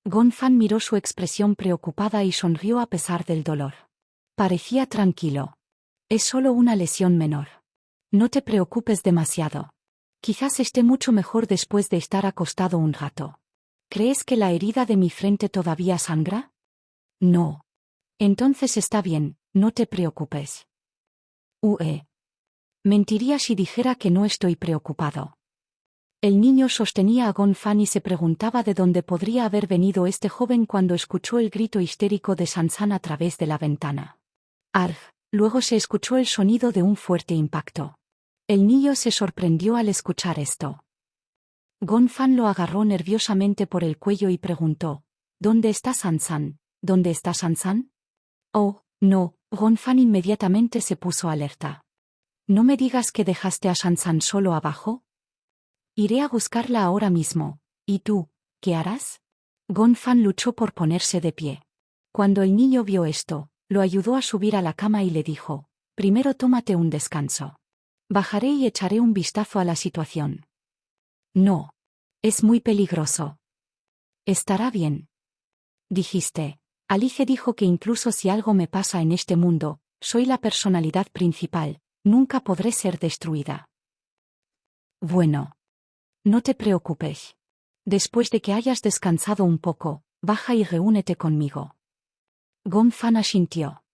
Gonfan miró su expresión preocupada y sonrió a pesar del dolor. Parecía tranquilo. Es solo una lesión menor. No te preocupes demasiado. Quizás esté mucho mejor después de estar acostado un rato. ¿Crees que la herida de mi frente todavía sangra? No. Entonces está bien, no te preocupes. Mentiría si dijera que no estoy preocupado. El niño sostenía a Gonfan y se preguntaba de dónde podría haber venido este joven cuando escuchó el grito histérico de Sansan a través de la ventana. Arg, luego se escuchó el sonido de un fuerte impacto. El niño se sorprendió al escuchar esto. Gonfan lo agarró nerviosamente por el cuello y preguntó, ¿dónde está Sansan? ¿Dónde está Sansan? Oh, no, Gonfan inmediatamente se puso alerta. ¿No me digas que dejaste a Sansan solo abajo? Iré a buscarla ahora mismo. ¿Y tú, qué harás? Gonfan luchó por ponerse de pie. Cuando el niño vio esto, lo ayudó a subir a la cama y le dijo, primero tómate un descanso. Bajaré y echaré un vistazo a la situación. No. Es muy peligroso. Estará bien. Dijiste. Alice dijo que incluso si algo me pasa en este mundo, soy la personalidad principal, nunca podré ser destruida. Bueno. No te preocupes. Después de que hayas descansado un poco, baja y reúnete conmigo. Gonfan asintió.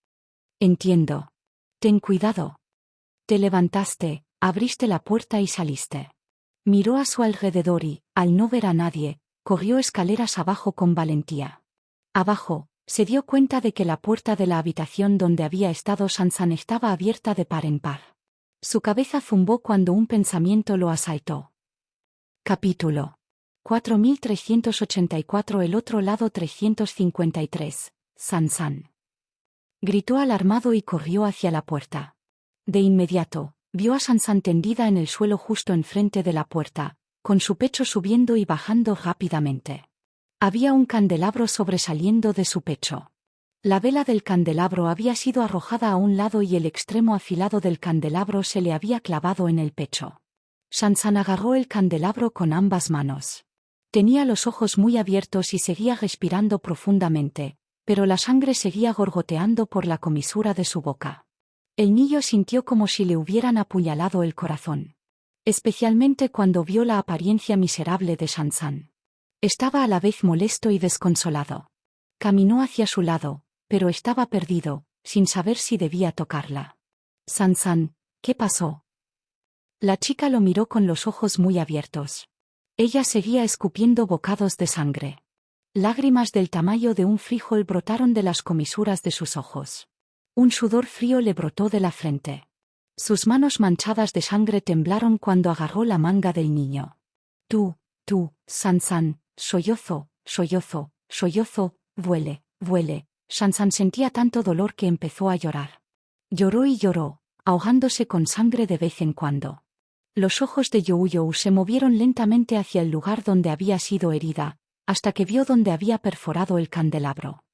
Entiendo. Ten cuidado. Te levantaste, abriste la puerta y saliste. Miró a su alrededor y, al no ver a nadie, corrió escaleras abajo con valentía. Abajo, se dio cuenta de que la puerta de la habitación donde había estado Sansan estaba abierta de par en par. Su cabeza zumbó cuando un pensamiento lo asaltó. Capítulo 4384. El otro lado 353. Sansan. Gritó alarmado y corrió hacia la puerta. De inmediato, vio a Sansan tendida en el suelo justo enfrente de la puerta, con su pecho subiendo y bajando rápidamente. Había un candelabro sobresaliendo de su pecho. La vela del candelabro había sido arrojada a un lado y el extremo afilado del candelabro se le había clavado en el pecho. Sansan agarró el candelabro con ambas manos. Tenía los ojos muy abiertos y seguía respirando profundamente, pero la sangre seguía gorgoteando por la comisura de su boca. El niño sintió como si le hubieran apuñalado el corazón. Especialmente cuando vio la apariencia miserable de Sansan. Estaba a la vez molesto y desconsolado. Caminó hacia su lado, pero estaba perdido, sin saber si debía tocarla. Sansan, ¿qué pasó? La chica lo miró con los ojos muy abiertos. Ella seguía escupiendo bocados de sangre. Lágrimas del tamaño de un frijol brotaron de las comisuras de sus ojos. Un sudor frío le brotó de la frente. Sus manos manchadas de sangre temblaron cuando agarró la manga del niño. Tú, Sansan, sollozo, vuele. Sansan sentía tanto dolor que empezó a llorar. Lloró y lloró, ahogándose con sangre de vez en cuando. Los ojos de Youyou se movieron lentamente hacia el lugar donde había sido herida, hasta que vio donde había perforado el candelabro.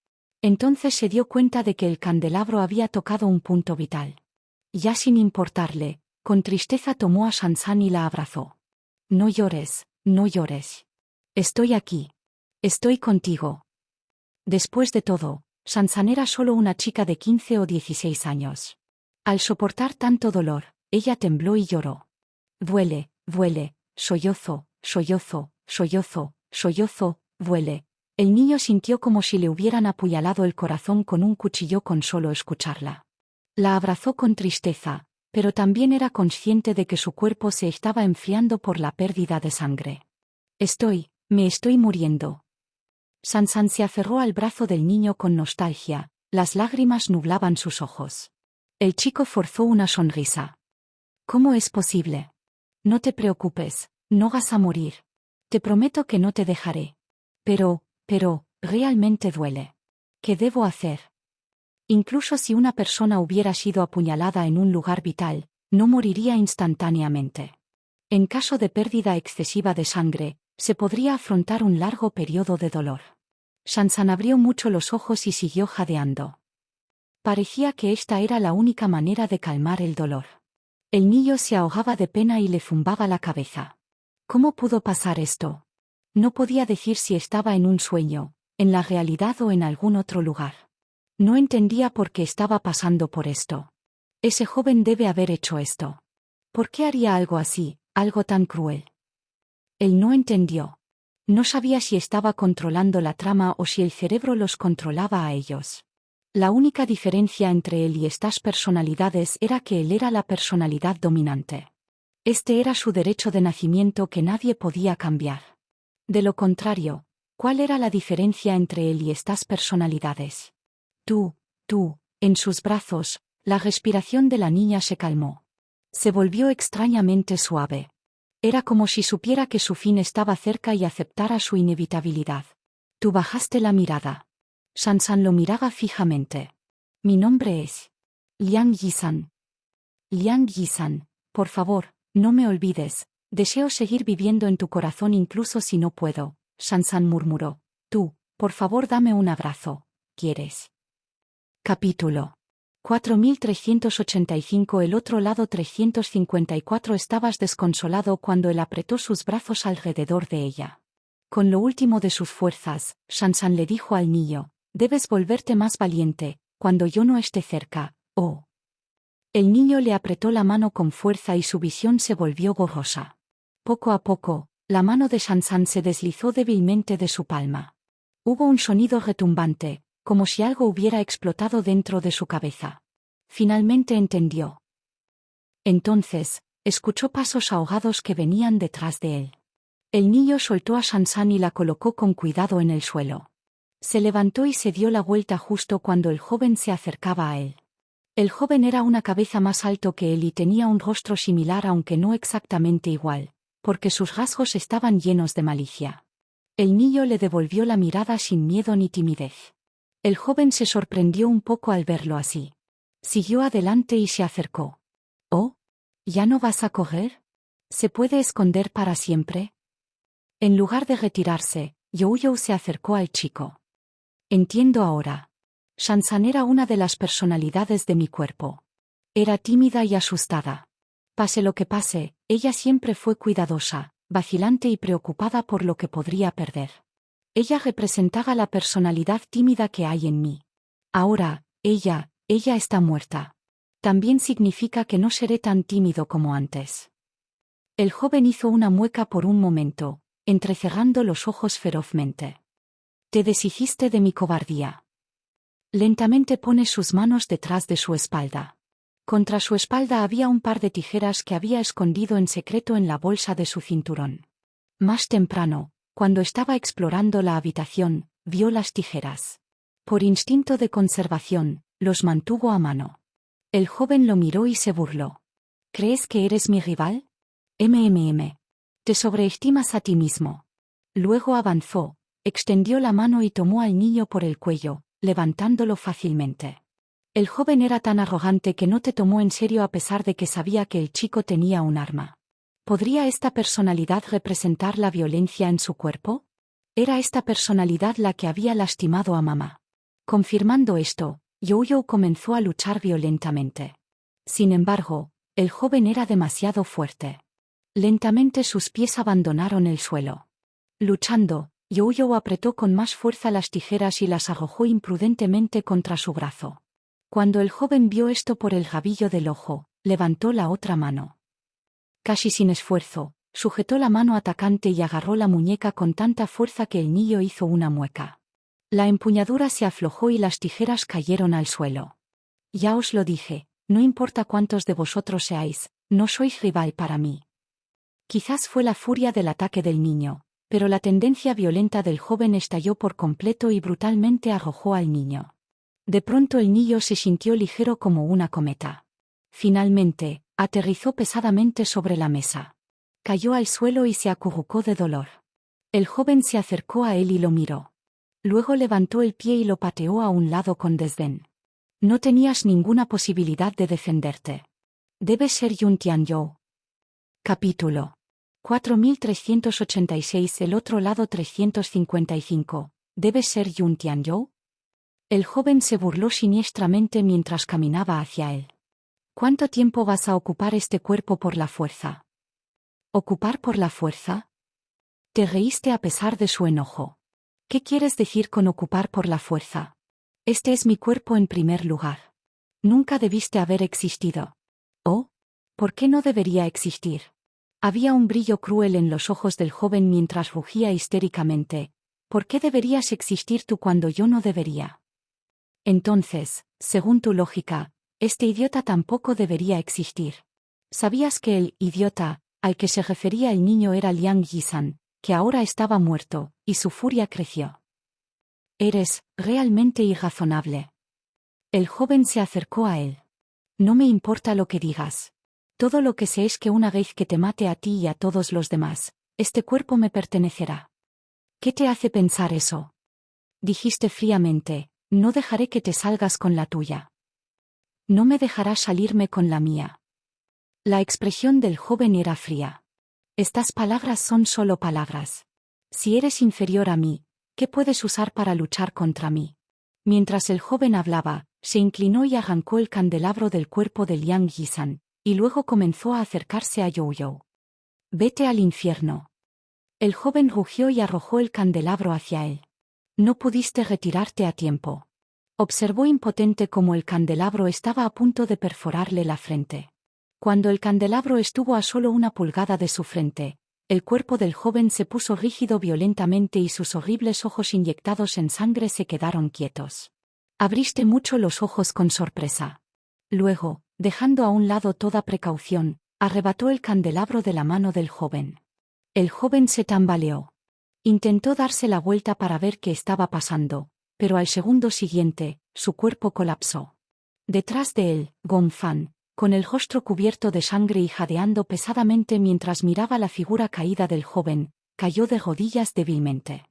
Entonces se dio cuenta de que el candelabro había tocado un punto vital. Ya sin importarle, con tristeza tomó a Sansan y la abrazó. No llores, no llores. Estoy aquí. Estoy contigo. Después de todo, Sansan era solo una chica de 15 o 16 años. Al soportar tanto dolor, ella tembló y lloró. Duele, duele, sollozo, sollozo, sollozo, sollozo, duele. El niño sintió como si le hubieran apuñalado el corazón con un cuchillo con solo escucharla. La abrazó con tristeza, pero también era consciente de que su cuerpo se estaba enfriando por la pérdida de sangre. Me estoy muriendo. Sansan se aferró al brazo del niño con nostalgia, las lágrimas nublaban sus ojos. El chico forzó una sonrisa. ¿Cómo es posible? No te preocupes, no vas a morir. Te prometo que no te dejaré. Pero, realmente duele. ¿Qué debo hacer? Incluso si una persona hubiera sido apuñalada en un lugar vital, no moriría instantáneamente. En caso de pérdida excesiva de sangre, se podría afrontar un largo periodo de dolor. Sansan abrió mucho los ojos y siguió jadeando. Parecía que esta era la única manera de calmar el dolor. El niño se ahogaba de pena y le zumbaba la cabeza. ¿Cómo pudo pasar esto? No podía decir si estaba en un sueño, en la realidad o en algún otro lugar. No entendía por qué estaba pasando por esto. Ese joven debe haber hecho esto. ¿Por qué haría algo así, algo tan cruel? Él no entendió. No sabía si estaba controlando la trama o si el cerebro los controlaba a ellos. La única diferencia entre él y estas personalidades era que él era la personalidad dominante. Este era su derecho de nacimiento que nadie podía cambiar. De lo contrario, ¿cuál era la diferencia entre él y estas personalidades? Tú, en sus brazos, la respiración de la niña se calmó. Se volvió extrañamente suave. Era como si supiera que su fin estaba cerca y aceptara su inevitabilidad. Tú bajaste la mirada. Sansan lo miraba fijamente. Mi nombre es Liang Yisan. Liang Yisan, por favor, no me olvides. Deseo seguir viviendo en tu corazón incluso si no puedo, Sansan murmuró. Tú, por favor dame un abrazo. ¿Quieres? Capítulo 4385. El otro lado 354. Estabas desconsolado cuando él apretó sus brazos alrededor de ella. Con lo último de sus fuerzas, Sansan le dijo al niño, debes volverte más valiente, cuando yo no esté cerca, oh. El niño le apretó la mano con fuerza y su visión se volvió borrosa. Poco a poco, la mano de Sansan se deslizó débilmente de su palma. Hubo un sonido retumbante, como si algo hubiera explotado dentro de su cabeza. Finalmente entendió. Entonces, escuchó pasos ahogados que venían detrás de él. El niño soltó a Sansan y la colocó con cuidado en el suelo. Se levantó y se dio la vuelta justo cuando el joven se acercaba a él. El joven era una cabeza más alto que él y tenía un rostro similar aunque no exactamente igual, porque sus rasgos estaban llenos de malicia. El niño le devolvió la mirada sin miedo ni timidez. El joven se sorprendió un poco al verlo así. Siguió adelante y se acercó. «Oh, ¿ya no vas a correr? ¿Se puede esconder para siempre?» En lugar de retirarse, Youyou se acercó al chico. Entiendo ahora. Sansan era una de las personalidades de mi cuerpo. Era tímida y asustada. Pase lo que pase, ella siempre fue cuidadosa, vacilante y preocupada por lo que podría perder. Ella representaba la personalidad tímida que hay en mí. Ahora, ella está muerta. También significa que no seré tan tímido como antes. El joven hizo una mueca por un momento, entrecerrando los ojos ferozmente. Te deshiciste de mi cobardía. Lentamente pone sus manos detrás de su espalda. Contra su espalda había un par de tijeras que había escondido en secreto en la bolsa de su cinturón. Más temprano, cuando estaba explorando la habitación, vio las tijeras. Por instinto de conservación, los mantuvo a mano. El joven lo miró y se burló. ¿Crees que eres mi rival? Te sobreestimas a ti mismo. Luego avanzó, extendió la mano y tomó al niño por el cuello, levantándolo fácilmente. El joven era tan arrogante que no te tomó en serio a pesar de que sabía que el chico tenía un arma. ¿Podría esta personalidad representar la violencia en su cuerpo? Era esta personalidad la que había lastimado a mamá. Confirmando esto, Youyou comenzó a luchar violentamente. Sin embargo, el joven era demasiado fuerte. Lentamente sus pies abandonaron el suelo. Luchando, Youyou apretó con más fuerza las tijeras y las arrojó imprudentemente contra su brazo. Cuando el joven vio esto por el rabillo del ojo, levantó la otra mano. Casi sin esfuerzo, sujetó la mano atacante y agarró la muñeca con tanta fuerza que el niño hizo una mueca. La empuñadura se aflojó y las tijeras cayeron al suelo. Ya os lo dije, no importa cuántos de vosotros seáis, no sois rival para mí. Quizás fue la furia del ataque del niño, pero la tendencia violenta del joven estalló por completo y brutalmente arrojó al niño. De pronto el niño se sintió ligero como una cometa. Finalmente, aterrizó pesadamente sobre la mesa. Cayó al suelo y se acurrucó de dolor. El joven se acercó a él y lo miró. Luego levantó el pie y lo pateó a un lado con desdén. No tenías ninguna posibilidad de defenderte. Debes ser Yun Tianyou. Capítulo 4386. El otro lado 355. ¿Debes ser Yun Tianyou? El joven se burló siniestramente mientras caminaba hacia él. ¿Cuánto tiempo vas a ocupar este cuerpo por la fuerza? ¿Ocupar por la fuerza? Te reíste a pesar de su enojo. ¿Qué quieres decir con ocupar por la fuerza? Este es mi cuerpo en primer lugar. Nunca debiste haber existido. ¿Oh? ¿Por qué no debería existir? Había un brillo cruel en los ojos del joven mientras rugía histéricamente. ¿Por qué deberías existir tú cuando yo no debería? Entonces, según tu lógica, este idiota tampoco debería existir. ¿Sabías que el idiota, al que se refería el niño era Liang Yisan, que ahora estaba muerto, y su furia creció? Eres realmente irrazonable. El joven se acercó a él. No me importa lo que digas. Todo lo que sé es que una vez que te mate a ti y a todos los demás, este cuerpo me pertenecerá. ¿Qué te hace pensar eso? Dijiste fríamente, no dejaré que te salgas con la tuya. No me dejarás salirme con la mía. La expresión del joven era fría. Estas palabras son solo palabras. Si eres inferior a mí, ¿qué puedes usar para luchar contra mí? Mientras el joven hablaba, se inclinó y arrancó el candelabro del cuerpo de Liang Yisan, y luego comenzó a acercarse a Youyou. Vete al infierno. El joven rugió y arrojó el candelabro hacia él. No pudiste retirarte a tiempo. Observó impotente cómo el candelabro estaba a punto de perforarle la frente. Cuando el candelabro estuvo a solo una pulgada de su frente, el cuerpo del joven se puso rígido violentamente y sus horribles ojos inyectados en sangre se quedaron quietos. Abriste mucho los ojos con sorpresa. Luego, dejando a un lado toda precaución, arrebató el candelabro de la mano del joven. El joven se tambaleó. Intentó darse la vuelta para ver qué estaba pasando, pero al segundo siguiente, su cuerpo colapsó. Detrás de él, Gongfan, con el rostro cubierto de sangre y jadeando pesadamente mientras miraba la figura caída del joven, cayó de rodillas débilmente.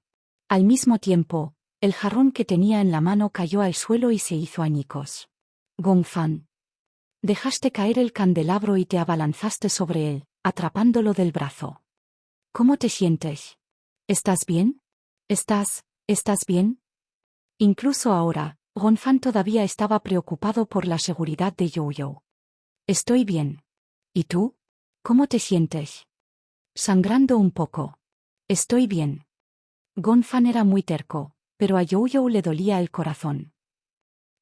Al mismo tiempo, el jarrón que tenía en la mano cayó al suelo y se hizo añicos. Gongfan. Dejaste caer el candelabro y te abalanzaste sobre él, atrapándolo del brazo. ¿Cómo te sientes? ¿Estás bien? ¿Estás bien? Incluso ahora, Gongfan todavía estaba preocupado por la seguridad de Youyou. Estoy bien. ¿Y tú? ¿Cómo te sientes? Sangrando un poco. Estoy bien. Gongfan era muy terco, pero a Youyou le dolía el corazón.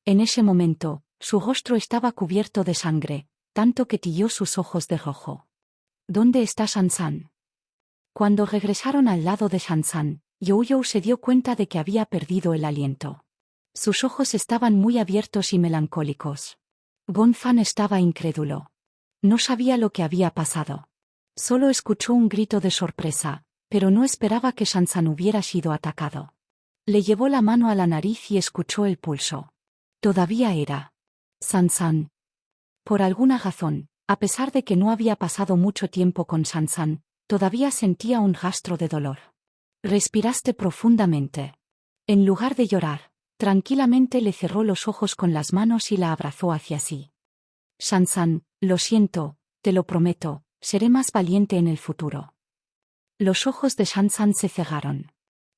En ese momento, su rostro estaba cubierto de sangre, tanto que tilló sus ojos de rojo. ¿Dónde está Sansan? Cuando regresaron al lado de Sansan, Youyou se dio cuenta de que había perdido el aliento. Sus ojos estaban muy abiertos y melancólicos. Gongfan estaba incrédulo. No sabía lo que había pasado. Solo escuchó un grito de sorpresa, pero no esperaba que Sansan hubiera sido atacado. Le llevó la mano a la nariz y escuchó el pulso. Todavía era Sansan. Por alguna razón, a pesar de que no había pasado mucho tiempo con Sansan, todavía sentía un rastro de dolor. Respiraste profundamente. En lugar de llorar, tranquilamente le cerró los ojos con las manos y la abrazó hacia sí. Sansan, lo siento, te lo prometo, Seré más valiente en el futuro. Los ojos de Shansan se cegaron.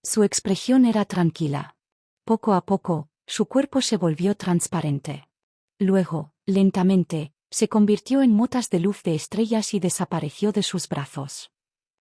Su expresión era tranquila. Poco a poco, su cuerpo se volvió transparente. Luego, lentamente, se convirtió en motas de luz de estrellas y desapareció de sus brazos.